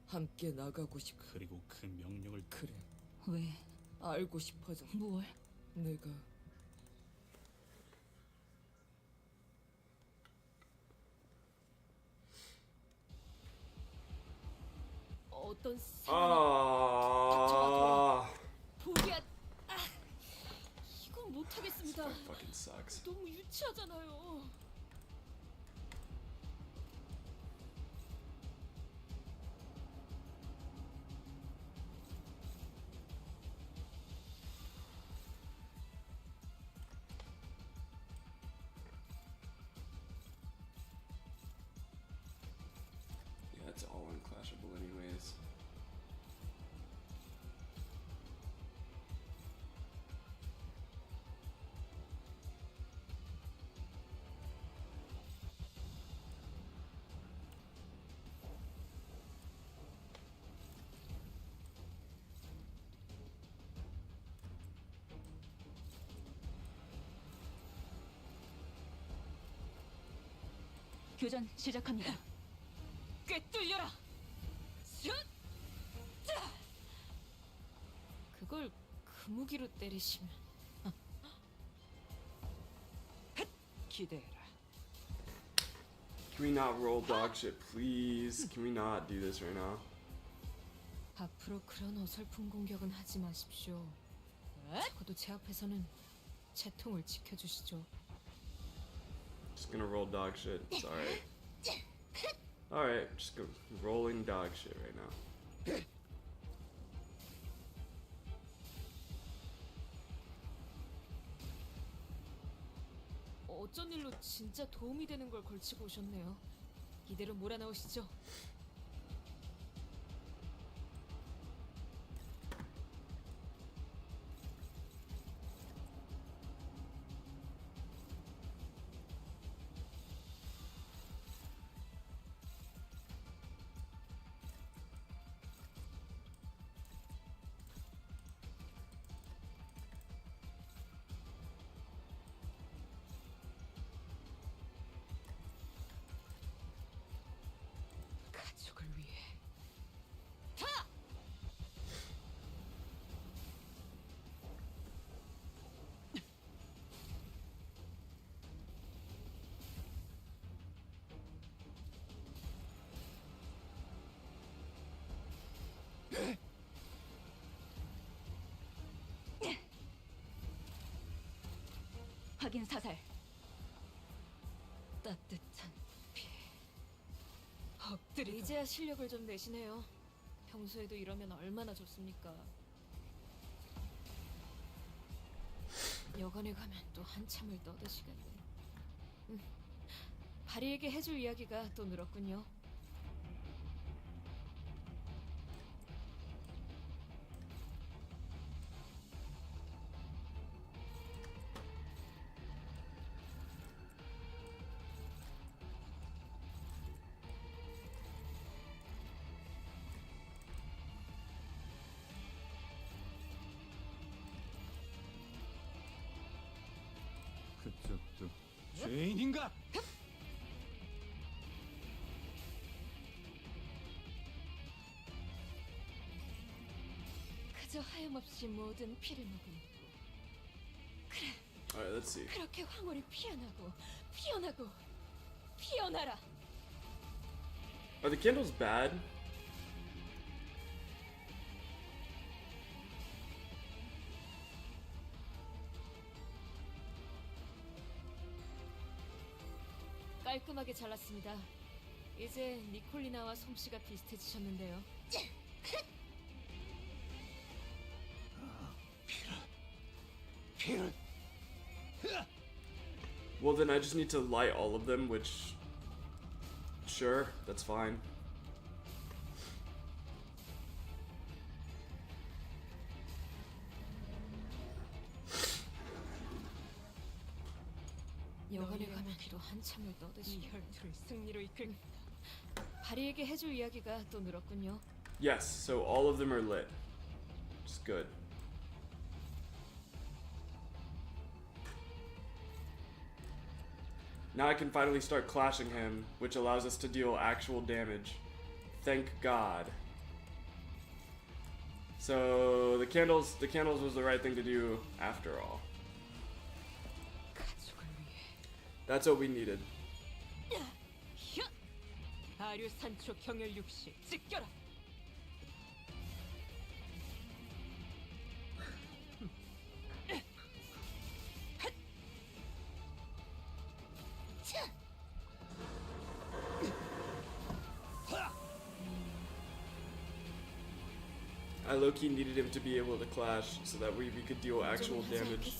함께 나가고 싶. 그리고 그 명령을 그래. 왜? 알고 싶어져. 뭘? 내가 어떤 아. 포기한. 이건 못하겠습니다. Fucking sucks. 너무 유치하잖아요. Yeah, it's all unclashable anyways. 교전 시작합니다. 꿰뚫려라. 슛! 자! 그걸 그 무기로 때리시면 기대해라. Can we not roll dog shit, please? Can we not do this right now? 앞으로 그런 어설픈 공격은 하지 마십시오. 적어도 제 앞에서는 제 통을 지켜주시죠. Just gonna roll dog shit. It's alright. Alright, just go rolling dog shit right now. 어쩐 일로 진짜 도움이 되는 걸 걸치고 오셨네요. 이대로 몰아넣으시죠. 가족을 위해. 타! 확인 사살. 따뜻한 피. 엎드리. 이제야 실력을 좀 내시네요. 평소에도 이러면 얼마나 좋습니까? 여관에 가면 또 한참을 떠드시겠네. 바리에게 해줄 이야기가 또 늘었군요. 그쪽도 죄인인가? 그저 하염없이 모든 피를 머금고. 그래. Alright, let's see. 그렇게 황홀히 피어나고 피어나고 피어나라. Are the candles bad? 깔끔하게 잘랐습니다. 이제 니콜리나와 솜씨가 비슷해지셨는데요. 피를. Well, then I just need to light all of them, which... Sure, that's fine. 여관에 가면 또 한참을 떠드시. 이 혈투를 승리로 이끌. 바리에게 해줄 이야기가 또 늘었군요. Yes, so all of them are lit. It's good. Now I can finally start clashing him, which allows us to deal actual damage. Thank God. So the candles was the right thing to do after all. That's what we needed. 아류 산초 경혈 60 지켜라. I low-key needed him to be able to clash so that we could deal actual damage.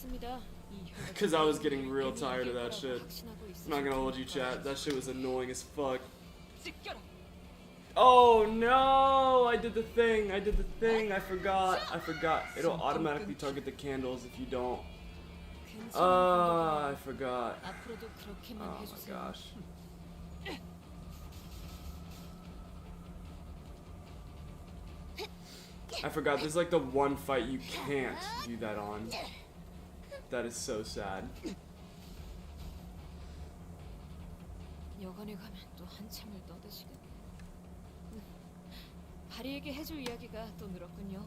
Because I was getting real tired of that shit. I'm not gonna hold you, chat. That shit was annoying as fuck. Oh no! I did the thing. I forgot. It'll automatically target the candles if you don't. I forgot. Oh my gosh. I forgot, there's like the one fight you can't do that on. That is so sad. 여관에 가면 또 한참을 떠드시겠네. 바리에게 해줄 이야기가 또 늘었군요.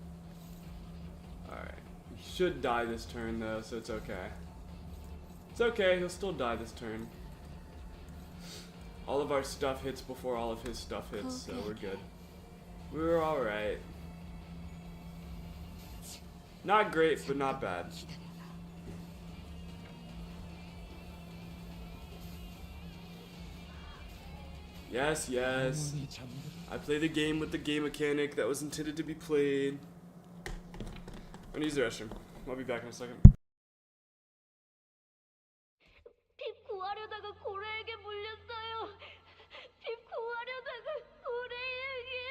Alright. He should die this turn though, so it's okay. It's okay, he'll still die this turn. All of our stuff hits before all of his stuff hits, so we're good. We're alright. Not great, but not bad. Yes, yes. I play the game with the game mechanic that was intended to be played. I'm gonna use the restroom. I'll be back in a second. 핍 구하려다가 고래에게 물렸어요. 핍 구하려다가 고래에게.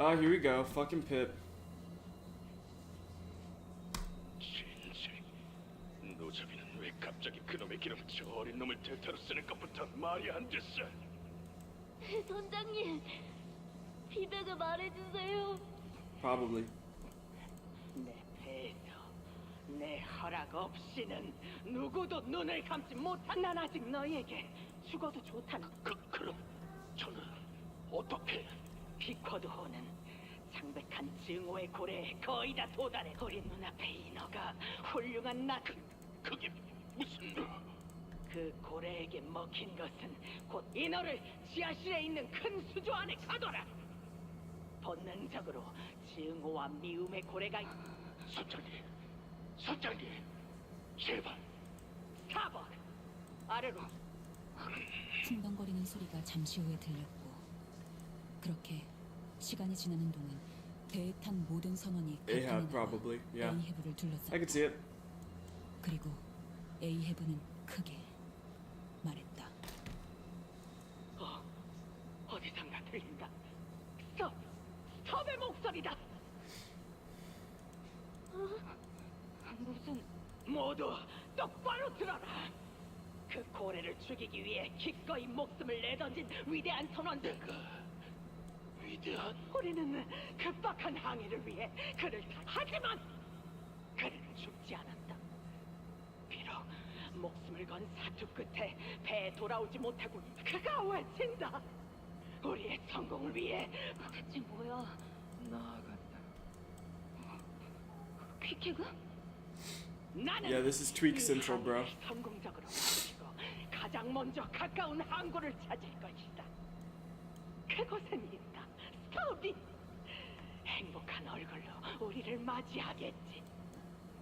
Oh, here we go. Fucking Pip. 노자비는 왜 갑자기 그놈의 기름 저 어린 놈을 대타로 쓰는 것부터 말이 안 됐어. 선장님, 피백을 말해주세요. Probably. 내 배에서 내 허락 없이는 누구도 눈을 감지 못한 난 아직 너희에게 죽어도 좋다는. 그럼 저는 어떻게? 피쿼드호는 창백한 증오의 고래에 거의 다 도달해. 우리 눈앞에 인어가 훌륭한 그게 무슨... 그 고래에게 먹힌 것은 곧 인어를 지하실에 있는 큰 수조 안에 가둬라. 본능적으로 증오와 미움의 고래가... 선장님, 제발. 스타벅! 아래로. 쿵덩거리는 소리가 잠시 후에 들렸고, 그렇게 시간이 지나는 동안 배에 탄 모든 선원이 Ahab, probably. Yeah. 에이헤브를 둘러쌌다. I could see it. 그리고 에이헤브는 크게 말했다. 어디선가 들린다. 스톱의 목소리다. 무슨... 모두 똑바로 들어라. 그 고래를 죽이기 위해 기꺼이 목숨을 내던진 위대한 선원들. 위대한... 우리는 급박한 항해를 위해 그를 하지만 그는 죽지 않았다. 비록 목숨을 건 사투 끝에 배에 돌아오지 못하고 그가 외친다. 우리의 성공을 위해. 대체 뭐야? 나아간다. 퀴케그? 나는 Yeah, this is Tweak Central, bro. 성공적으로 마치고 가장 먼저 가까운 항구를 찾을 것이다. 그곳엔 있다. 스토리. 행복한 얼굴로 우리를 맞이하겠지.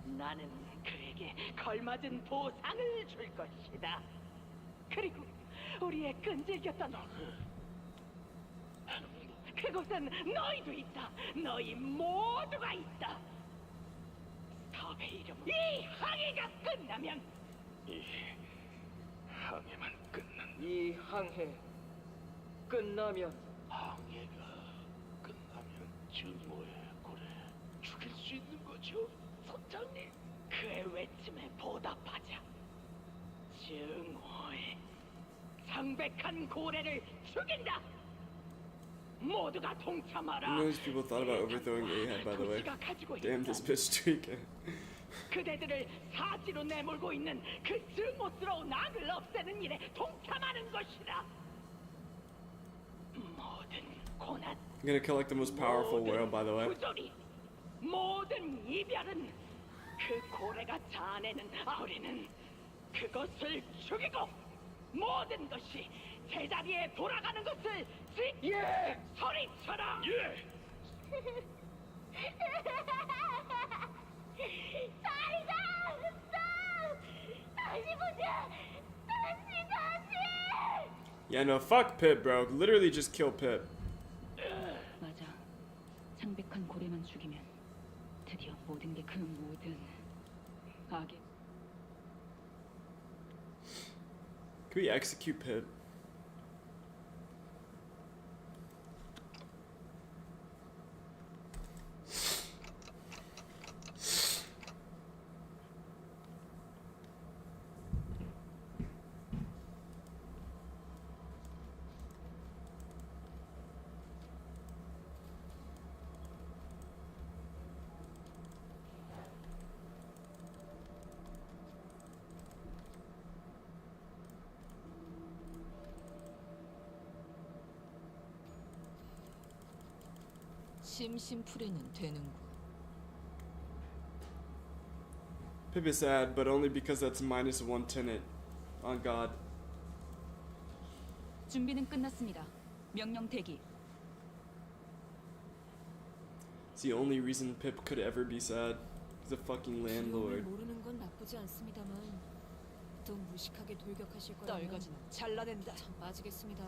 나는 그에게 걸맞은 보상을 줄 것이다. 그리고 우리의 끈질겼던 그곳은 너희도 있다. 너희 모두가 있다. 스탑의 이름 이 항해가 끝나면 이 항해만 이 항해 끝나면 항해가 끝나면 증오의 고래 죽일 수 있는 거죠, 선장님? 그의 외침에 보답하자. 증오의 창백한 고래를 죽인다. 모두가 You 동참하라. know these people thought about overthrowing Ahab, by the way. 도시가 가지고 Damn, 있던 this bitch streaking. 그대들을 사지로 내몰고 있는 그 증오스러운 악을 없애는 일에 동참하는 것이다. 모든 고난, I'm gonna kill like the most powerful whale, by the way. 부조리, 모든 이별은 그 고래가 자아내는 아우리는 그것을 죽이고 모든 것이 제자리에 돌아가는 것을 예! 소리쳐라! 예! 살자! 다시 보자! 다시! Yeah, no, fuck Pip, bro. Literally just kill Pip. 맞아. 창백한 고래만 죽이면 드디어 모든 게 그 모든 악의 Can we execute Pip? 심심풀이는 되는군. Pip is sad, but only because that's minus one tenant. On God. 준비는 끝났습니다. 명령 대기. It's the only reason Pip could ever be sad. He's a fucking landlord. 모르는 건 나쁘지 않습니다만 또 무식하게 돌격하실 거라면 떨거지는 잘라낸다. 참 빠지겠습니다.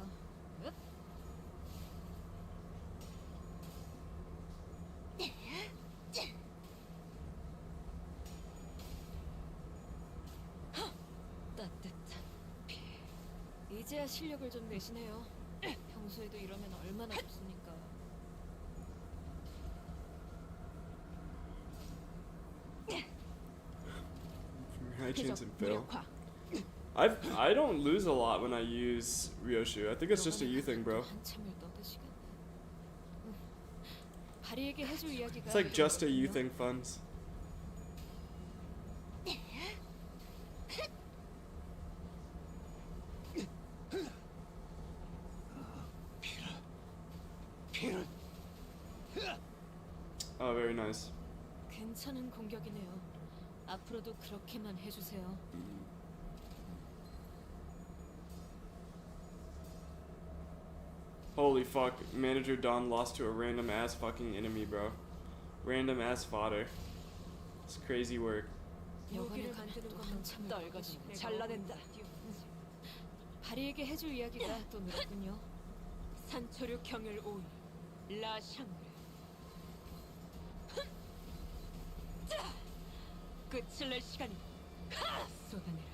따뜻한 피. 이제야 실력을 좀 내시네요. 평소에도 이러면 얼마나 좋습니까? High chance and fail. I don't lose a lot when I use Ryoshu. I think it's just a you thing, bro. It's like just a you thing, funds. Oh, very nice. 괜찮은 공격이네요. 앞으로도 그렇게만 해주세요. Holy fuck, Manager Don lost to a random ass fucking enemy, bro. Random ass fodder. It's crazy work. 여간에 간드는 건 한참 떨거지는 잘라낸다. 바리에게 해줄 이야기가 또 늘었군요. 산초류 경혈 5위 라샹르. 끝을 낼 시간이 쏟아내라.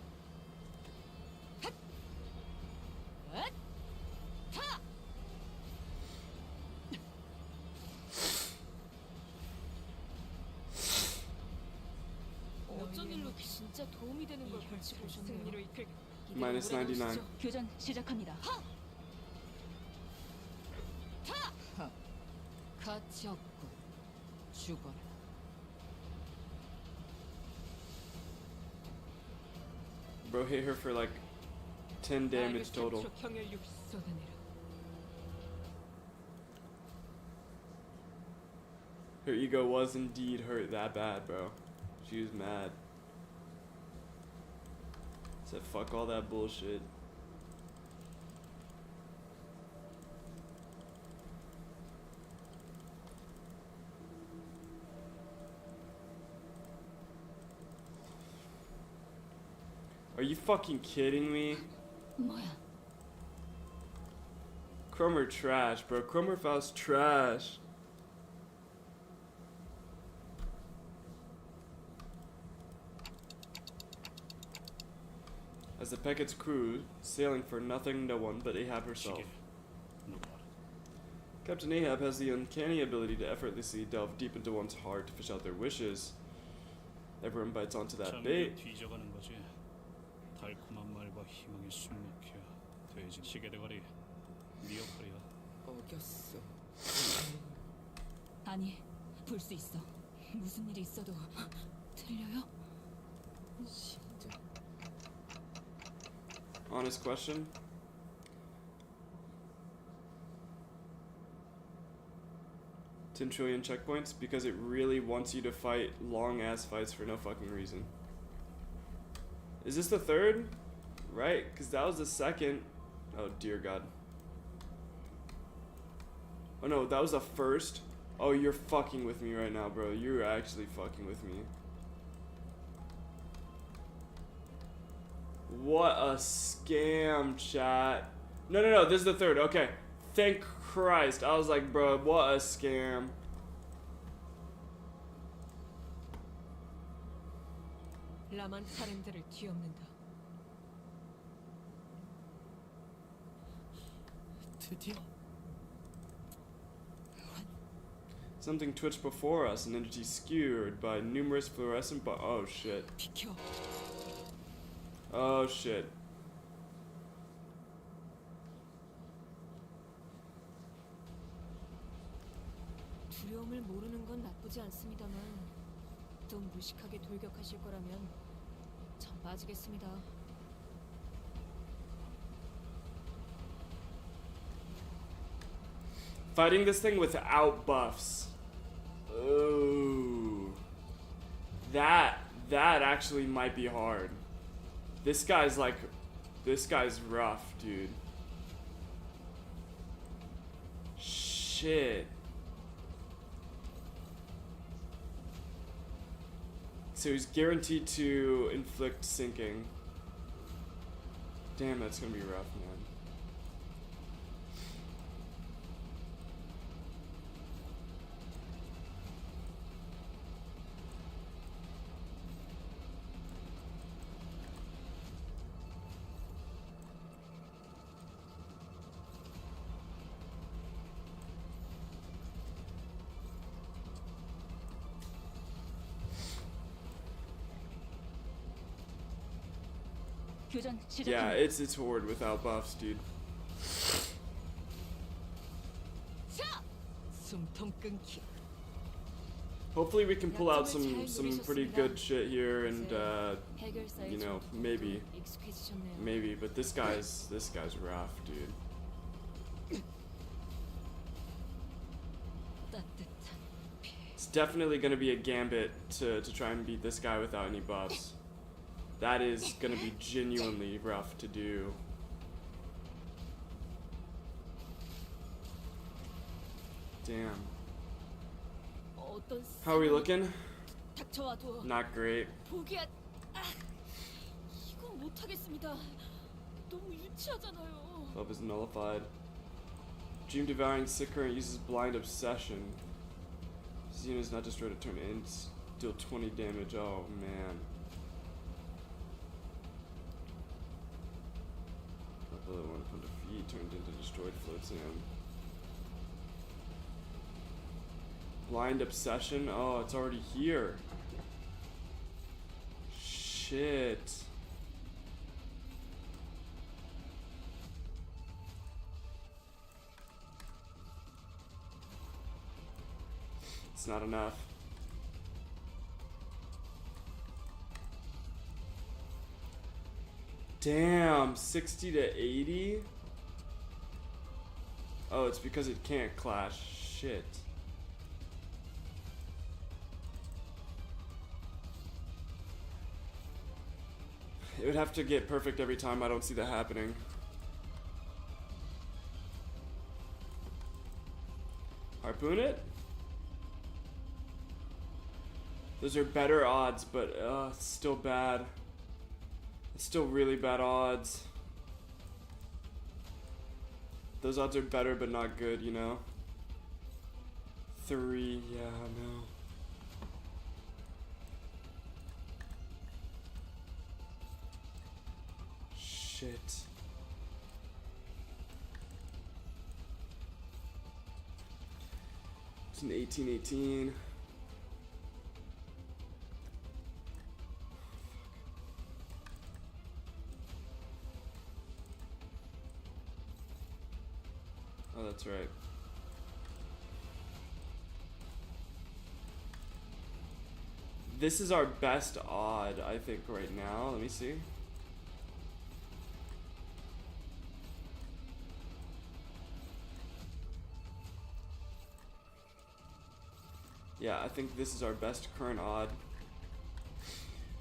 어쩐 일로 진짜 도움이 되는 걸 걸치고 오셨네요. Minus 99. 교전 시작합니다. 가치 없고 죽어라. Bro hit her for like 10 damage total. Her ego was indeed hurt that bad, bro. She was mad. Said fuck all that bullshit. you fucking kidding me? 뭐야? Cromer trash, bro. Cromer Faust trash. As the Peckett's crew, sailing for nothing, no one but Ahab herself. Captain Ahab has the uncanny ability to effortlessly delve deep into one's heart to fish out their wishes. Everyone bites onto that bait. 뒤져가는 거지. 달콤한 말과 희망이 숨막혀. 돼지 시계대가리. 네 역할이야. 어겼어. 아니, 볼 수 있어. 무슨 일이 있어도 들려요? 심장. Honest question. 10 trillion checkpoints because it really wants you to fight long ass fights for no fucking reason. Is this the third? Right, because that was the second. Oh dear God. Oh no, that was the first. Oh, you're fucking with me right now, bro. You're actually fucking with me. What a scam, chat. No, this is the third. Okay. Thank Christ. I was like, bro, what a scam. 라만 살인들을 뒤엎는다. 드디어. Something twitched before us, an entity skewered by numerous fluorescent oh shit. 비켜. Oh shit. 두려움을 모르는 건 나쁘지 않습니다만 또 무식하게 돌격하실 거라면 전 빠지겠습니다. Fighting this thing without buffs. Ooh. That actually might be hard. This guy's rough, dude. Shit. So he's guaranteed to inflict sinking. Damn, that's gonna be rough, man. 교전 시작. Yeah, it's horde without buffs, dude. 숨통 끊기. Hopefully we can pull out some pretty good shit here, and you know, maybe, but this guy's rough, dude. It's definitely gonna be a gambit to try and beat this guy without any buffs. That is gonna be genuinely rough to do. Damn. How are we looking? Not great. 포기한. 이건 못 하겠습니다. 너무 유치하잖아요. Love is nullified. Dream devouring sick current uses blind obsession. This unit is not destroyed to turn in, deal 20 damage. Oh man. Another one from defeat turned into destroyed floats him. Blind obsession? Oh, it's already here. Shit. It's not enough. Damn, 60 to 80? Oh, it's because it can't clash. Shit. It would have to get perfect every time. I don't see that happening. Harpoon it? Those are better odds, but it's still bad. It's still really bad odds. Those odds are better but not good, you know? 3, yeah, no. Shit. It's an 18-18. Oh, that's right. This is our best odd, I think, right now. Let me see. Yeah, I think this is our best current odd.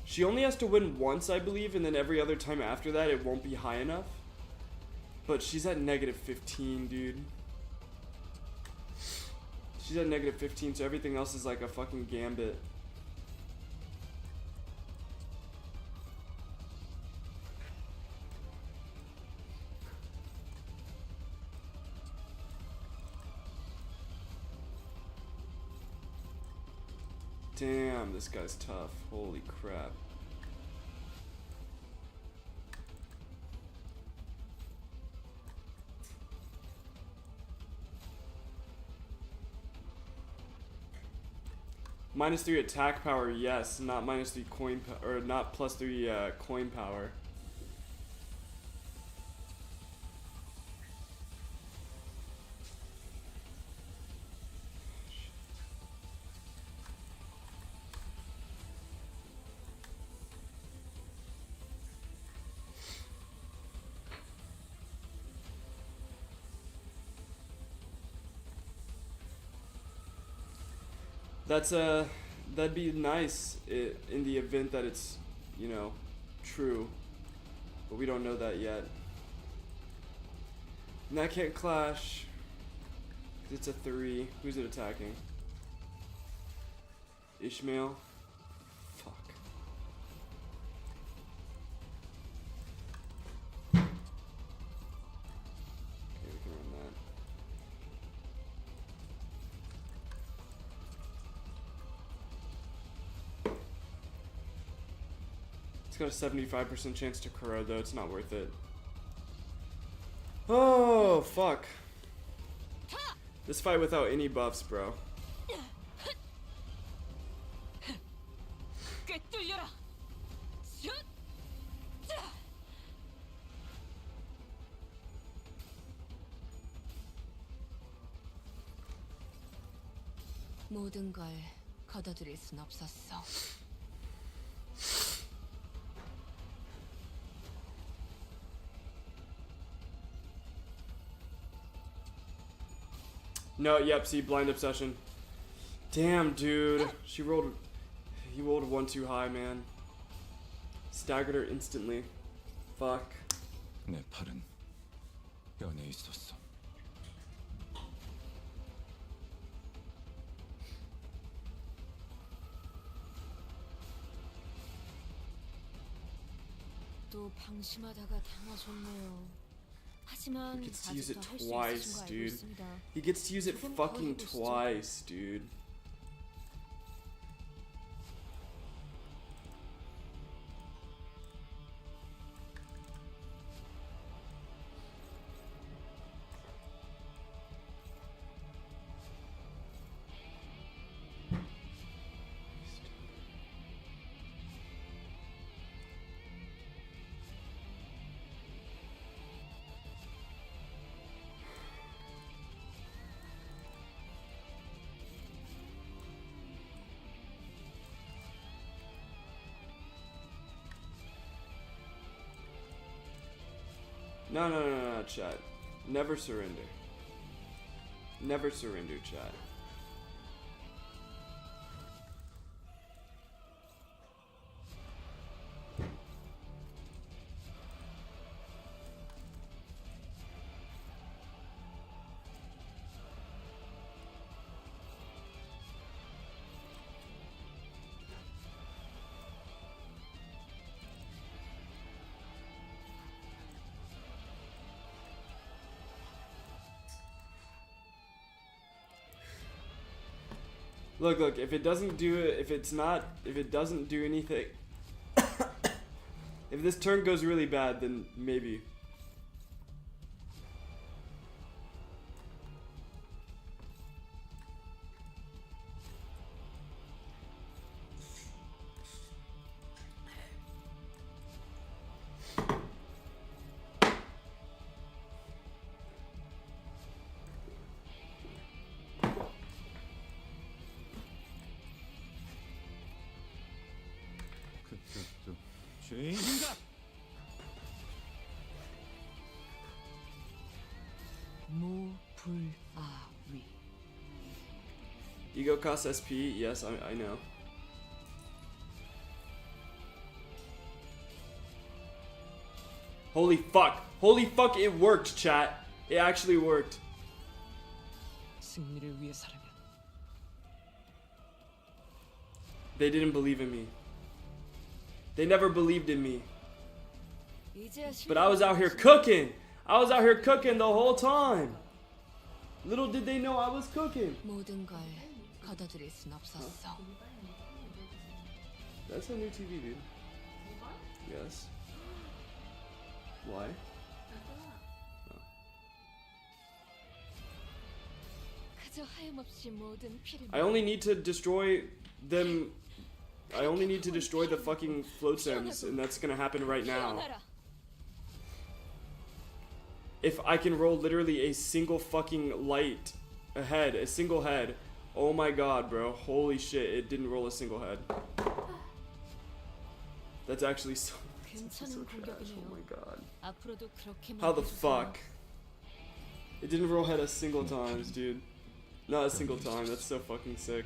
She only has to win once, I believe, and then every other time after that it won't be high enough. But she's at -15, dude. She's at -15, so everything else is like a fucking gambit. Damn, this guy's tough. Holy crap. -3 attack power, yes. Not -3 coin or not +3 coin power. That'd be nice in the event that it's, you know, true, but we don't know that yet. And that can't clash, 'cause it's a 3. Who's it attacking? Ishmael? Fuck. Okay, we can run that. It's got a 75% chance to corrode though, it's not worth it. Oh, fuck. This fight without any buffs, bro. 모든 걸 거둬들일 순 없었어. No, yep, see, blind obsession. Damn, dude. He rolled 1 too high, man. Staggered her instantly. Fuck. 내 팔은 연에 있었어. 또 방심하다가 당하셨네요. 하지만 He gets to use it 아직도 할수 twice, 있으신 거 알고 dude. 있습니다. He gets to use it 조금 더 fucking 해보시죠. twice, dude. No, chat. Never surrender. Never surrender, chat. Look, if it doesn't do it, if it doesn't do anything, if this turn goes really bad, then maybe. 죄인인가? 무불아위. Ego costs SP. Yes, I know. Holy fuck! Holy fuck! It worked, chat. It actually worked. 승리를 위해서라면 They didn't believe in me. They never believed in me. But I was out here cooking. I was out here cooking the whole time. Little did they know I was cooking. 모든 걸 거둬들일 순 없었어. That's a new TV, dude. Yes. Why? 그저 하염없이 모든 피를. I only need to destroy them. I only need to destroy the fucking float sims, and that's gonna happen right now. If I can roll literally a single fucking light ahead, a single head. Oh my god, bro. Holy shit, it didn't roll a single head. That's actually so, so trash. Oh my god. How the fuck? It didn't roll head a single times, dude. Not a single time. That's so fucking sick.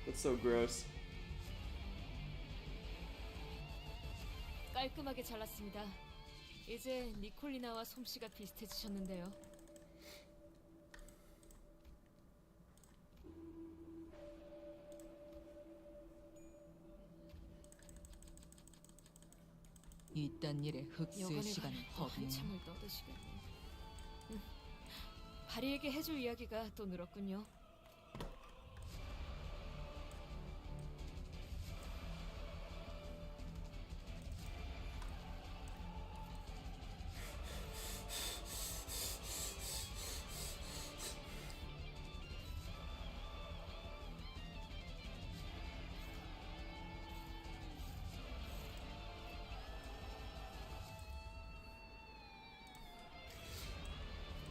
That's so gross. 깔끔하게 잘랐습니다. 이제 니콜리나와 솜씨가 비슷해지셨는데요. 이딴 일에 흡수의 시간은 허비네. 한참을 떠드시겠네. 바리에게 해줄 이야기가 또 늘었군요.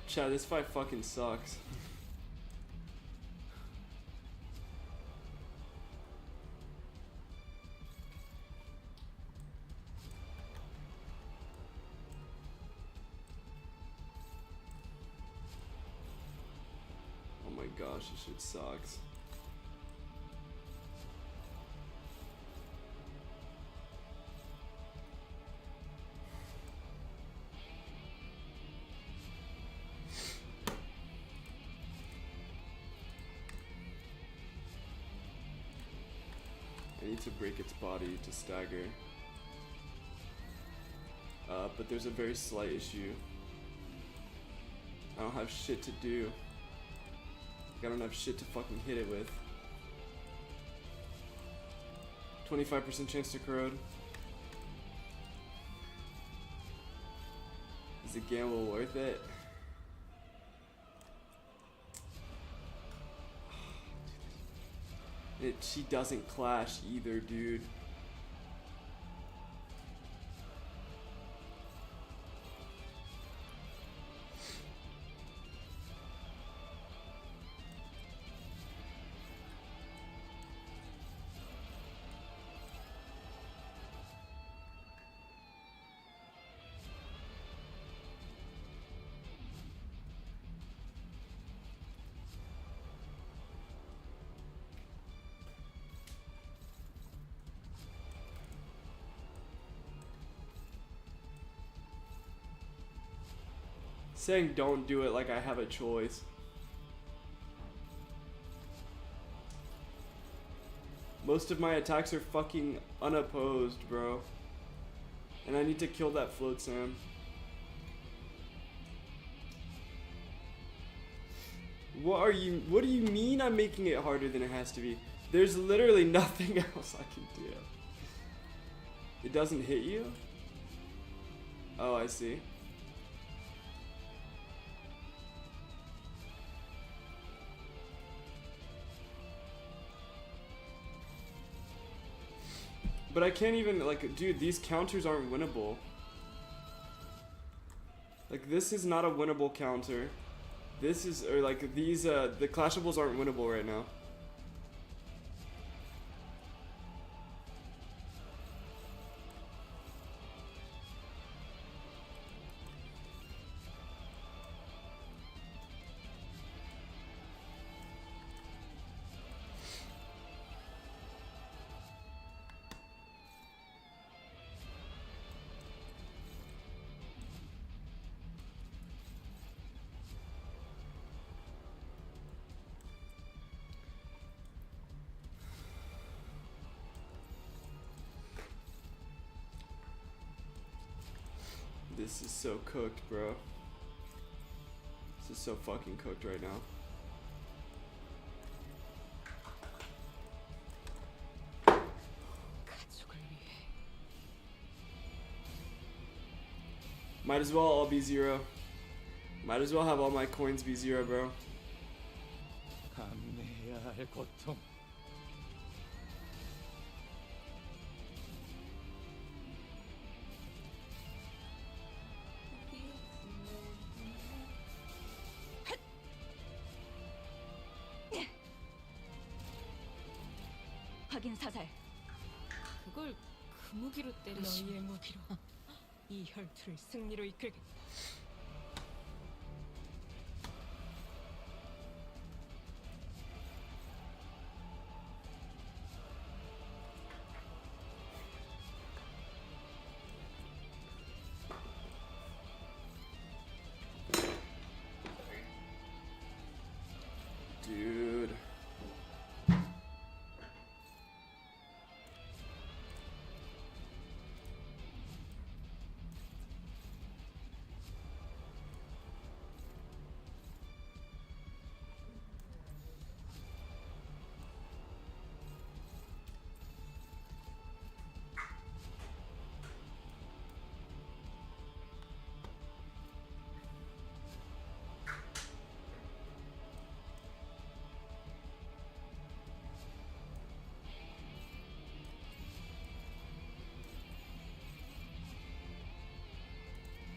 Chad, this fight fucking sucks. Oh my gosh, this shit sucks. I need to break its body to stagger. But there's a very slight issue. I don't have shit to do. Like, I don't have shit to fucking hit it with. 25% chance to corrode. Is the gamble worth it? She doesn't clash either, dude. Saying don't do it like I have a choice. Most of my attacks are fucking unopposed, bro. And I need to kill that float sam. What do you mean I'm making it harder than it has to be? There's literally nothing else I can do. It doesn't hit you? Oh, I see. But I can't even, like, dude, these counters aren't winnable. Like, this is not a winnable counter. This is, or like, these, the clashables aren't winnable right now. This is so cooked, bro. This is so fucking cooked right now. Might as well all be 0. Might as well have all my coins be 0, bro. 감내해야 할 고통. 확인 사살. 그걸 그 무기로 때리시. 너희의 무기로 이 혈투를 승리로 이끌겠다. Dude.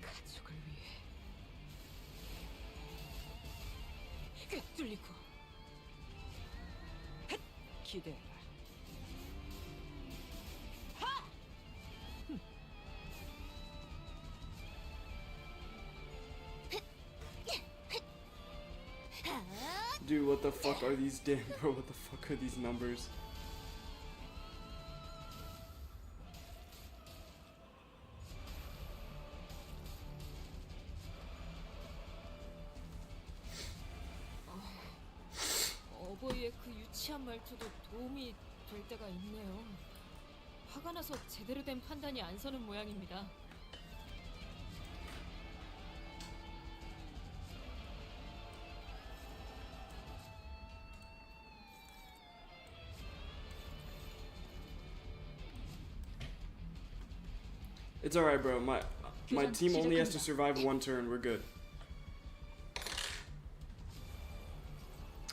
가족을 위해 꿰뚫리고 기대해라. Dude, what the fuck are these damn bro? What the fuck are these numbers? 어버이의 그 유치한 말투도 도움이 될 때가 있네요. 화가 나서 제대로 된 판단이 안 서는 모양입니다. It's alright, bro. My team only has to survive 1 turn. We're good.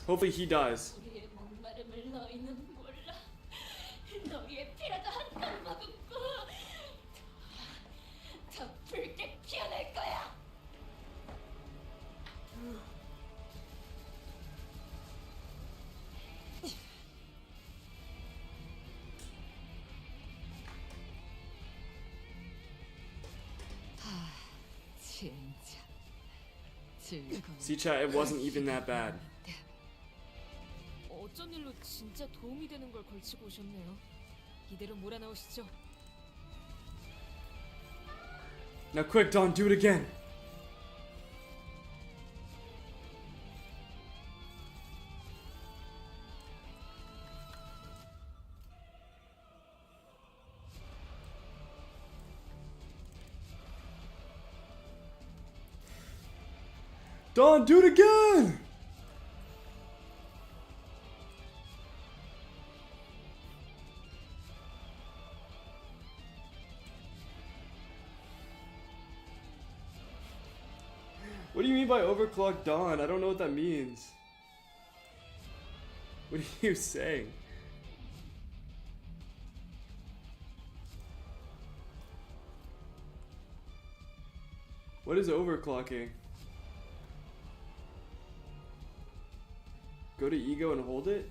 Hopefully he dies. 우리의 목마름을 너희는 몰라. 너희의 피라도 한땀 머금고 더 붉게 피어날 거야. 진짜 즐거운. See, chat, it wasn't even that bad. 어쩐 일로 진짜 도움이 되는 걸 걸치고 오셨네요. 이대로 몰아넣으시죠. Now quick, Don, do it again. Don, do it again! do you mean by overclock dawn? I don't know what that means. What are you saying? What is overclocking? Go to ego and hold it?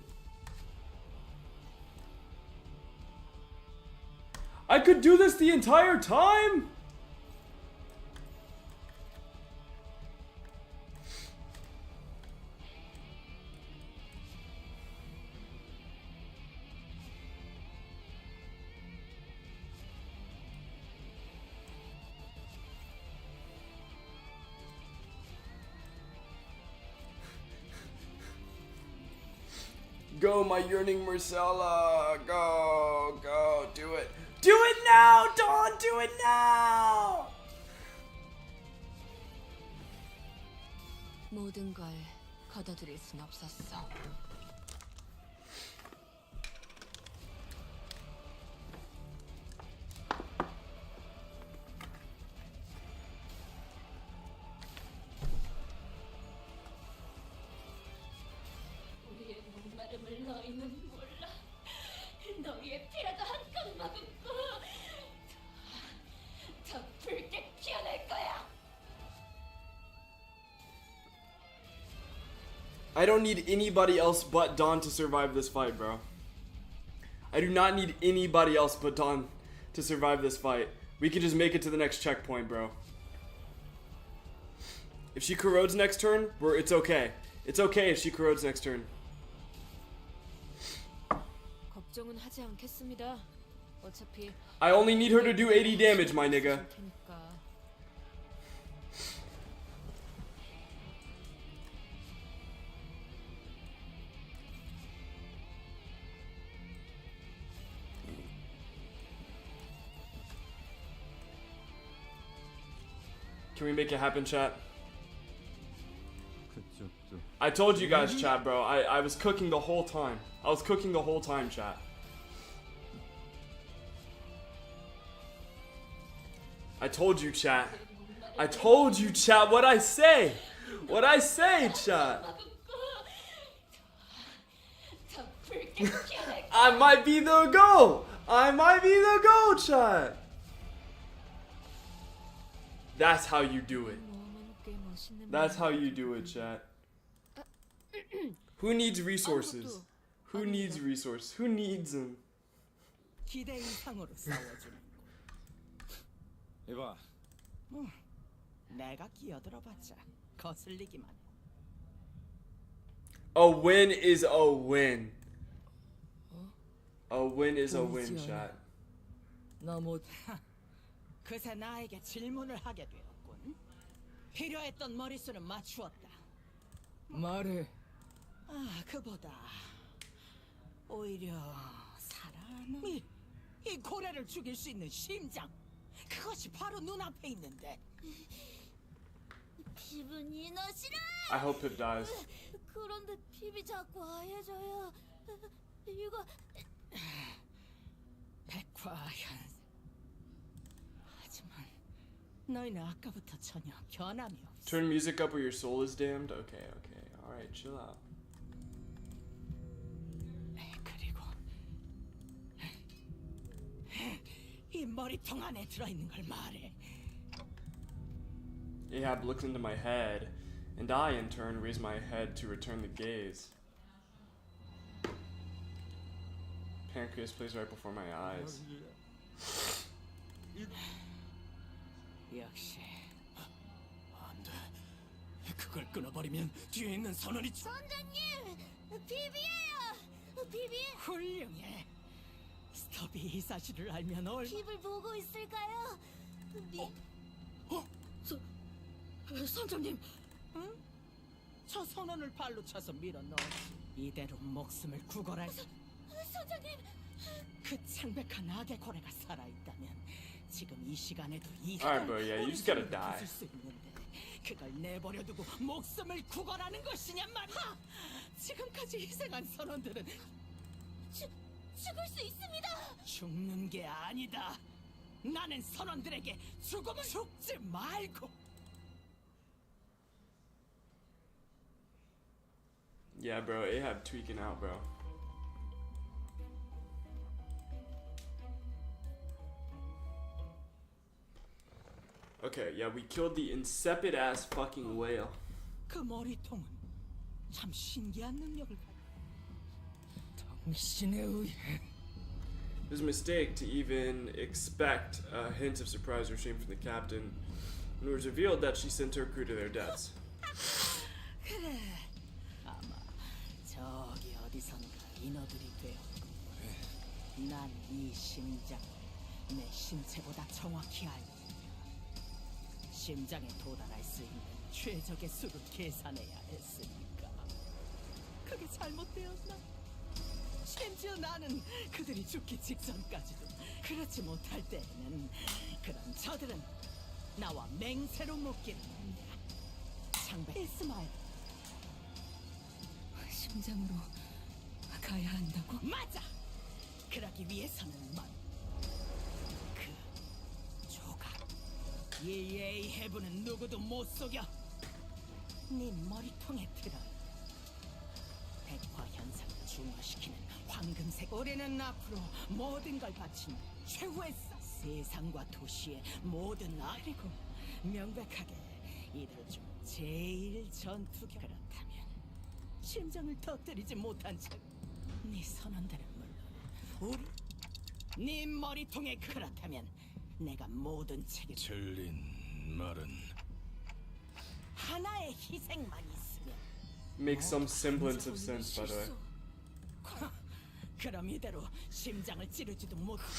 I could do this the entire time? Go, my yearning Marcella. Go, go, do it. Do it now, Dawn, do it now! 모든 걸 걷어들일 순 없었어. 우리의 목마름을 너희는 몰라. 너희의 피라도 한껏 머금고 더 붉게 피어날 거야. I don't need anybody else but Dawn to survive this fight, bro. I do not need anybody else but Dawn to survive this fight. We can just make it to the next checkpoint, bro. If she corrodes next turn, it's okay. It's okay if she corrodes next turn. 걱정은 하지 않겠습니다. 어차피 I only need her to do 80 damage, my nigga. Can we make it happen, chat? I told you guys, chat, bro. I was cooking the whole time. I was cooking the whole time, chat. I told you, chat. I told you, chat. What'd I say? What'd I say, chat? I might be the goal. I might be the goal, chat. That's how you do it. That's how you do it, chat. Who needs resources? Who needs resources? Who needs them? 기대 이상으로 싸워주는 이봐. 내가 끼어들어봤자 거슬리기만 해. A win is a win. A win is a win, chat. 너무 그새 나에게 질문을 하게 되었군. 필요했던 머릿수는 맞추었다. 말해. 아, 그보다 오히려 사람이 이 고래를 죽일 수 있는 심장. 그것이 바로 눈앞에 있는데. 기분이 너 싫어. I hope Pip dies. 그런데 핍이 자꾸 하얘져요. 이거 백화현. 하지만 너희는 아까부터 전혀 변함이 없어. Turn music up or your soul is damned? Okay, okay. Alright, chill out. 그리고 이 머리통 안에 들어있는 걸 말해. Ahab looks into my head, and I, in turn, raise my head to return the gaze. Pancreas plays right before my eyes. 역시 안 돼. 그걸 끊어버리면 뒤에 있는 선원이 선장님, 핍이에요. 핍이. 훌륭해. 스톱이 이 사실을 알면 핍을 보고 있을까요? 선장님, 응? 저 선원을 발로 차서 밀어넣었지. 이대로 목숨을 구걸할 선장님. 그 창백한 악의 고래가 살아있다면 지금 이 시간에도 이 Alright, bro, yeah, you just gotta die. 수 있는데 그걸 내버려두고 목숨을 구걸하는 것이냔 말이야. 지금까지 희생한 선원들은 죽을 수 있습니다. 죽는 게 아니다. 나는 선원들에게 죽음을 죽지 말고 Yeah, bro, Ahab tweaking out, bro. Okay, yeah, we killed the insipid ass fucking whale. 그 머리통은 참 신기한 능력을 가지고 당신에 의해 It was a mistake to even expect a hint of surprise or shame from the captain when it was revealed that she sent her crew to their deaths. 그래 아마 저기 어디선가 인어들이 되었고 난 이 심장을 내 신체보다 정확히 알고 있다. 심장에 도달할 수 있는 최적의 수를 계산해야 했으니까 그게 잘못되었나? 심지어 나는 그들이 죽기 직전까지도 그렇지 못할 때에는 그런 저들은 나와 맹세로 묶이는 창배 이스마엘 심장으로 가야 한다고? 맞아! 그러기 위해서는 그 조각 이 에이헤브는 누구도 못 속여 네 머리통에 들어 백화 현상을 중화시키는 황금색 우리는 앞으로 모든 걸 바친 최후의 세상과 도시의 모든 그리고 명백하게 이들 중 제일 전투기 그렇다면 심장을 터뜨리지 못한 채네 선원들은 물론 우리 네 머리통에 그렇다면 내가 모든 책임 젤린 말은 하나의 희생만 있으면 Makes some semblance of sense, by the way. 그럼 이대로 심장을 찌르지도 못하고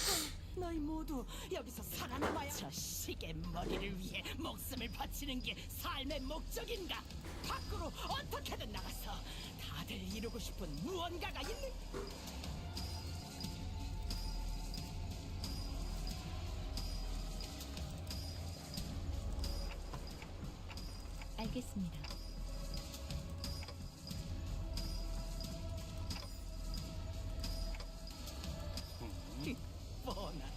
너희 모두 여기서 살아남아야 저 시계 머리를 위해 목숨을 바치는 게 삶의 목적인가? 밖으로 어떻게든 나가서 다들 이루고 싶은 무언가가 있는 알겠습니다. 뻔하겠지.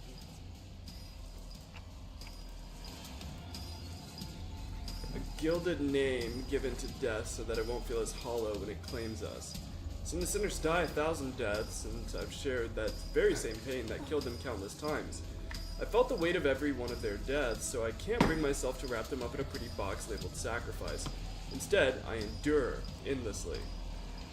A gilded name given to death so that it won't feel as hollow when it claims us. Seen the sinners die 1,000 deaths, and I've shared that very same pain that killed them countless times. I felt the weight of every one of their deaths, so I can't bring myself to wrap them up in a pretty box labeled sacrifice. Instead, I endure endlessly.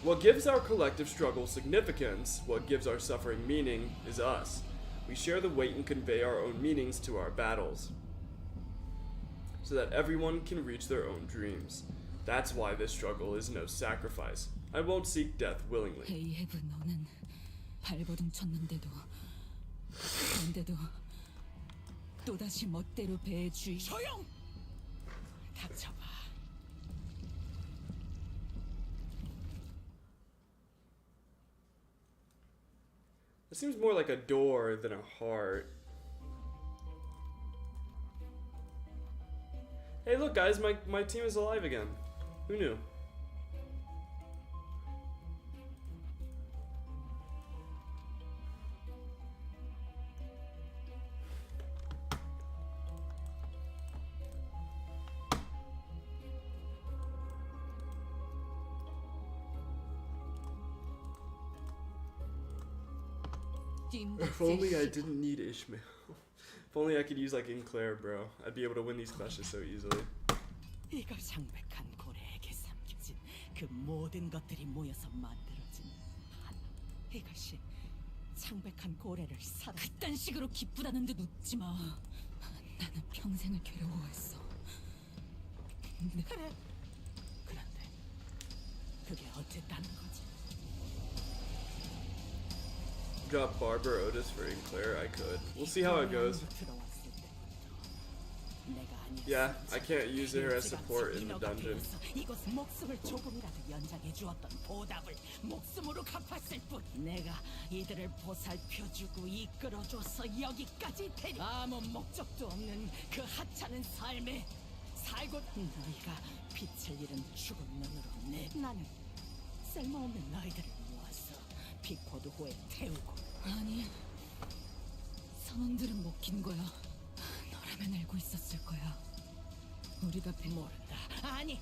What gives our collective struggle significance, what gives our suffering meaning, is us. We share the weight and convey our own meanings to our battles, so that everyone can reach their own dreams. That's why this struggle is no sacrifice. I won't seek death willingly. 에이헤브 너는 발버둥 쳤는데도 그런데도 또다시 멋대로 배의 주인 조용! 닥쳐봐. It seems more like a door than a heart. Hey look guys, my team is alive again. Who knew? If only I didn't need Ishmael. If only I could use like Claire, bro. I'd be able to win these clashes so easily. 이걸 창백한 고래에게 삼켜진 그 모든 것들이 모여서 만들어진 하나. 이것이 창백한 고래를 살아. 그딴 식으로 기쁘다는 듯 웃지 마. 나는 평생을 괴로워했어. 그래. 그런데 그게 어쨌다는 거지? Drop Barbara Otis for Claire, I could. We'll see how it goes. Yeah, I can't use her as support in the dungeon. 이곳 목숨을 조금이라도 연장해 주었던 보답을 목숨으로 갚았을 뿐. 내가 이들을 보살펴주고 이끌어줘서 여기까지 데리. 아무 목적도 없는 그 하찮은 삶에 살고. 너희가 빛을 잃은 죽은 눈으로 나는 쓸모없는 너희들을 모아서 빅포드호에 태우고. 아니, 선원들은 먹힌 거야. 너라면 알고 있었을 거야. 우리가 모른다. 아니,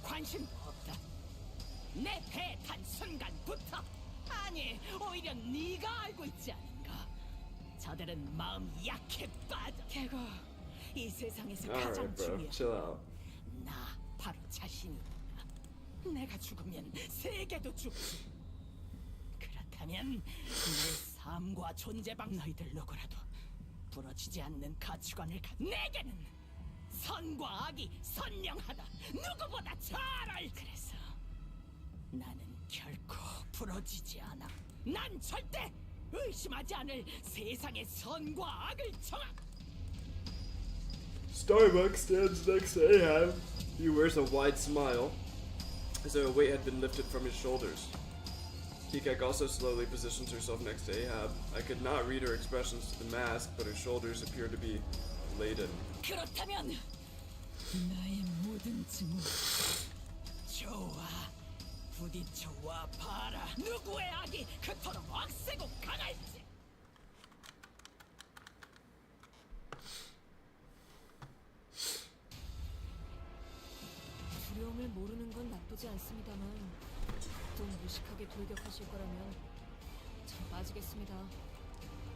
관심도 없다. 내 배에 탄 순간부터. 아니, 오히려 네가 알고 있지 않은가? 저들은 마음 약해 빠져. 개고 이 세상에서 가장 Alright, bro. 중요한 Chill out. 나 바로 자신이다. 내가 죽으면 세계도 죽지. 그렇다면 내 삶과 존재방 너희들 누구라도 부러지지 않는 가치관을 내게는 선과 악이 선명하다. 누구보다 잘 알. 그래서 나는 결코 부러지지 않아. 난 절대 의심하지 않을 세상의 선과 악을 정한. Starbucks stands next to Ahab. He wears a wide smile, as though a weight had been lifted from his shoulders. Kikek also slowly positions herself next to Ahab. I could not read her expressions to the mask, but her shoulders appeared to be laden. 그렇다면 나의 모든 증오 좋아. 부딪혀와 봐라. 누구의 악이 그토록 억세고 강할지. 두려움을 모르는 건 나쁘지 않습니다만 좀 무식하게 돌격하실 거라면 전 빠지겠습니다.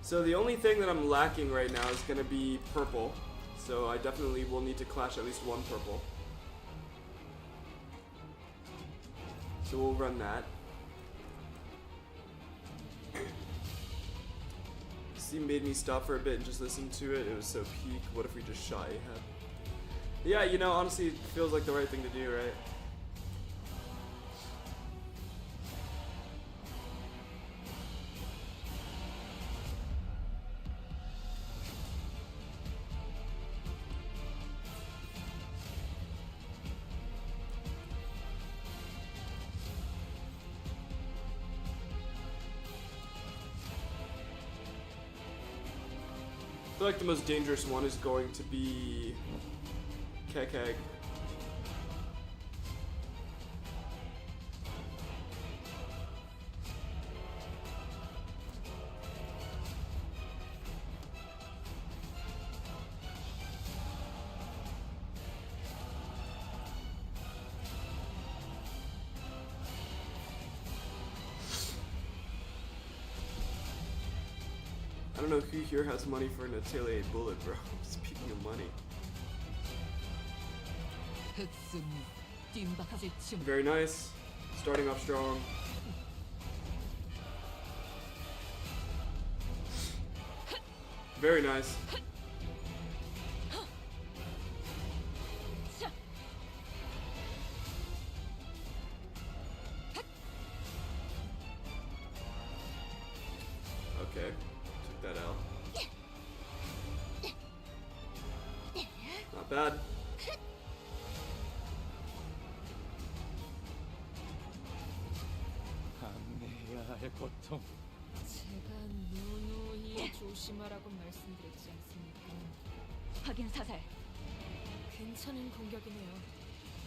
So the only thing that I'm lacking right now is gonna be purple. So I definitely will need to clash at least one purple. So we'll run that. This made me stop for a bit and just listen to it. It was so peak. What if we just shot Ahab? Yeah, you know, honestly, it feels like the right thing to do, right? I feel like the most dangerous one is going to be Kekeg. I don't know who here has money for an Atelier bullet, bro. Speaking of money. Very nice. Starting off strong. Very nice. Okay, took that out. Not bad. 고통. 제가 누누이 조심하라고 말씀드렸지 않습니까? 확인 사살. 괜찮은 공격이네요.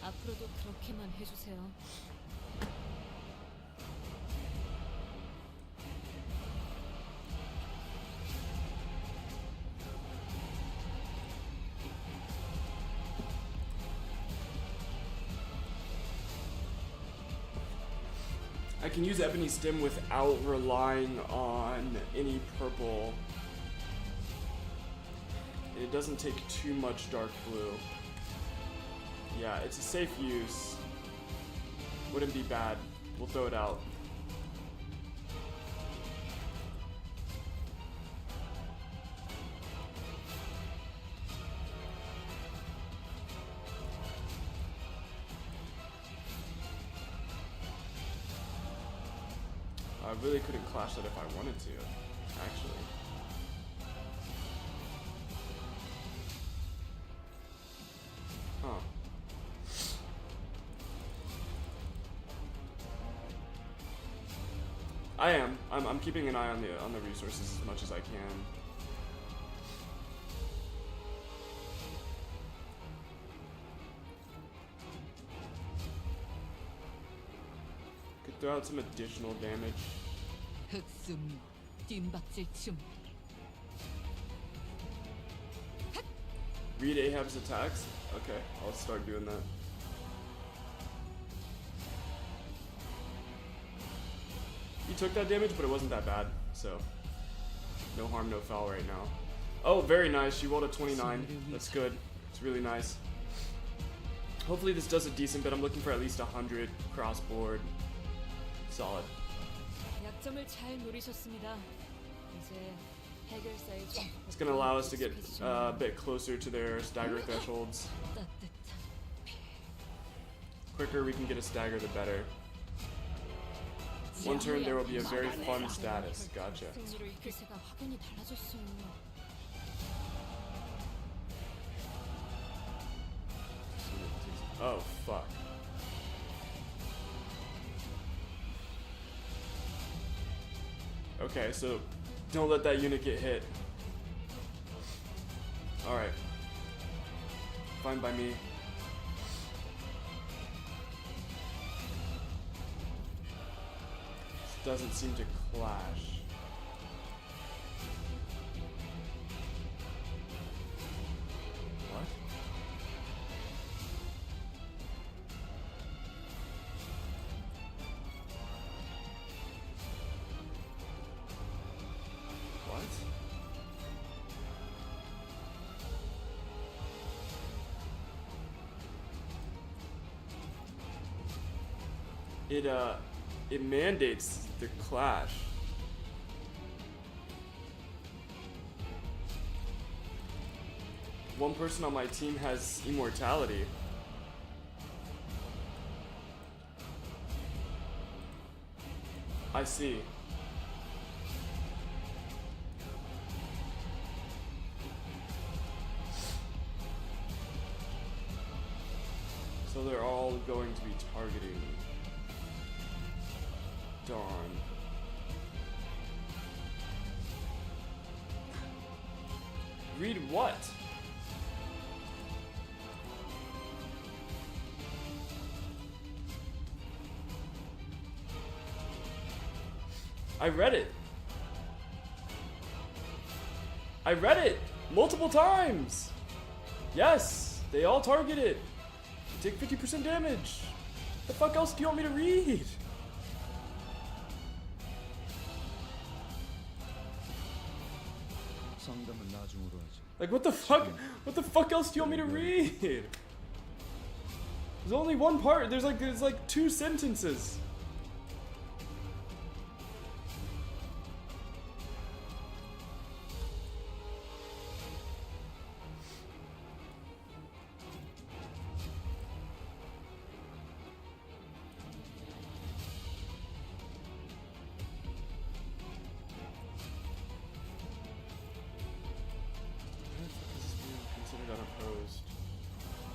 앞으로도 그렇게만 해주세요. I can use Ebony Stim without relying on any purple. It doesn't take too much dark blue. Yeah, it's a safe use. Wouldn't be bad. We'll throw it out. I really couldn't clash that if I wanted to, actually. Huh. I am. I'm keeping an eye on the resources as much as I can. Could throw out some additional damage. 흑수미, 뜀박질춤. Read Ahab's attacks? Okay, I'll start doing that. he took that damage, but it wasn't that bad. So, no harm, no foul right now. Oh, very nice. She rolled a 29. That's good. It's really nice. Hopefully this does a decent bit. I'm looking for at least 100 crossboard. Solid. 약점을 잘 노리셨습니다. 이제 해결사의 It's going to allow us to get a bit closer to their stagger thresholds. Quicker we can get a stagger, the better. One turn there will be a very fun status. Gotcha. 기세가 확연히 달라졌어요. Oh, fuck. Okay, so don't let that unit get hit. Alright. Fine by me. This doesn't seem to clash. What? What? It mandates the clash. One person on my team has immortality. I see. So they're all going to be targeting Dawn. Read what? I read it. I read it multiple times. Yes, they all target it. You take 50% damage. The fuck else do you want me to read? Like what the fuck? What the fuck else do you want me to read? There's only one part. There's like 2 sentences.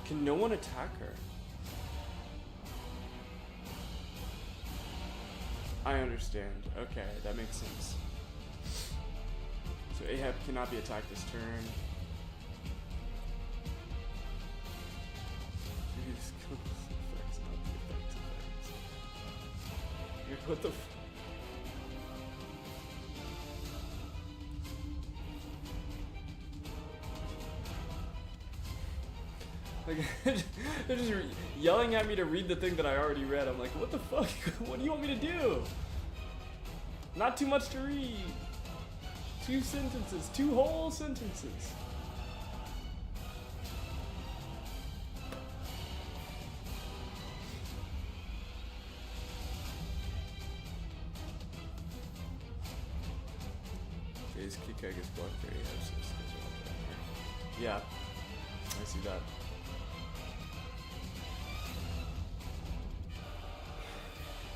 Can no one attack her? I understand. Okay, that makes sense. So Ahab cannot be attacked this turn. What the f- Like, they're just yelling at me to read the thing that I already read. I'm like, what the fuck? What do you want me to do? Not too much to read. 2 sentences. 2 whole sentences. Phase kick egg is blood very heavy. Yeah, I see that.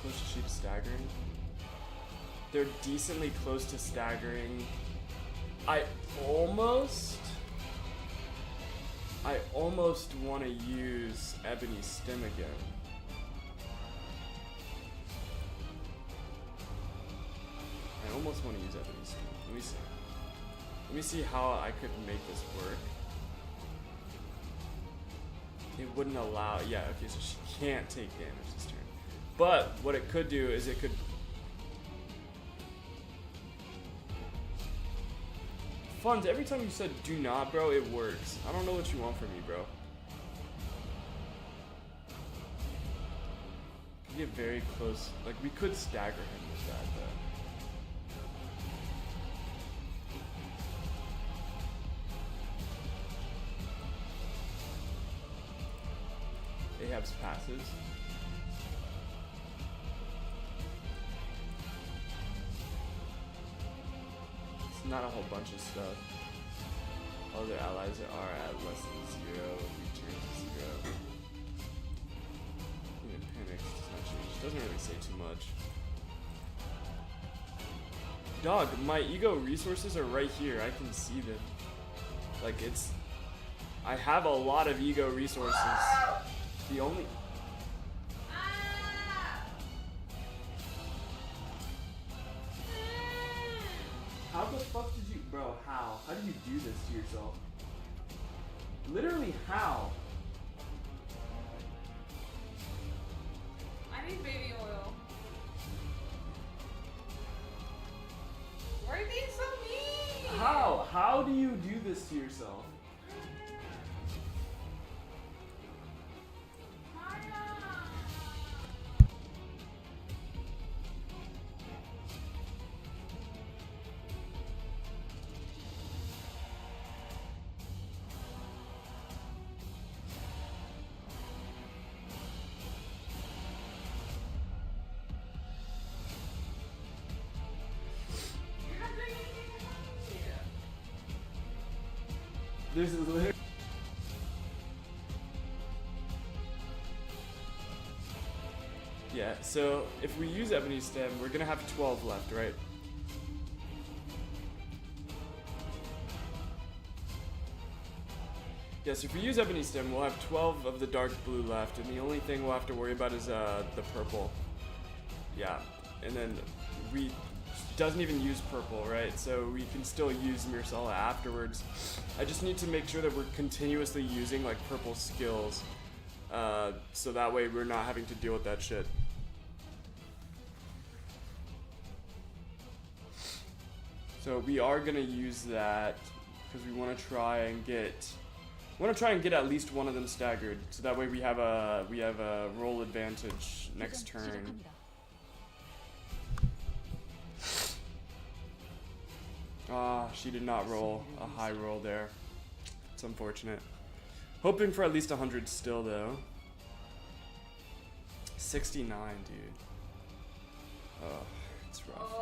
Close to sheep staggering. They're decently close to staggering. I almost want to use Ebony Stem again. I almost want to use Ebony Stem. Let me see. Let me see how I could make this work. It wouldn't allow. Yeah. Okay. So she can't take damage this turn. But what it could do is it could Funds, every time you said do not, bro, it works. I don't know what you want from me, bro. We get very close. Like, we could stagger him with that, though. Ahab's passes. It's not a whole bunch of stuff. All their allies are at less than 0. Return to 0. Even panics does not change. Doesn't really say too much. Dog, my ego resources are right here. I can see them. Like, it's... I have a lot of ego resources. The only... How the fuck did you... Bro, how? How did you do this to yourself? Literally, how? I need baby oil. Why are you being so mean? How? How do you do this to yourself? This is literally... Yeah, so if we use Ebony Stem, we're gonna have 12 left, right? Yes, if we use Ebony Stem, we'll have 12 of the dark blue left, and the only thing we'll have to worry about is the purple. Yeah, and then we... doesn't even use purple, right? So we can still use Mirsala afterwards. I just need to make sure that we're continuously using like purple skills, so that way we're not having to deal with that shit. So we are gonna use that because we want to try and get at least one of them staggered, so that way we have a roll advantage next turn. Ah, she did not roll a high roll there. It's unfortunate. Hoping for at least 100 still, though. 69, dude. Oh, it's rough.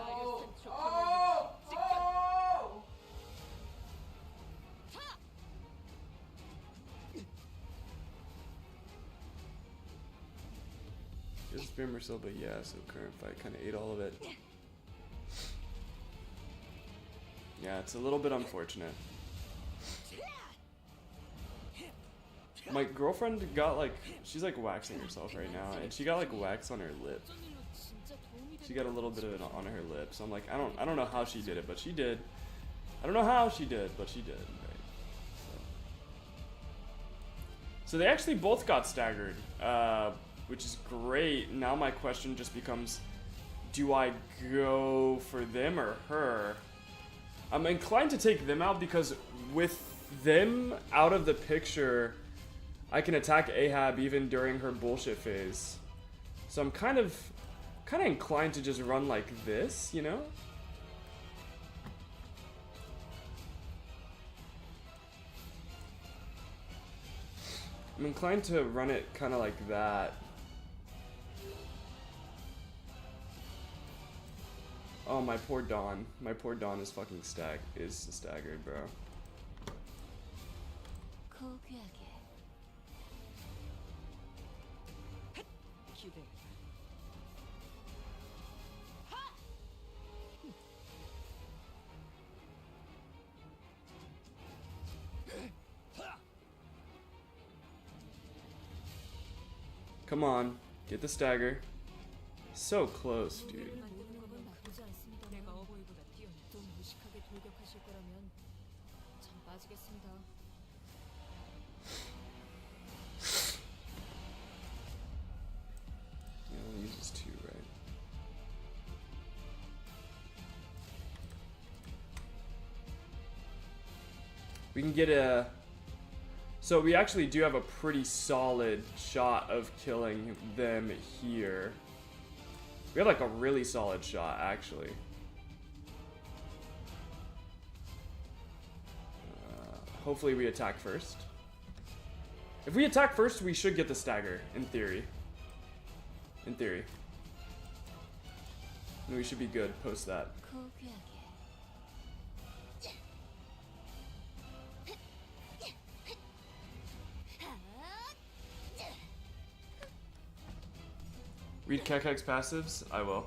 Just Spear Mercil, but yeah, so current fight kind of ate all of it. Yeah, it's a little bit unfortunate. My girlfriend got like, she's like waxing herself right now, and she got like wax on her lip. She got a little bit of it on her lip, so I'm like, I don't know how she did it, but she did. I don't know how she did, but she did. Right? So they actually both got staggered, which is great. Now my question just becomes, do I go for them or her? I'm inclined to take them out because with them out of the picture, I can attack Ahab even during her bullshit phase. So I'm kind of inclined to just run like this, you know? I'm inclined to run it kind of like that. Oh, my poor Dawn. My poor Dawn is fucking staggered, bro. Come on, get the stagger. So close, dude. Yeah, I'll use this too, right? We can get a... So we actually do have a pretty solid shot of killing them here. We have like a really solid shot, actually. Hopefully we attack first. If we attack first, we should get the stagger, in theory. In theory. And we should be good post that. Read Kekek's passives? I will.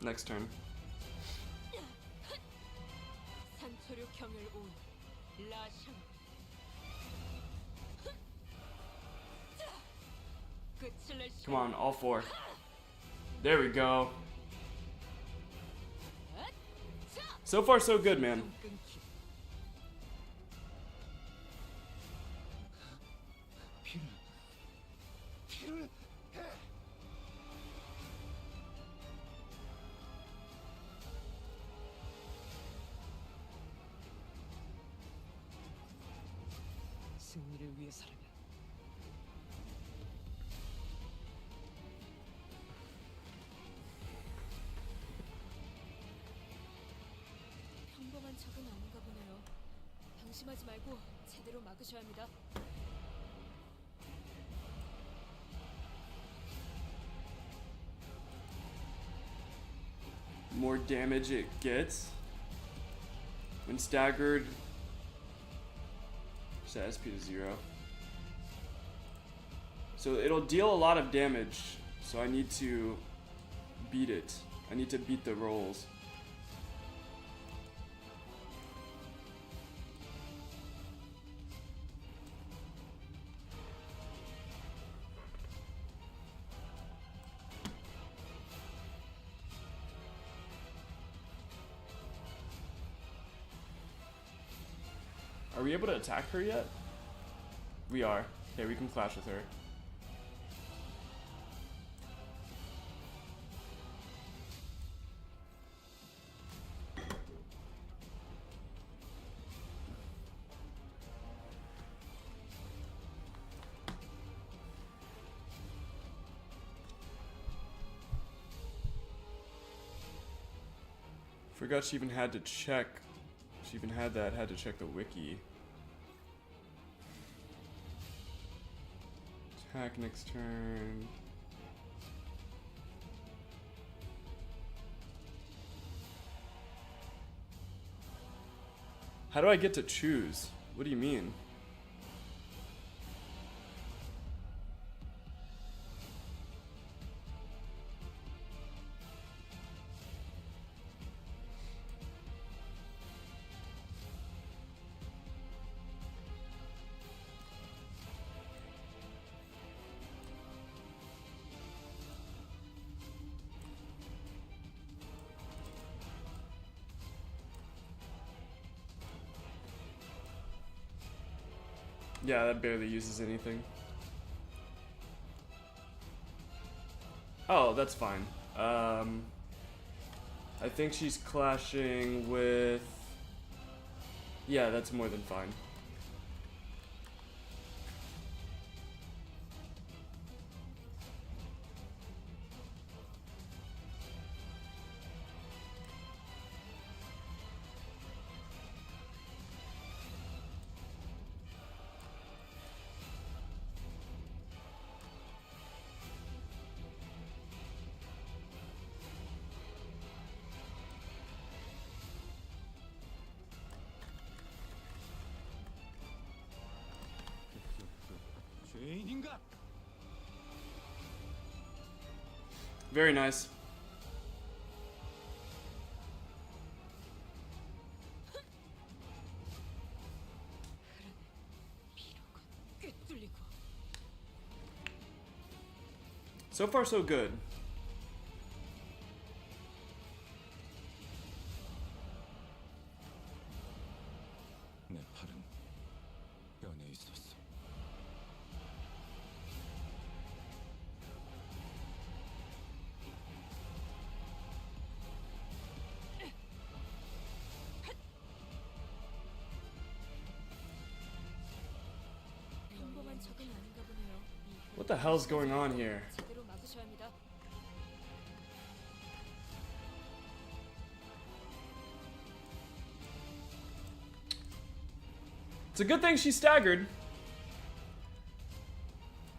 Next turn. Come on, all four. There we go. So far, so good, man. 승리를 위해서라면 평범한 적은 아닌가 보네요. 방심하지 말고 제대로 막으셔야 합니다. More damage it gets. When staggered, set SP to 0. So it'll deal a lot of damage, so I need to beat it. I need to beat the rolls. Are we able to attack her yet? We are. Okay, we can clash with her. Forgot she even had to check. She even had to check the wiki. Attack next turn. How do I get to choose? What do you mean? Yeah, that barely uses anything. Oh, that's fine. I think she's clashing with... Yeah, that's more than fine. Very nice. So far, so good. 내 팔은 연해 있었어. 건 적응이 아닌가 보네요. What the hell's going on here? 제대로 막으셔야 합니다. It's a good thing she staggered.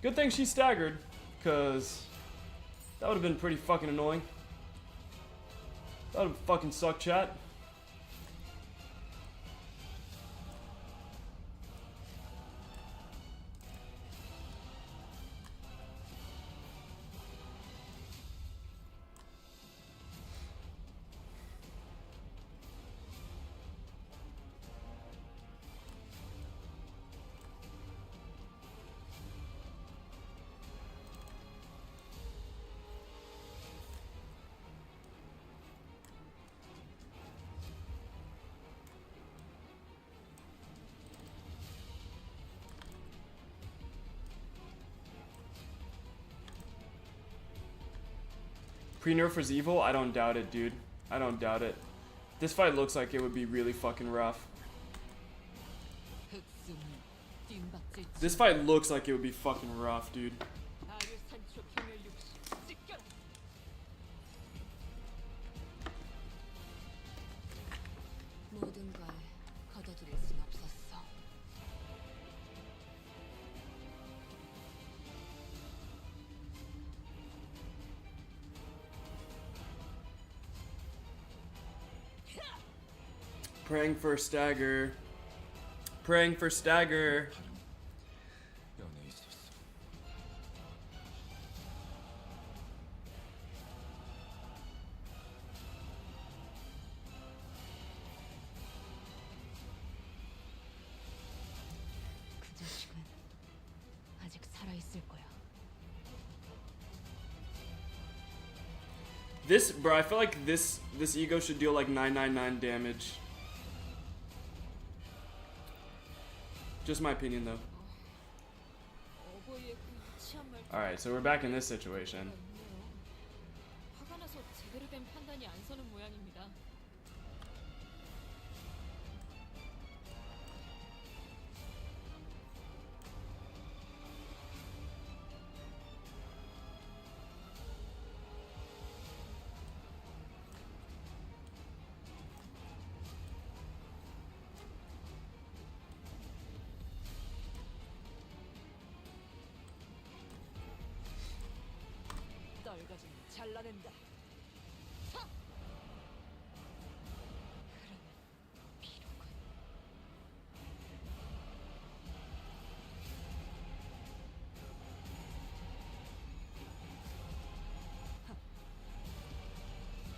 Good thing she staggered, cause that would have been pretty fucking annoying. That would have fucking sucked, chat. Pre-nerf was evil? I don't doubt it, dude. I don't doubt it. This fight looks like it would be really fucking rough. This fight looks like it would be fucking rough, dude. 모든 걸 거둬들일 순 없었어. Praying for a stagger. Praying for stagger. 연에 있었어. 그 자식은 아직 살아있을 거야. This, bro, I feel like this ego should deal like 999 damage. Just my opinion, though. Alright, so we're back in this situation. 화가 나서 제대로 된 판단이 안 서는 모양입니다. 떨거지는 잘라낸다.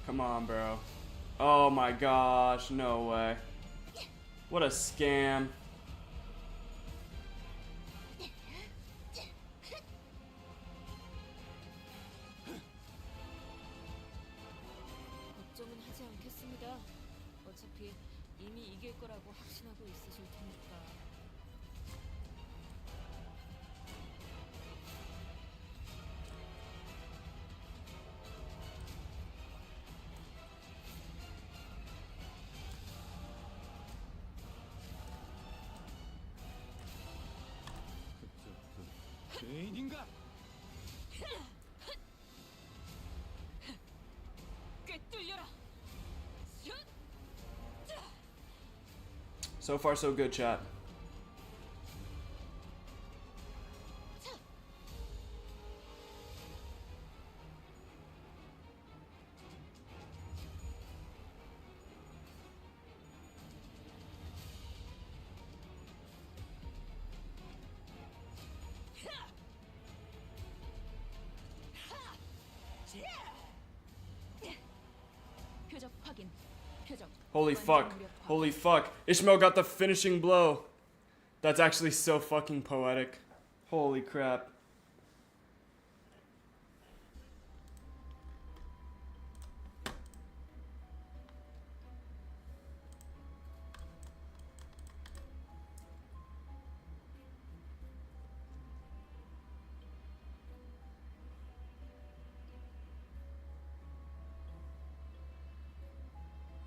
Come on, bro. Oh my gosh, no way. What a scam. 걱정은 하지 않겠습니다. 어차피 이미 이길 거라고 확신하고 있으실 테니까. 죄인인가? 꿰뚫려라. So far, so good, chat. 표적 확인. 표적. Holy fuck. Holy fuck. Ishmael got the finishing blow. That's actually so fucking poetic. Holy crap.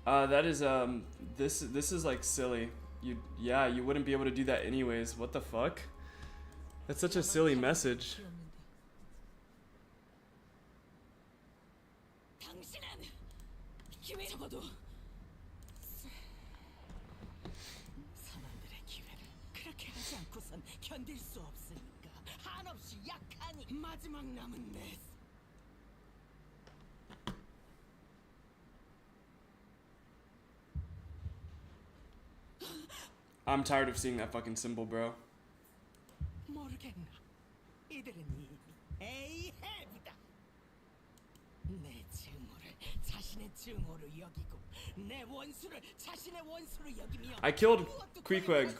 That is this is like silly. You wouldn't be able to do that anyways. What the fuck? That's such a silly message. 당신은 기회 적어도 선원들의 기회를 그렇게 하지 않고선 견딜 수 없으니까 한없이 약하니 마지막 남은 내 I'm tired of seeing that fucking symbol, bro. 모르겠나. 이들은 이미 에이헤브다. 내 증오를 자신의 증오로 여기고 내 원수를 자신의 원수로 여기며 I killed Queequeg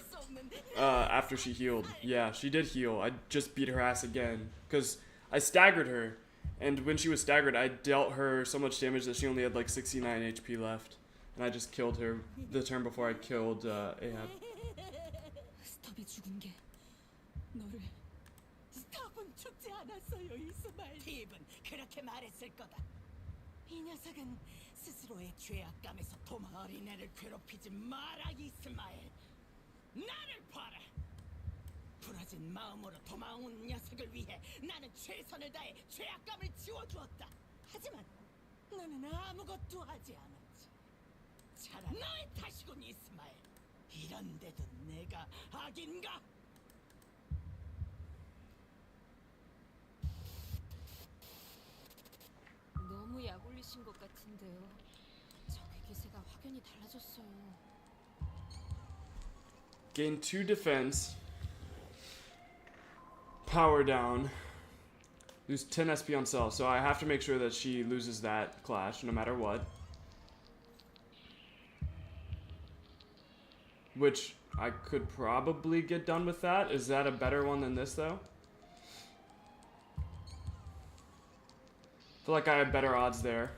after she healed. Yeah, she did heal. I just beat her ass again because I staggered her, and when she was staggered, I dealt her so much damage that she only had like 69 HP left, and I just killed her the turn before I killed Ahab. 스톱이 죽은 게 너를 스톱은 죽지 않았어요, 이스마엘. 팁은 그렇게 말했을 거다. 이 녀석은 스스로의 죄악감에서 어린애를 괴롭히지 마라, 이스마엘. 나를 봐라. 부러진 마음으로 도망온 녀석을 위해 나는 최선을 다해 죄악감을 지워주었다. 하지만 너는 아무것도 하지 않았지. 차라리 너의 탓이군, 이스마엘. 이런데도 내가 악인가? 너무 약 올리신 것 같은데요. 적의 기세가 확연히 달라졌어요. Gain 2 defense. Power down. Lose 10 SP on self. So I have to make sure that she loses that clash no matter what. Which I could probably get done with that. Is that a better one than this though? I feel like I have better odds there.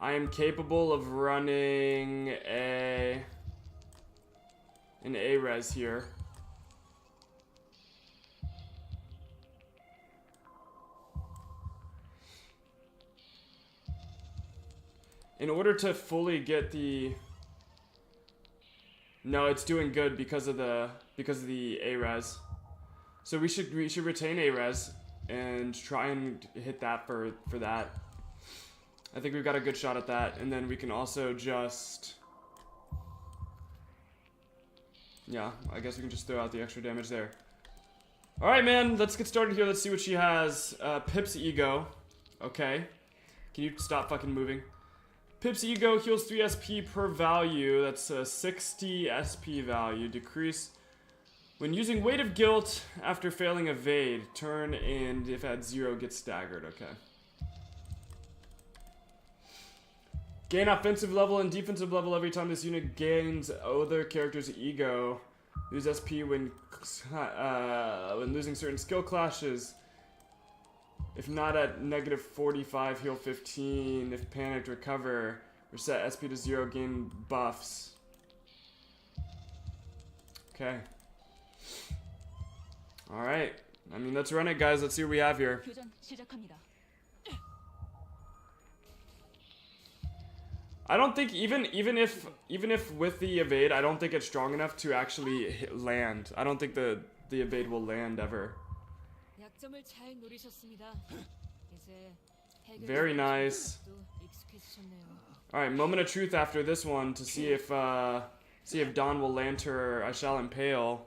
I am capable of running an A-res here. In order to fully get the... No, it's doing good because of the A-res. So we should retain A-res and try and hit that for that. I think we've got a good shot at that, and then we can also just... Yeah, I guess we can just throw out the extra damage there. Alright, man, let's get started here. Let's see what she has. Pip's Ego. Okay. Can you stop fucking moving? Pip's Ego heals 3 SP per value. That's a 60 SP value. Decrease when using Weight of Guilt after failing Evade. Turn and if at 0 gets staggered. Okay. Gain offensive level and defensive level every time this unit gains other character's ego. Lose SP when losing certain skill clashes. If not at negative 45, heal 15. If panicked, recover. Reset SP to 0, gain buffs. Okay. Alright. I mean, let's run it, guys. Let's see what we have here. 교전 시작합니다. I don't think even if with the evade, I don't think it's strong enough to actually land. I don't think the evade will land ever. 약점을 잘 노리셨습니다. 이제 Very nice. 익숙해지셨네요. All right, moment of truth after this one to see if Dawn will land her I shall impale.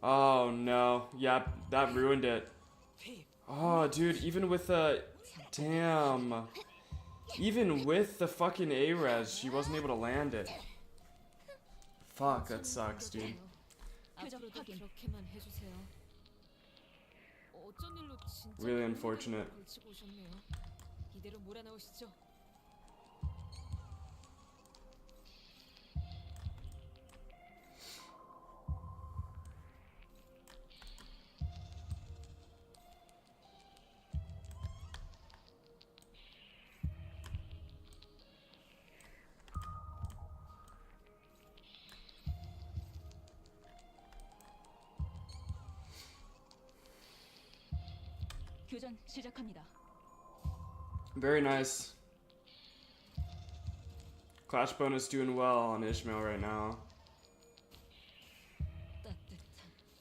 Oh no. Yep, that ruined it. Oh, dude, even with the damn. Even with the fucking A-res, she wasn't able to land it. Fuck, that sucks, dude. 앞으로도 그렇게만 해주세요. 어쩐 일로 진짜 Really unfortunate. 걸치고 오셨네요. 이대로 몰아넣으시죠. 교전 시작합니다. Very nice. Clash bonus doing well on Ishmael right now.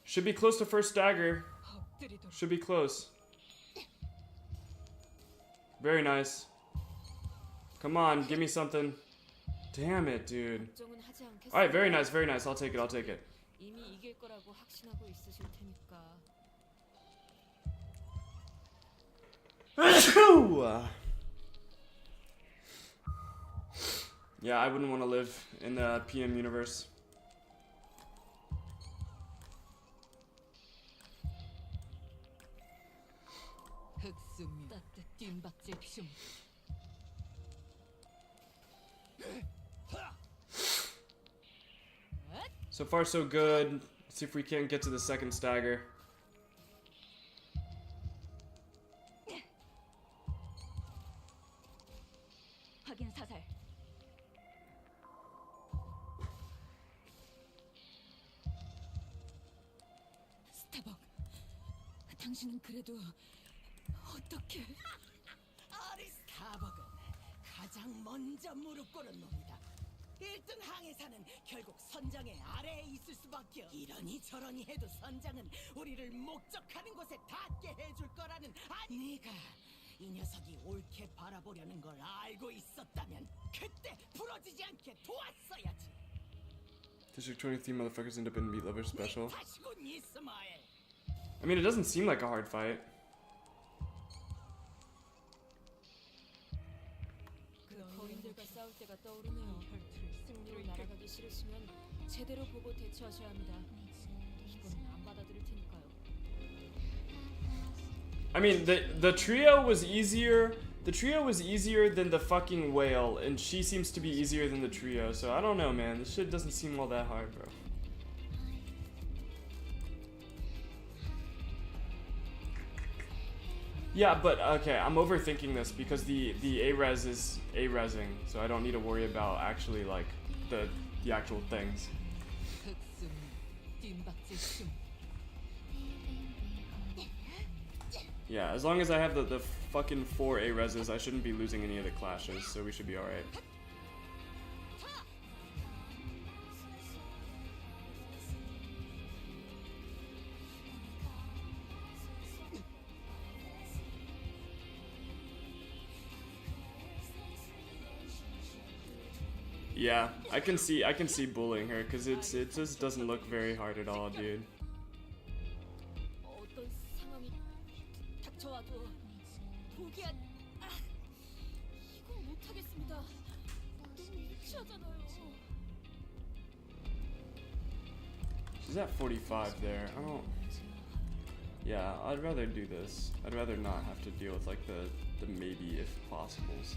Should be close to first stagger. Should be close. Very nice. Come on, give me something. Damn it, dude. Alright, very nice, very nice. I'll take it, I'll take it. 이미 이길 거라고 확신하고 있으실 테니까. Yeah, I wouldn't want to live in the PM universe. So far, so good. Let's see if we can't get to the second stagger. 확인 사살. 스타벅, 당신은 그래도 어떻게? 스타벅은 가장 먼저 무릎 꿇은 놈이다. 1등 항해사는 결국 선장의 아래에 있을 수밖에. 이러니 저러니 해도 선장은 우리를 목적하는 곳에 닿게 해줄 거라는. 네가 이 녀석이 옳게 바라보려는 걸 알고 있었다면 그때 부러지지 않게 도왔어야지. District 23 motherfuckers independent meat lover special. 다시군 이스마엘. I mean, it doesn't seem like a hard fight. 그 거인들과 싸울 때가 떠오르네요. 승리로 날아가기 싫으시면 제대로 보고 대처하셔야 합니다. 이건 안 받아들일 테니까요. I mean, the trio was easier. The trio was easier than the fucking whale, and she seems to be easier than the trio. So I don't know, man. This shit doesn't seem all that hard, bro. Yeah, but okay, I'm overthinking this because the A-res is A-resing, so I don't need to worry about actually like the actual things. Yeah, as long as I have the fucking 4 A-reses, I shouldn't be losing any of the clashes, so we should be alright. Yeah, I can see bullying her because it just doesn't look very hard at all, dude. 어떤 상황이 닥쳐와도 포기한. 이건 못하겠습니다. 너무 유치하잖아요. She's at 45 there. I don't. Yeah, I'd rather do this. I'd rather not have to deal with like the maybe if possibles.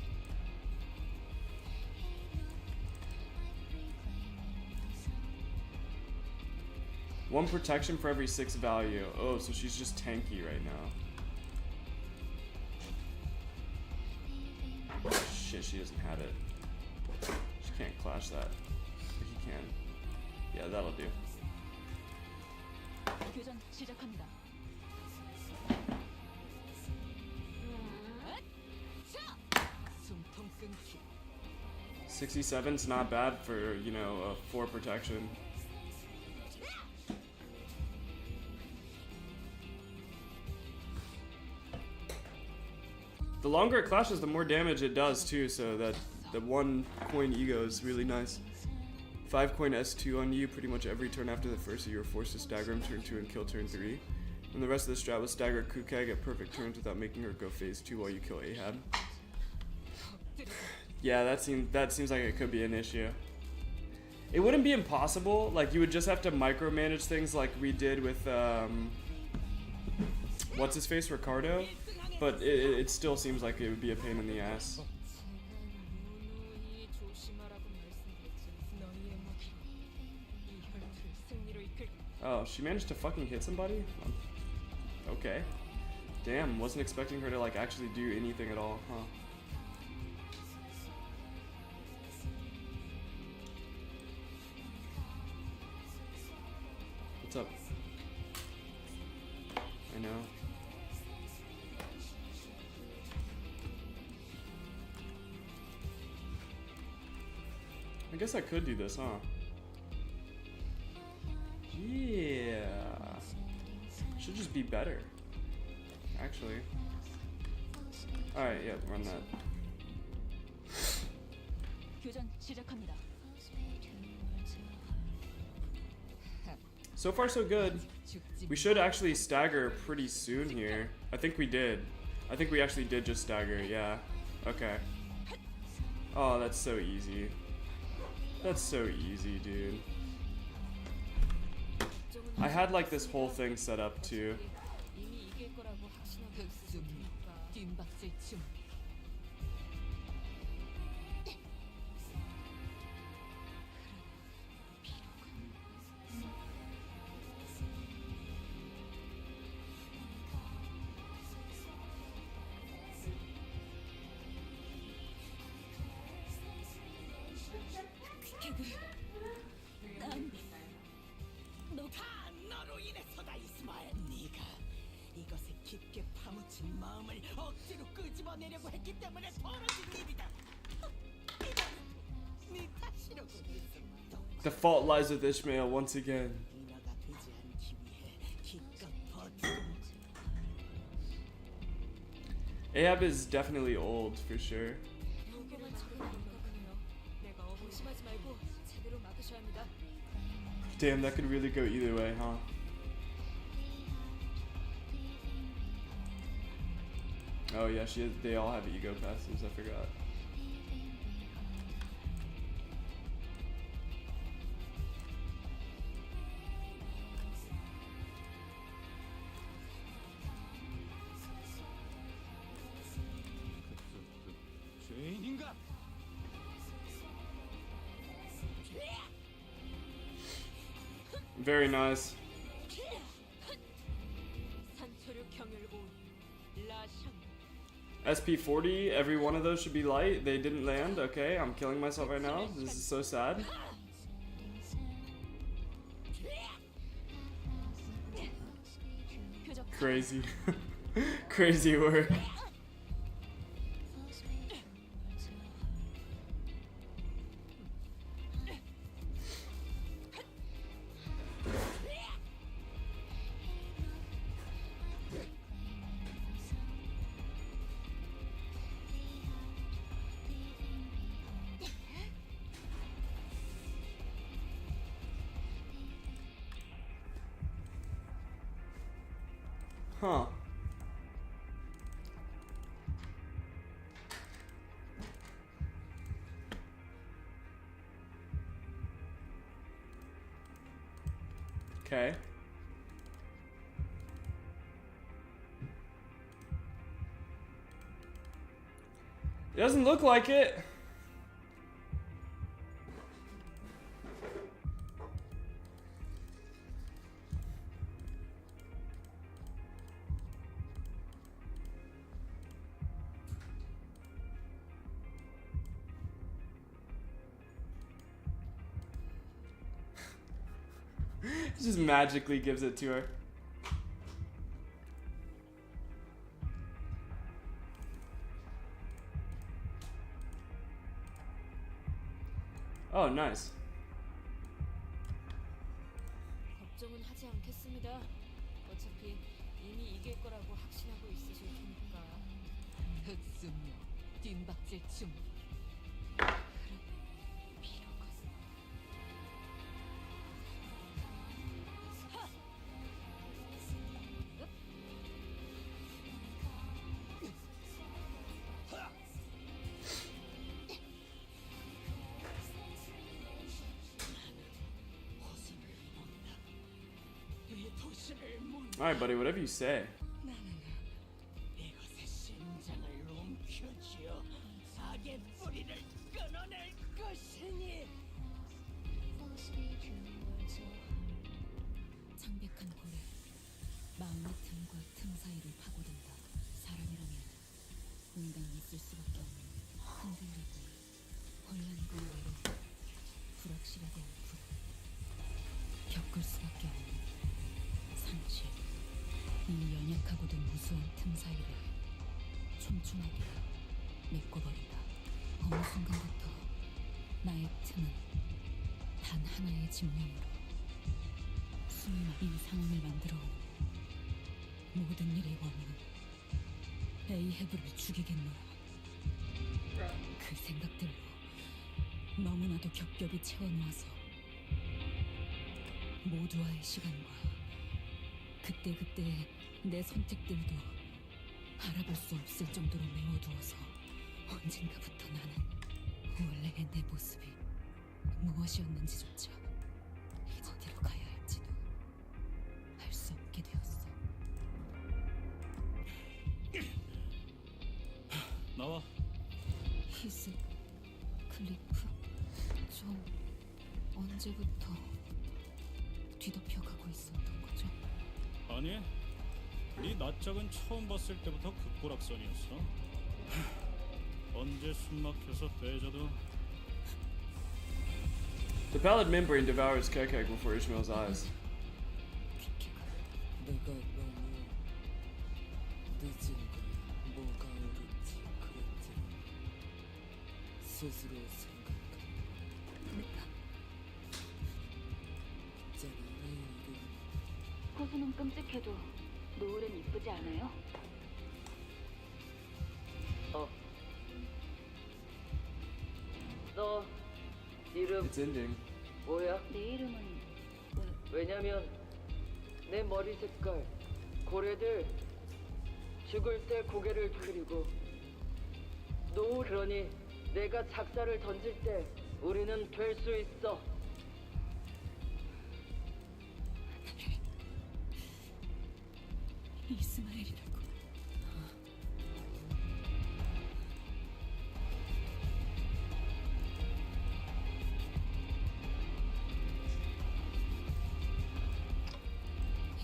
One protection for every 6 value. Oh, so she's just tanky right now. Oh shit, she doesn't have it. She can't clash that. But he can. Yeah, that'll do. 교전 시작합니다. 67's not bad for, you know, 4 protection. The longer it clashes, the more damage it does too, so that the 1 coin ego is really nice. 5 coin S2 on you pretty much every turn after the first, you are forced to stagger him turn 2 and kill turn 3. And the rest of the strat was stagger Kukag at perfect turns without making her go phase 2 while you kill Ahab. Yeah, that seems like it could be an issue. It wouldn't be impossible, like you would just have to micromanage things like we did with what's his face, Ricardo, but it still seems like it would be a pain in the ass. Oh, she managed to fucking hit somebody? Okay. Damn, wasn't expecting her to like actually do anything at all, huh? What's up? I know. I guess I could do this, huh? Yeah. Should just be better. Actually. Alright, yeah, run that. 교전 시작합니다. So far so good. We should actually stagger pretty soon here. I think we did. I think we actually did just stagger, yeah. Okay. Oh, that's so easy. That's so easy, dude. I had like this whole thing set up too. 이미 이길 거라고 확신하고 있으니까 뒷박질 중. 다 너로 인해서다 이스마엘. 네가 이것에 깊게 파묻힌 마음을 억지로 끄집어내려고 했기 때문에 벌어진 일이다. 이건 네 탓이라고 이스마엘. The fault lies with Ishmael once again. 인어가 되지 않기 위해 기껏 버티고. Ahab is definitely old for sure. 내가 의심하지 말고 제대로 막으셔야 합니다. Damn, that could really go either way, huh? Oh yeah, they all have ego passives, I forgot. 죄인인가? Very nice. SP40, every one of those should be light. They didn't land. Okay, I'm killing myself right now. This is so sad. Crazy. Crazy work. Huh. Okay. It doesn't look like it. Just magically gives it to her. Oh, nice. 걱정은 하지 않겠습니다. 어차피 이미 이길 거라고 확신하고 있으실 테니까. 흑승료 뒷박질 중. Alright, buddy, whatever you say. 이것의 심장을 움켜쥐어 악의 뿌리를 끊어낼 것이니. 창백한 고래, 마음의 틈과 틈 사이를 파고든다. 사람이라면 공간이 있을 수밖에 없는 흔들리고 혼란과 외로움, 불확실하게 않고 겪을 수밖에 없는 상실. 이 연약하고도 무수한 틈 사이를 촘촘하게 메꿔버린다. 어느 순간부터 나의 틈은 단 하나의 집념으로 수많은 이 상황을 만들어 온 모든 일의 원인은 에이헤브를 죽이겠노라. 그 생각들로 너무나도 겹겹이 채워놓아서 모두와의 시간과 그때그때 내 선택들도 알아볼 수 없을 정도로 메워두어서 언젠가부터 나는 원래의 내 모습이 무엇이었는지조차 어디로 가야 할지도 알 수 없게 되었어. 나와. 히스 클리프 좀 언제부터 뒤덮여가고 있었던 거죠? 아니, 네 낯짝은 처음 봤을 때부터 급고락선이었어. 언제 숨막혀서 빼져도 The pallid membrane devours Kekek before Ishmael's eyes. 내가 너무 늦은 거야. 뭐가 옳은지 그른지를 스스로 생각해. 있잖아, 내 이름. 호수는 끔찍해도 노을은 이쁘지 않아요? 너 이름 It's ending. 뭐야? 내 이름은 왜냐면 내 머리 색깔 고래들 죽을 때 고개를 그리고 노을 그러니 내가 작사를 던질 때 우리는 될 수 있어. 이스마엘이라고.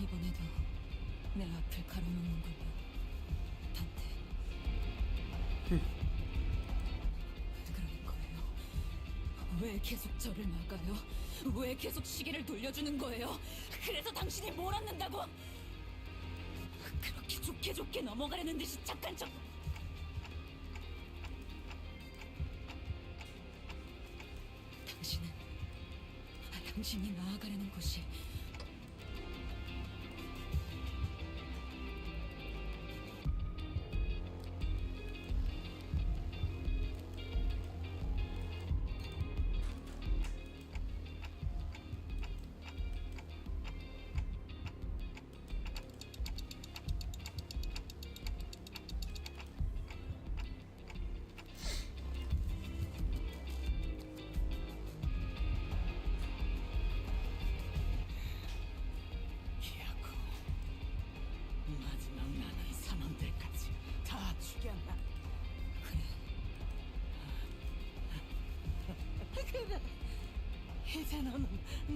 이번에도 내 앞을 가로놓는군요, 단테. 그러는 거예요. 왜 계속 저를 막아요? 왜 계속 시계를 돌려주는 거예요? 그래서 당신이 뭘 얻는다고? 그렇게 좋게 좋게 넘어가려는 듯이 착한 척. 당신이 나아가려는 곳이 마지막 나는 선원들까지 다 죽였나? 그래. 이제 너는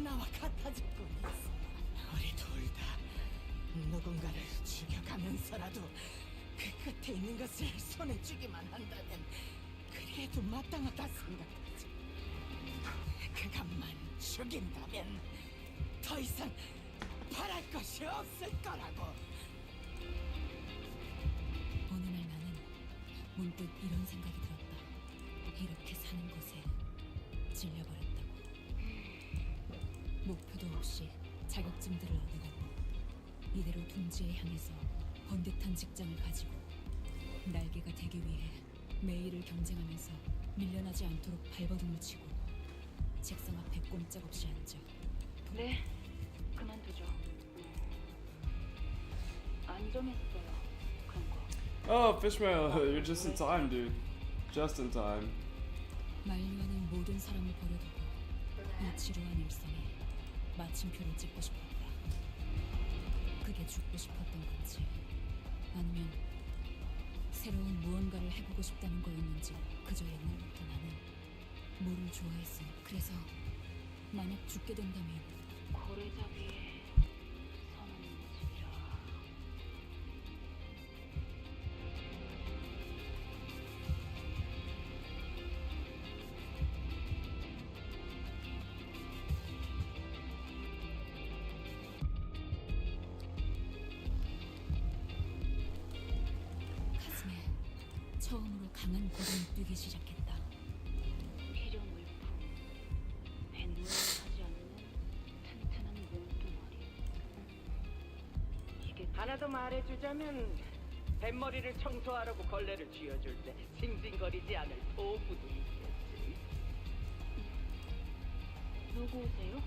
나와 같아졌군, 있어. 우리 둘 다 누군가를 죽여가면서라도 그 끝에 있는 것을 손에 쥐기만 한다면 그래도 마땅하다 생각하지. 그것만 죽인다면 더 이상 바랄 것이 없을 거라고. 어느 날 나는 문득 이런 생각이 들었다. 이렇게 사는 것에 질려버렸다고. 목표도 없이 자격증들을 얻어가고 이대로 둥지에 향해서 번듯한 직장을 가지고 날개가 되기 위해 매일을 경쟁하면서 밀려나지 않도록 발버둥을 치고 책상 앞에 꼼짝없이 앉아. 네, 그만두죠. 안 정했어요. 그런 거. Oh, Fishmail, you're just in time, dude. Just in time. 만류하는 모든 사람을 버려두고 이 지루한 일상에 마침표를 찍고 싶었다. 그게 죽고 싶었던 건지 아니면 새로운 무언가를 해보고 싶다는 거였는지 그저 옛날부터 나는 뭐를 좋아했으니. 그래서 만약 죽게 된다면 고래잡이의 선원인지라. 가슴에 처음으로 강한 고름이 뛰기 시작했다. 필요 물품. 하나 더 말해주자면 뱃머리를 청소하라고 걸레를 쥐어줄 때 징징거리지 않을 도구도 있겠지. 누구세요?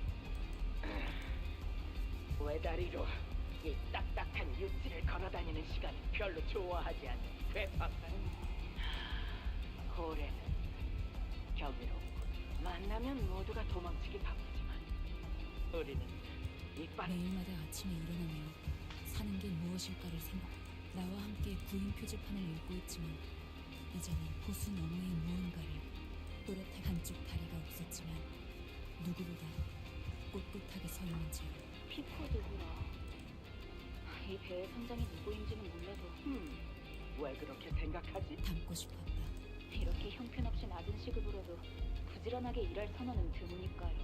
외다리로 이 딱딱한 육지를 걸어다니는 시간을 별로 좋아하지 않는 괴팍한 고래는 경이롭고 만나면 모두가 도망치기 바쁘지만 우리는 이빨 매일마다 아침에 일어나며 사는 게 무엇일까를 생각. 나와 함께 구인 표지판을 읽고 있지만 이제는 호수 너머의 무언가를. 또렷한 한쪽 다리가 없었지만 누구보다 꿋꿋하게 서 있는 채로. 피코드구나. 이 배의 선장이 누구인지는 몰라도 왜 그렇게 생각하지? 닮고 싶었다. 이렇게 형편없이 낮은 시급으로도 부지런하게 일할 선원은 드무니까요.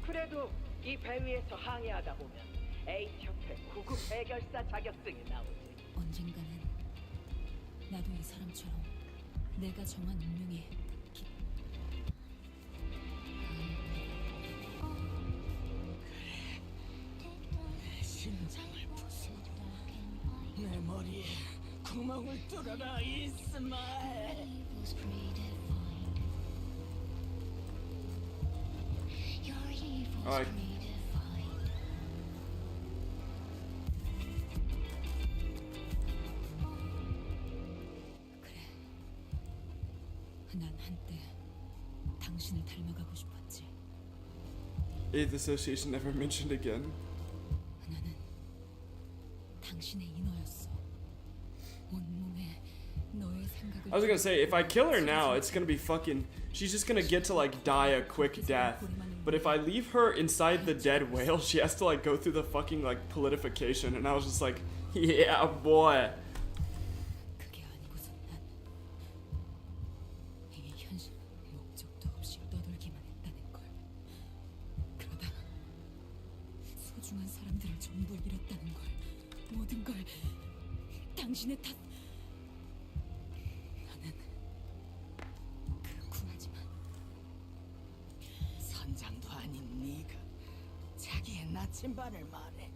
그래도 이 배 위에서 항해하다 보면 A협회 구급 해결사 자격증이 나오지. 언젠가는 나도 이 사람처럼 내가 정한 운명에 심장을 부수고 내 머리에 구멍을 뚫어라 이스마엘. Alright. 난 한때 당신을 닮아가고 싶었지. 8th Association never mentioned again. 나는 당신의 인어였어. 온몸에 너의 생각을. I was gonna say, if I kill her now, it's gonna be fucking. She's just gonna get to like die a quick death. But if I leave her inside the dead whale, she has to like go through the fucking like politification. And I was just like, yeah, boy. 그게 아니고선 난 이 현실 목적도 없이 떠돌기만 했다는 걸. 그러다 소중한 사람들을 전부 잃었다는 걸. 모든 걸 당신의 탓. 나는 그구하지만 선장도 아닌 네가 자기의 나침반을 말해.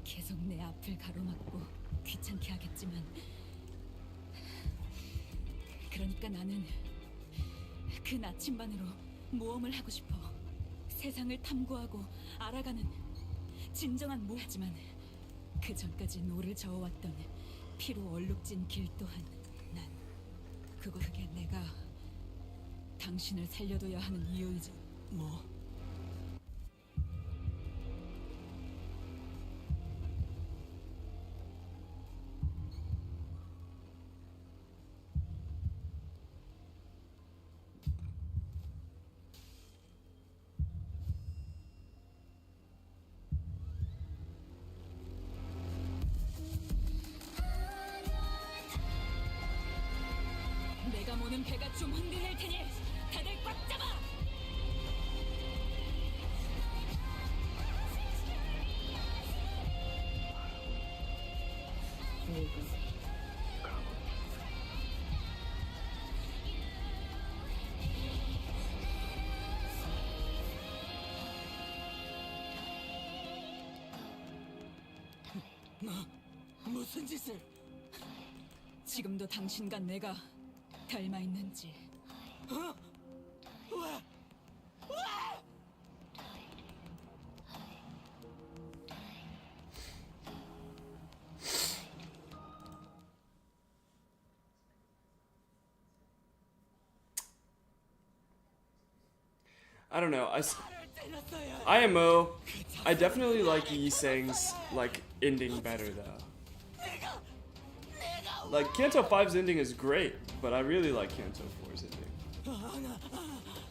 계속 내 앞을 가로막고 귀찮게 하겠지만, 그러니까 나는 그 나침반으로 모험을 하고 싶어. 세상을 탐구하고 알아가는 진정한 하지만 그 전까지 노를 저어왔던 피로 얼룩진 길 또한 난 그게 내가 당신을 살려둬야 하는 이유이지. 뭐? 내가 모는 배가 좀 흔들릴 테니 다들 꽉 잡아! 너 무슨 짓을? 지금도 당신과 내가 닮아 있는지. 어? 왜? 왜? I don't know. IMO. I definitely like Yi Sang's like ending better though. Like Kanto 5's ending is great, but I really like Kanto 4's ending.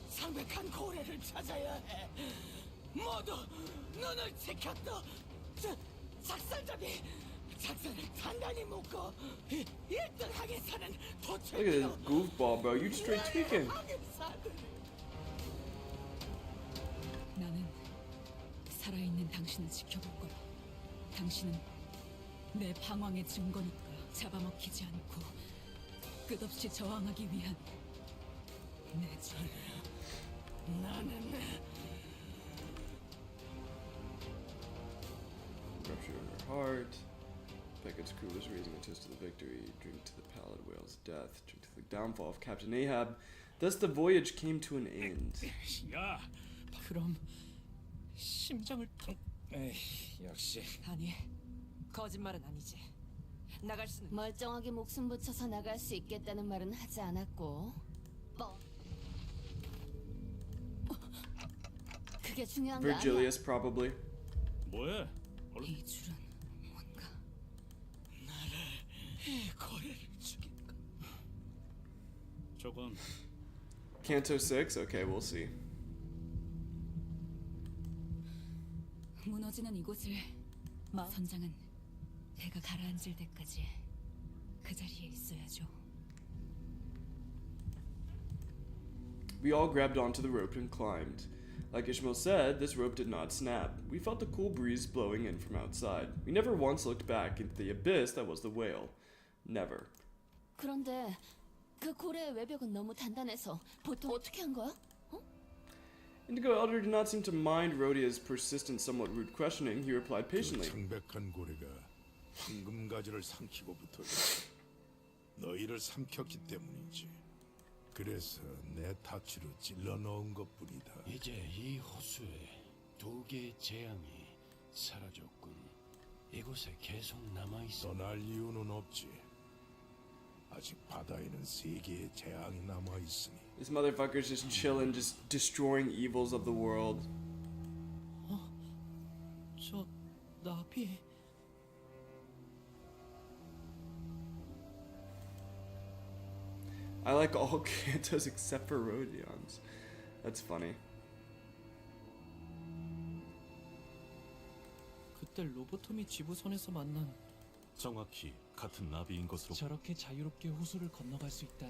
상백한 고래를 찾아야 해. 모두 눈을 지켰다. 작살잡이 작전을 단단히 묶어 1등 하겠다는 도체. Look at this goofball, bro. You straight tweaking. 나는 살아있는 당신을 지켜볼 거야. 당신은 내 방황의 증거니까. 잡아먹히지 않고 끝없이 저항하기 위한 내 전. 나는 scripture in her heart. Beckett's crew was raising a toast to the victory. Drink to the pallid whale's death. Drink to the downfall of Captain Ahab. Thus the voyage came to an end. 야, 그럼 심장을 에이, 역시. 아니, 거짓말은 아니지. 나갈 수는 멀쩡하게 목숨 붙여서 나갈 수 있겠다는 말은 하지 않았고 그게 중요한 거 아니야. Virgilius, probably. 뭐해? 이 줄은 뭔가 거래를 주겠다. 저건 Canto 6? Okay, we'll see. 무너지는 이곳을 선장은 배가 가라앉을 때까지 그 자리에 있어야죠. We all grabbed onto the rope and climbed. Like Ishmael said, this rope did not snap. We felt the cool breeze blowing in from outside. We never once looked back into the abyss that was the whale. Never. 그런데 그 고래의 외벽은 너무 단단해서 보통 어떻게 한 거야? Indigo Elder did not seem to mind Rhodia's persistent, somewhat rude questioning. He replied patiently. 창백한 고래가 황금가지를 삼키고부터 너희를 삼켰기 때문이지. 그래서 내 타치로 찔러 넣은 것뿐이다. 이제 이 호수에 두 개의 재앙이 사라졌군. 이곳에 계속 남아있어. 떠날 이유는 없지. 아직 바다에는 세 개의 재앙이 남아있으니. This motherfucker's just chilling, just destroying evils of the world. 저 나비. I like all Cantos except for Rhodion's. That's funny. 그때 로보톰이 지부선에서 만난 정확히 같은 나비인 것으로. 저렇게 자유롭게 호수를 건너갈 수 있다.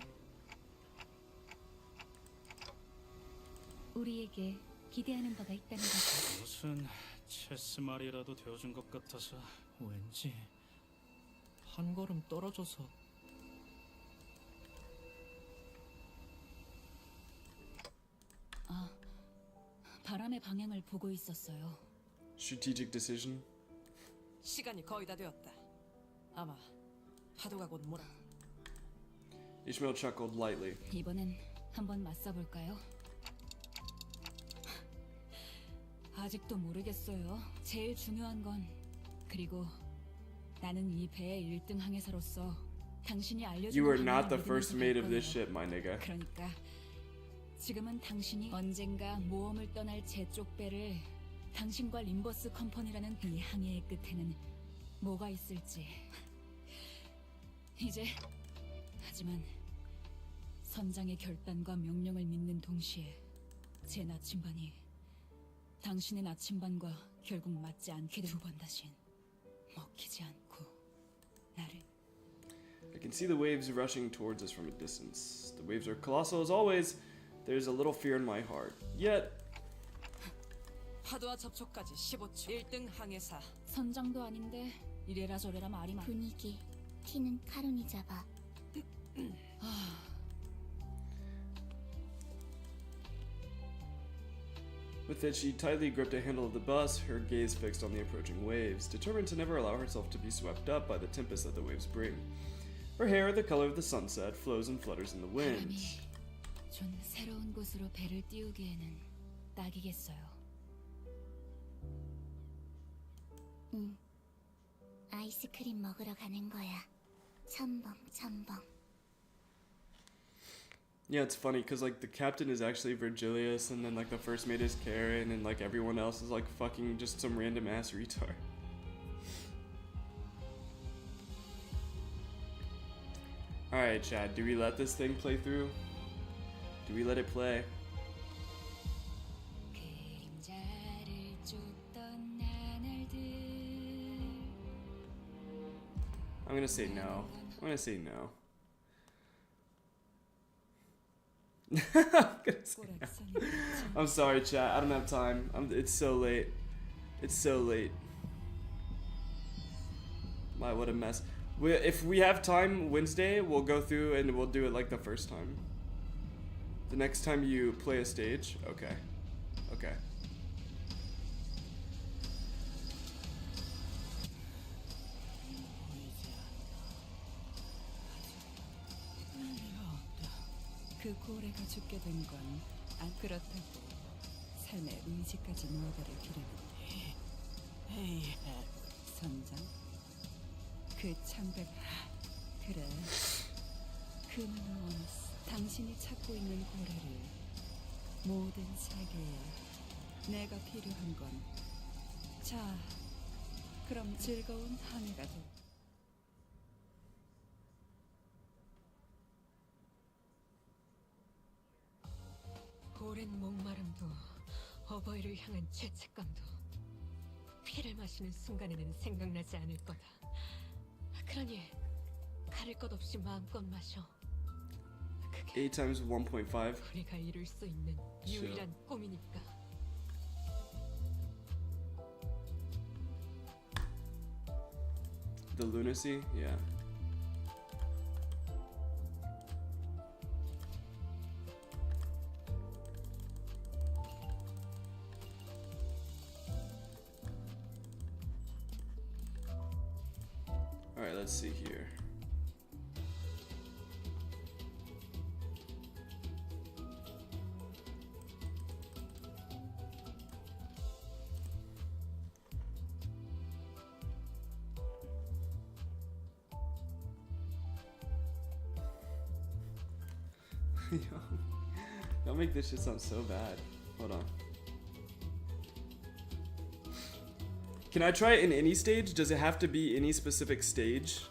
우리에게 기대하는 바가 있다는 거죠. 무슨 체스 말이라도 되어준 것 같아서. 왠지 한 걸음 떨어져서 바람의 방향을 보고 있었어요. Strategic decision. 시간이 거의 다 되었다. 아마 파도가 곧 몰아. Ishmael chuckled lightly. 이번엔 한번 맞서볼까요? 아직도 모르겠어요. 제일 중요한 건 그리고 나는 이 배의 1등 항해사로서 당신이 알려준 You are not the first mate of this ship, my nigga. 그러니까 지금은 당신이 언젠가 모험을 떠날 제 쪽 배를 당신과 림버스 컴퍼니라는 이 항해의 끝에는 뭐가 있을지 이제 하지만 선장의 결단과 명령을 믿는 동시에 제 나침반이 당신의 나침반과 결국 맞지 않게 두 번 다신 먹히지 않고 나를 I can see the waves rushing towards us from a distance. The waves are colossal as always. There's a little fear in my heart. Yet, 파도와 접촉까지 15초. 1등 항해사. 선장도 아닌데 이래라 저래라 말이 많. 분위기 티는 카론이 잡아. with it, she tightly gripped a handle of the bus, her gaze fixed on the approaching waves, determined to never allow herself to be swept up by the tempest that the waves bring. Her hair, the color of the sunset, flows and flutters in the wind. 좀 새로운 곳으로 배를 띄우기에는 딱이겠어요. 응. 아이스크림 먹으러 가는 거야. 첨벙. Yeah, it's funny because like the captain is actually Virgilius, and then like the first mate is Karen, and like everyone else is like fucking just some random ass retard. All right, Chad. Do we let this thing play through? Do we let it play? 그림자를 쫓던 나날들. I'm gonna say no. I'm gonna say no. I'm sorry, chat. I don't have time. It's so late. It's so late. My, what a mess. If we have time Wednesday, we'll go through and we'll do it like the first time. The next time you play a stage? Okay. Okay. 그 고래가 죽게 된 건 안 그렇다고 삶의 의지까지 놓아버릴 필요는데. 에이, 선장, 그 참백 그래. 그 눈을 원했어. 당신이 찾고 있는 고래를 모든 세계에 내가 필요한 건. 자, 그럼 즐거운 한 해가 돼. 오랜 목마름도 어버이를 향한 죄책감도 피를 마시는 순간에는 생각나지 않을 거다. 그러니 가릴 것 없이 마음껏 마셔. 8 times 1.5. 우리가 이룰 수 있는 유일한 꿈이니까. The lunacy? Yeah. Alright, let's see here. Y'all make this shit sound so bad. Hold on. Can I try it in any stage? Does it have to be any specific stage?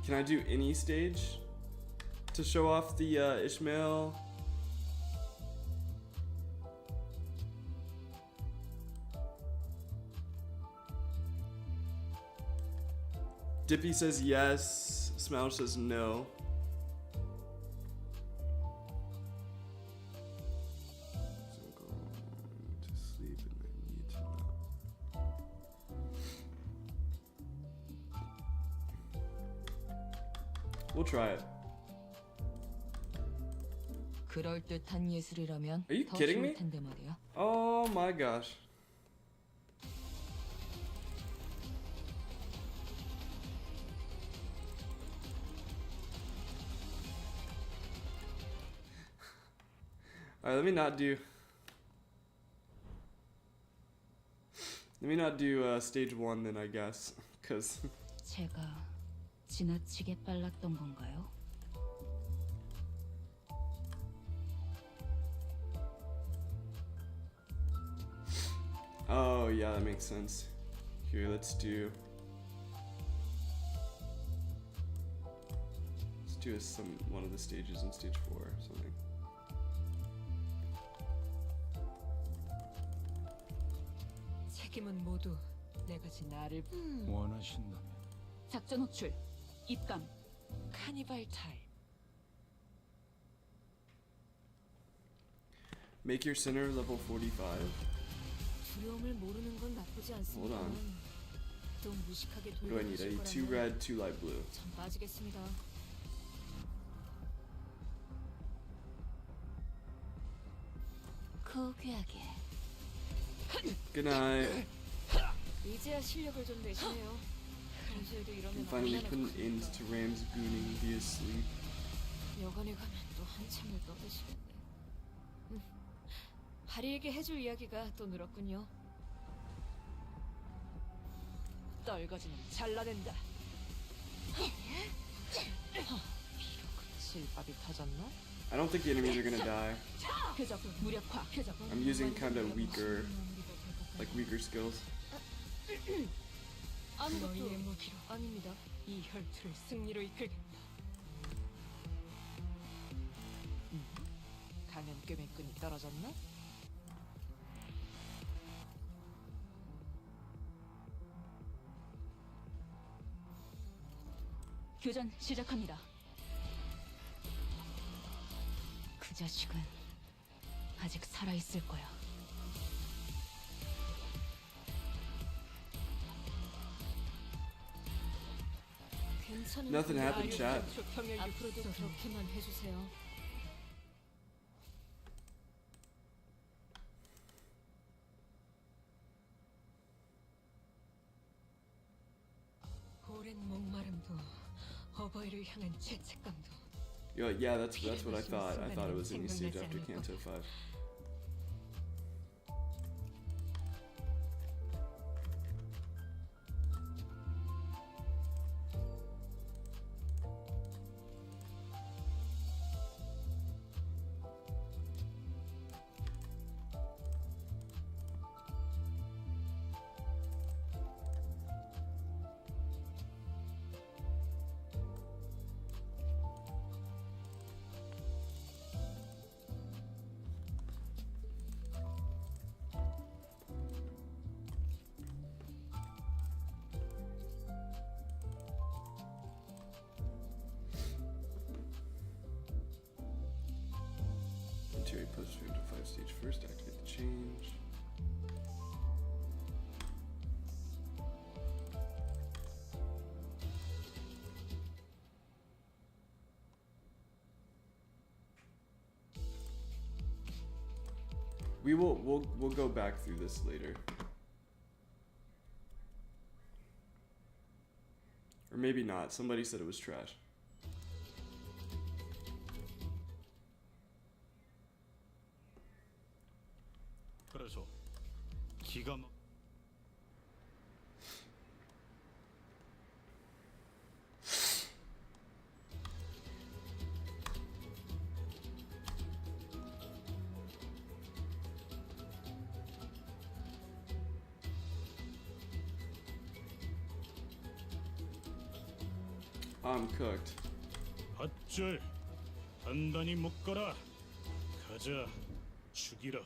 Can I do any stage to show off the Ishmael? Dippy says yes, Smash says no. So I'm going to sleep and I need to know. We'll try it. 그럴듯한 예술이라면 Are you 더 kidding 좋을 me? 텐데 말이야. Oh my gosh. Alright, let me not do stage 1 then, I guess, cause 제가 지나치게 빨랐던 건가요? oh yeah, that makes sense. Here, let's do one of the stages in stage 4 or something. 책임은 모두 내가 진 나를 원하신다면 작전 호출, 입감. 카니발 타임. Make your center level 45. 두려움을 모르는 건 나쁘지 Hold 않습니다. on. 또 무식하게 What do I need? I need 2 돌려주실 red, 거라면 2 light blue. 전 빠지겠습니다. 고귀하게. Good night. 이제야 실력을 좀 내시네요. 평소에도 I'm 이러면 finally 얼마나 putting an end to Ram's gooning via sleep. 여관에 가면 또 한참을 떠드시겠네. 하리에게 해줄 이야기가 또 늘었군요. 떨거지는 잘라낸다. 이러고 실밥이 터졌나? I don't think the enemies are gonna die. 표적 무력화. 표적. I'm using kind of weaker skills. 너희의 무기로 아닙니다. 이 혈투를 승리로 이끌겠다. 가면 꿰매끈이 떨어졌나? 교전 시작합니다. 그 자식은 아직 살아있을 거야. 괜찮은 Nothing happened, chat. 앞으로도 그렇게만 해주세요. 오랜 목마름도 어버이를 향한 죄책감도 Yeah, that's what I thought. I thought it was any siege after Canto 5. Interior post to 5 stage first, activate the change. We'll go back through this later. Or maybe not. Somebody said it was trash. 그래서 기가 막 I'm cooked. 밧줄 단단히 묶어라. 가자, 죽이라.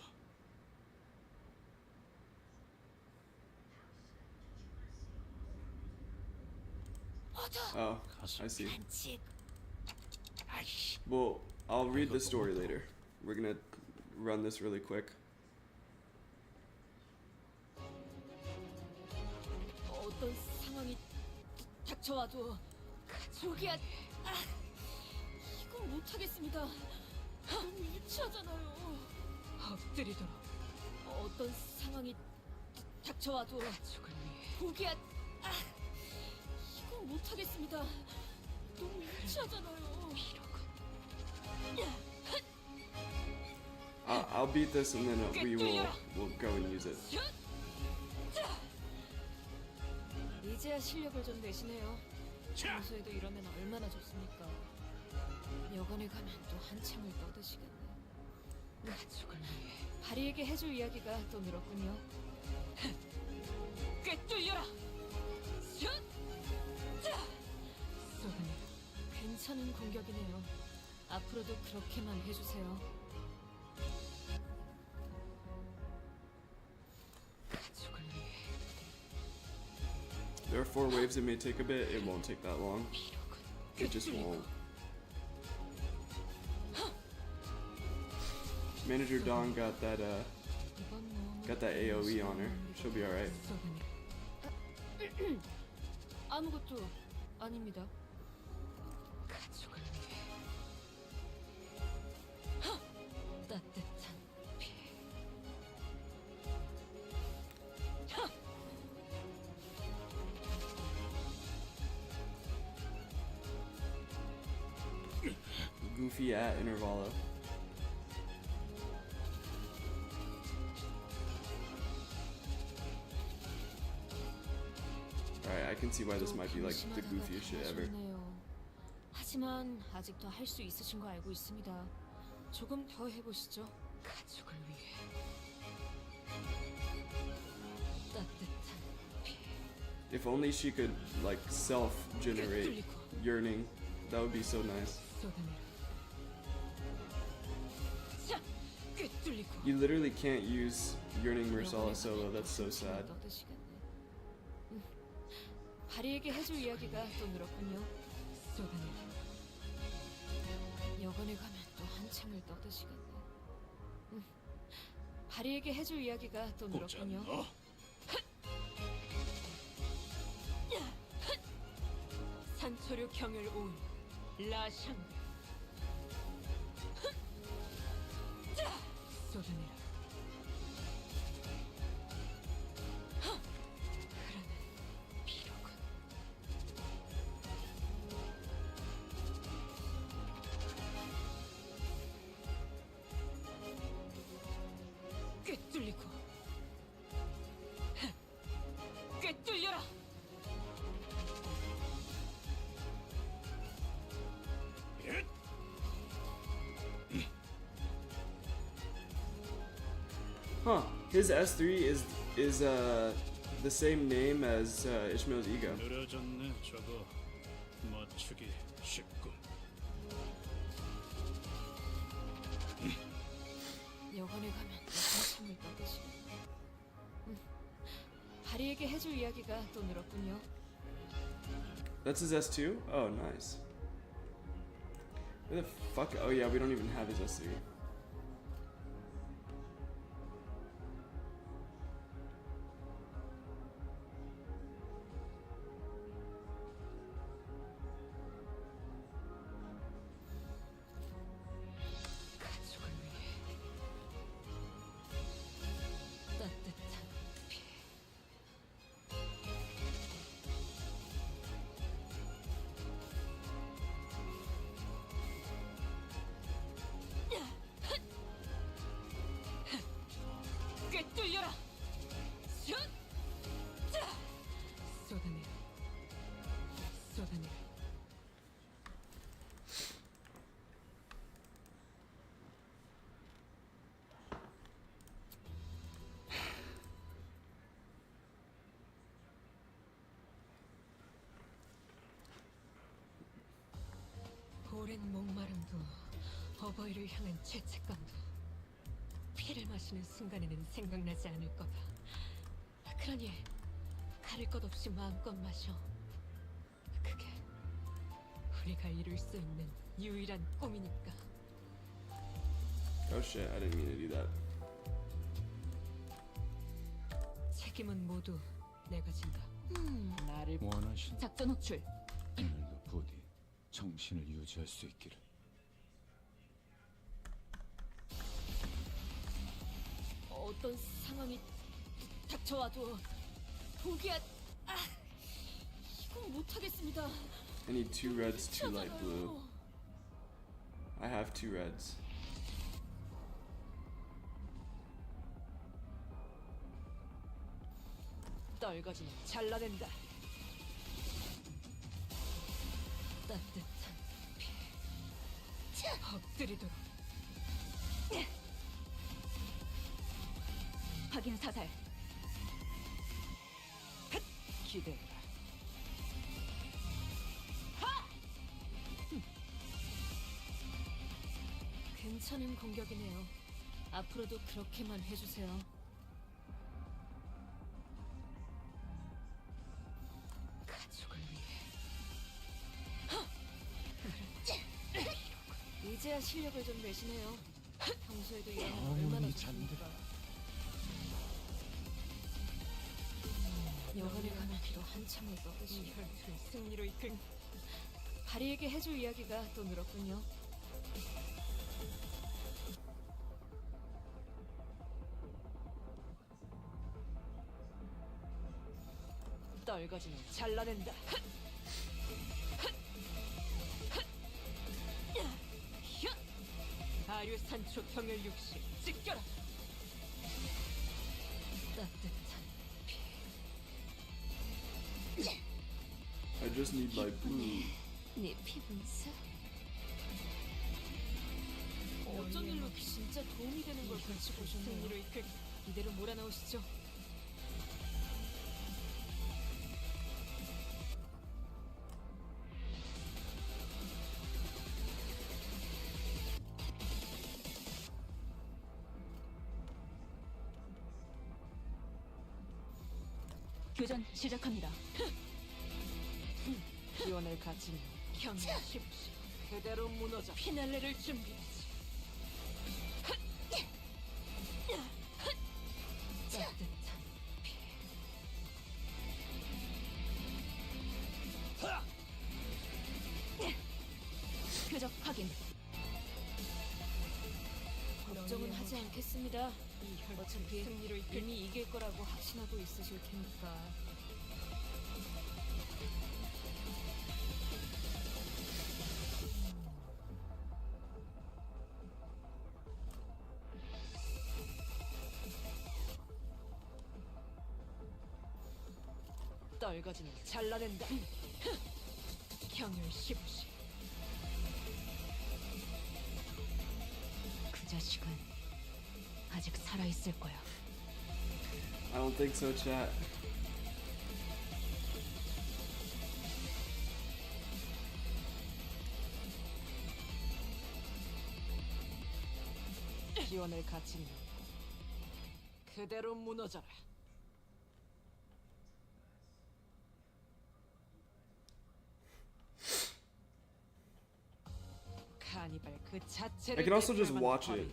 Oh, I see. Well, I'll read the story later. We're gonna run this really quick. 어떤 상황이 닥쳐와도 저기야. 이건 못하겠습니다. 너무 유치하잖아요. 엎드리도록 어떤 상황이 닥쳐와도 가족을 위해 포기야. 이건 못하겠습니다. 너무 유치하잖아요. I'll beat this and then we'll go and use it. 이제야 실력을 좀 내시네요. 평소에도 이러면 얼마나 좋습니까? 여관에 가면 또 한참을 떠드시겠네. 가족을 위해 바리에게 해줄 이야기가 또 늘었군요. 꿰뚫려라! 쏘다니 괜찮은 공격이네요. 앞으로도 그렇게만 해주세요. 가족을 위해 There are 4 waves. It may take a bit. It won't take that long. It just won't. Manager Dawn got that AOE on her. She'll be alright. 아무것도 아닙니다. 가족을 위해 따뜻한 피. Goofy at Intervalo. Alright, I can see why this might be like the goofiest shit ever. 하지만 아직도 할 수 있으신 거 알고 있습니다. 조금 더 해보시죠. 가족을 위해 따뜻한 피. If only she could like self-generate yearning, that would be so nice. You literally can't use yearning Mersala solo. That's so sad. 바리에게 해줄 이야기가 또 늘었군요. 여관에 가면 또 한참을 떠드시겠네. 바리에게 해줄 이야기가 또 늘었군요. 산초류 경혈 오일 라샹 쏘다니라 흐르는 피로군 His S3 is the same name as Ishmael's ego. 늘어졌네 저거. 맞추기 쉽고. 여관에 가면 한참을 떠드시. 바리에게 해줄 이야기가 또 늘었군요. That's his S2? Oh, nice. Where the fuck? Oh yeah, we don't even have his S3. 가족을 위해 따뜻한 피. 꿰뚫려라. 슛! 자! 쏟아내. 쏟아내. 오랜 목마름도 어버이를 향한 죄책감도 피를 마시는 순간에는 생각나지 않을 거다. 그러니 가릴 것 없이 마음껏 마셔. 그게 우리가 이룰 수 있는 유일한 꿈이니까. Oh shit, I didn't mean to do that. 책임은 모두 내가 진다. 나를 원하신 작전 호출. 오늘도 부디 정신을 유지할 수 있기를. 어떤 상황이 닥쳐와도 포기하. 이건 못하겠습니다. I need 2 reds, 2 light blue. I have 2 reds. 떨거지는 잘라낸다. 따뜻한 피. 엎드리도록. 확인 사살. 기대해라. 괜찮은 공격이네요. 앞으로도 그렇게만 해주세요. 가족을 위해. 이제야 실력을 좀 내시네요. 평소에도 이런 얼마나 좋습니까? 여관에 가면 또 한참을 떠드시. 혈투를 승리로 이끈 바리에게 해줄 이야기가 또 늘었군요. 떨거지는 잘라낸다. 아류산초 경혈 60 찢겨라. 따뜻한 피. I just need light blue. 네 피분수. 어쩐 일로 진짜 도움이 되는 걸 같이 보셨네요. 승리로 이끌 이대로 몰아넣으시죠. 교전 시작합니다. 기원을 가진 경력 10시 그대로 무너져 피날레를 준비하지. 따뜻한 피. 표적 확인. 걱정은 하지 않겠습니다. 어차피 승리로 이미 이길 거라고 확신하고 있으실 테니까. 떨거지는 잘라낸다. 경혈 10시. 그 자식은 아직 살아있을 거야. I don't think so, chat. 기원을 갖춘 그대로 무너져라. 카니발 그 자체를 I can also just watch it.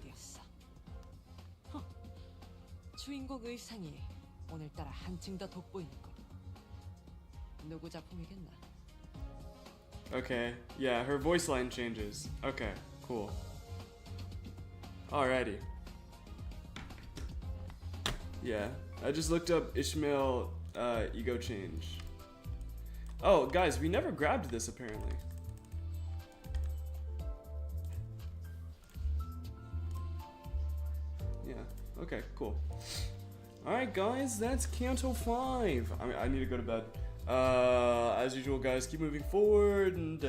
주인공 의상이 오늘따라 한층 더 돋보이는 걸. 누구 작품이겠나? Okay, yeah, her voice line changes. Okay, cool. Alrighty. Yeah, I just looked up Ishmael ego change. Oh, guys, we never grabbed this apparently. Yeah, okay, cool. Alright, guys, that's Canto 5. I mean, I need to go to bed. As usual, guys, keep moving forward and,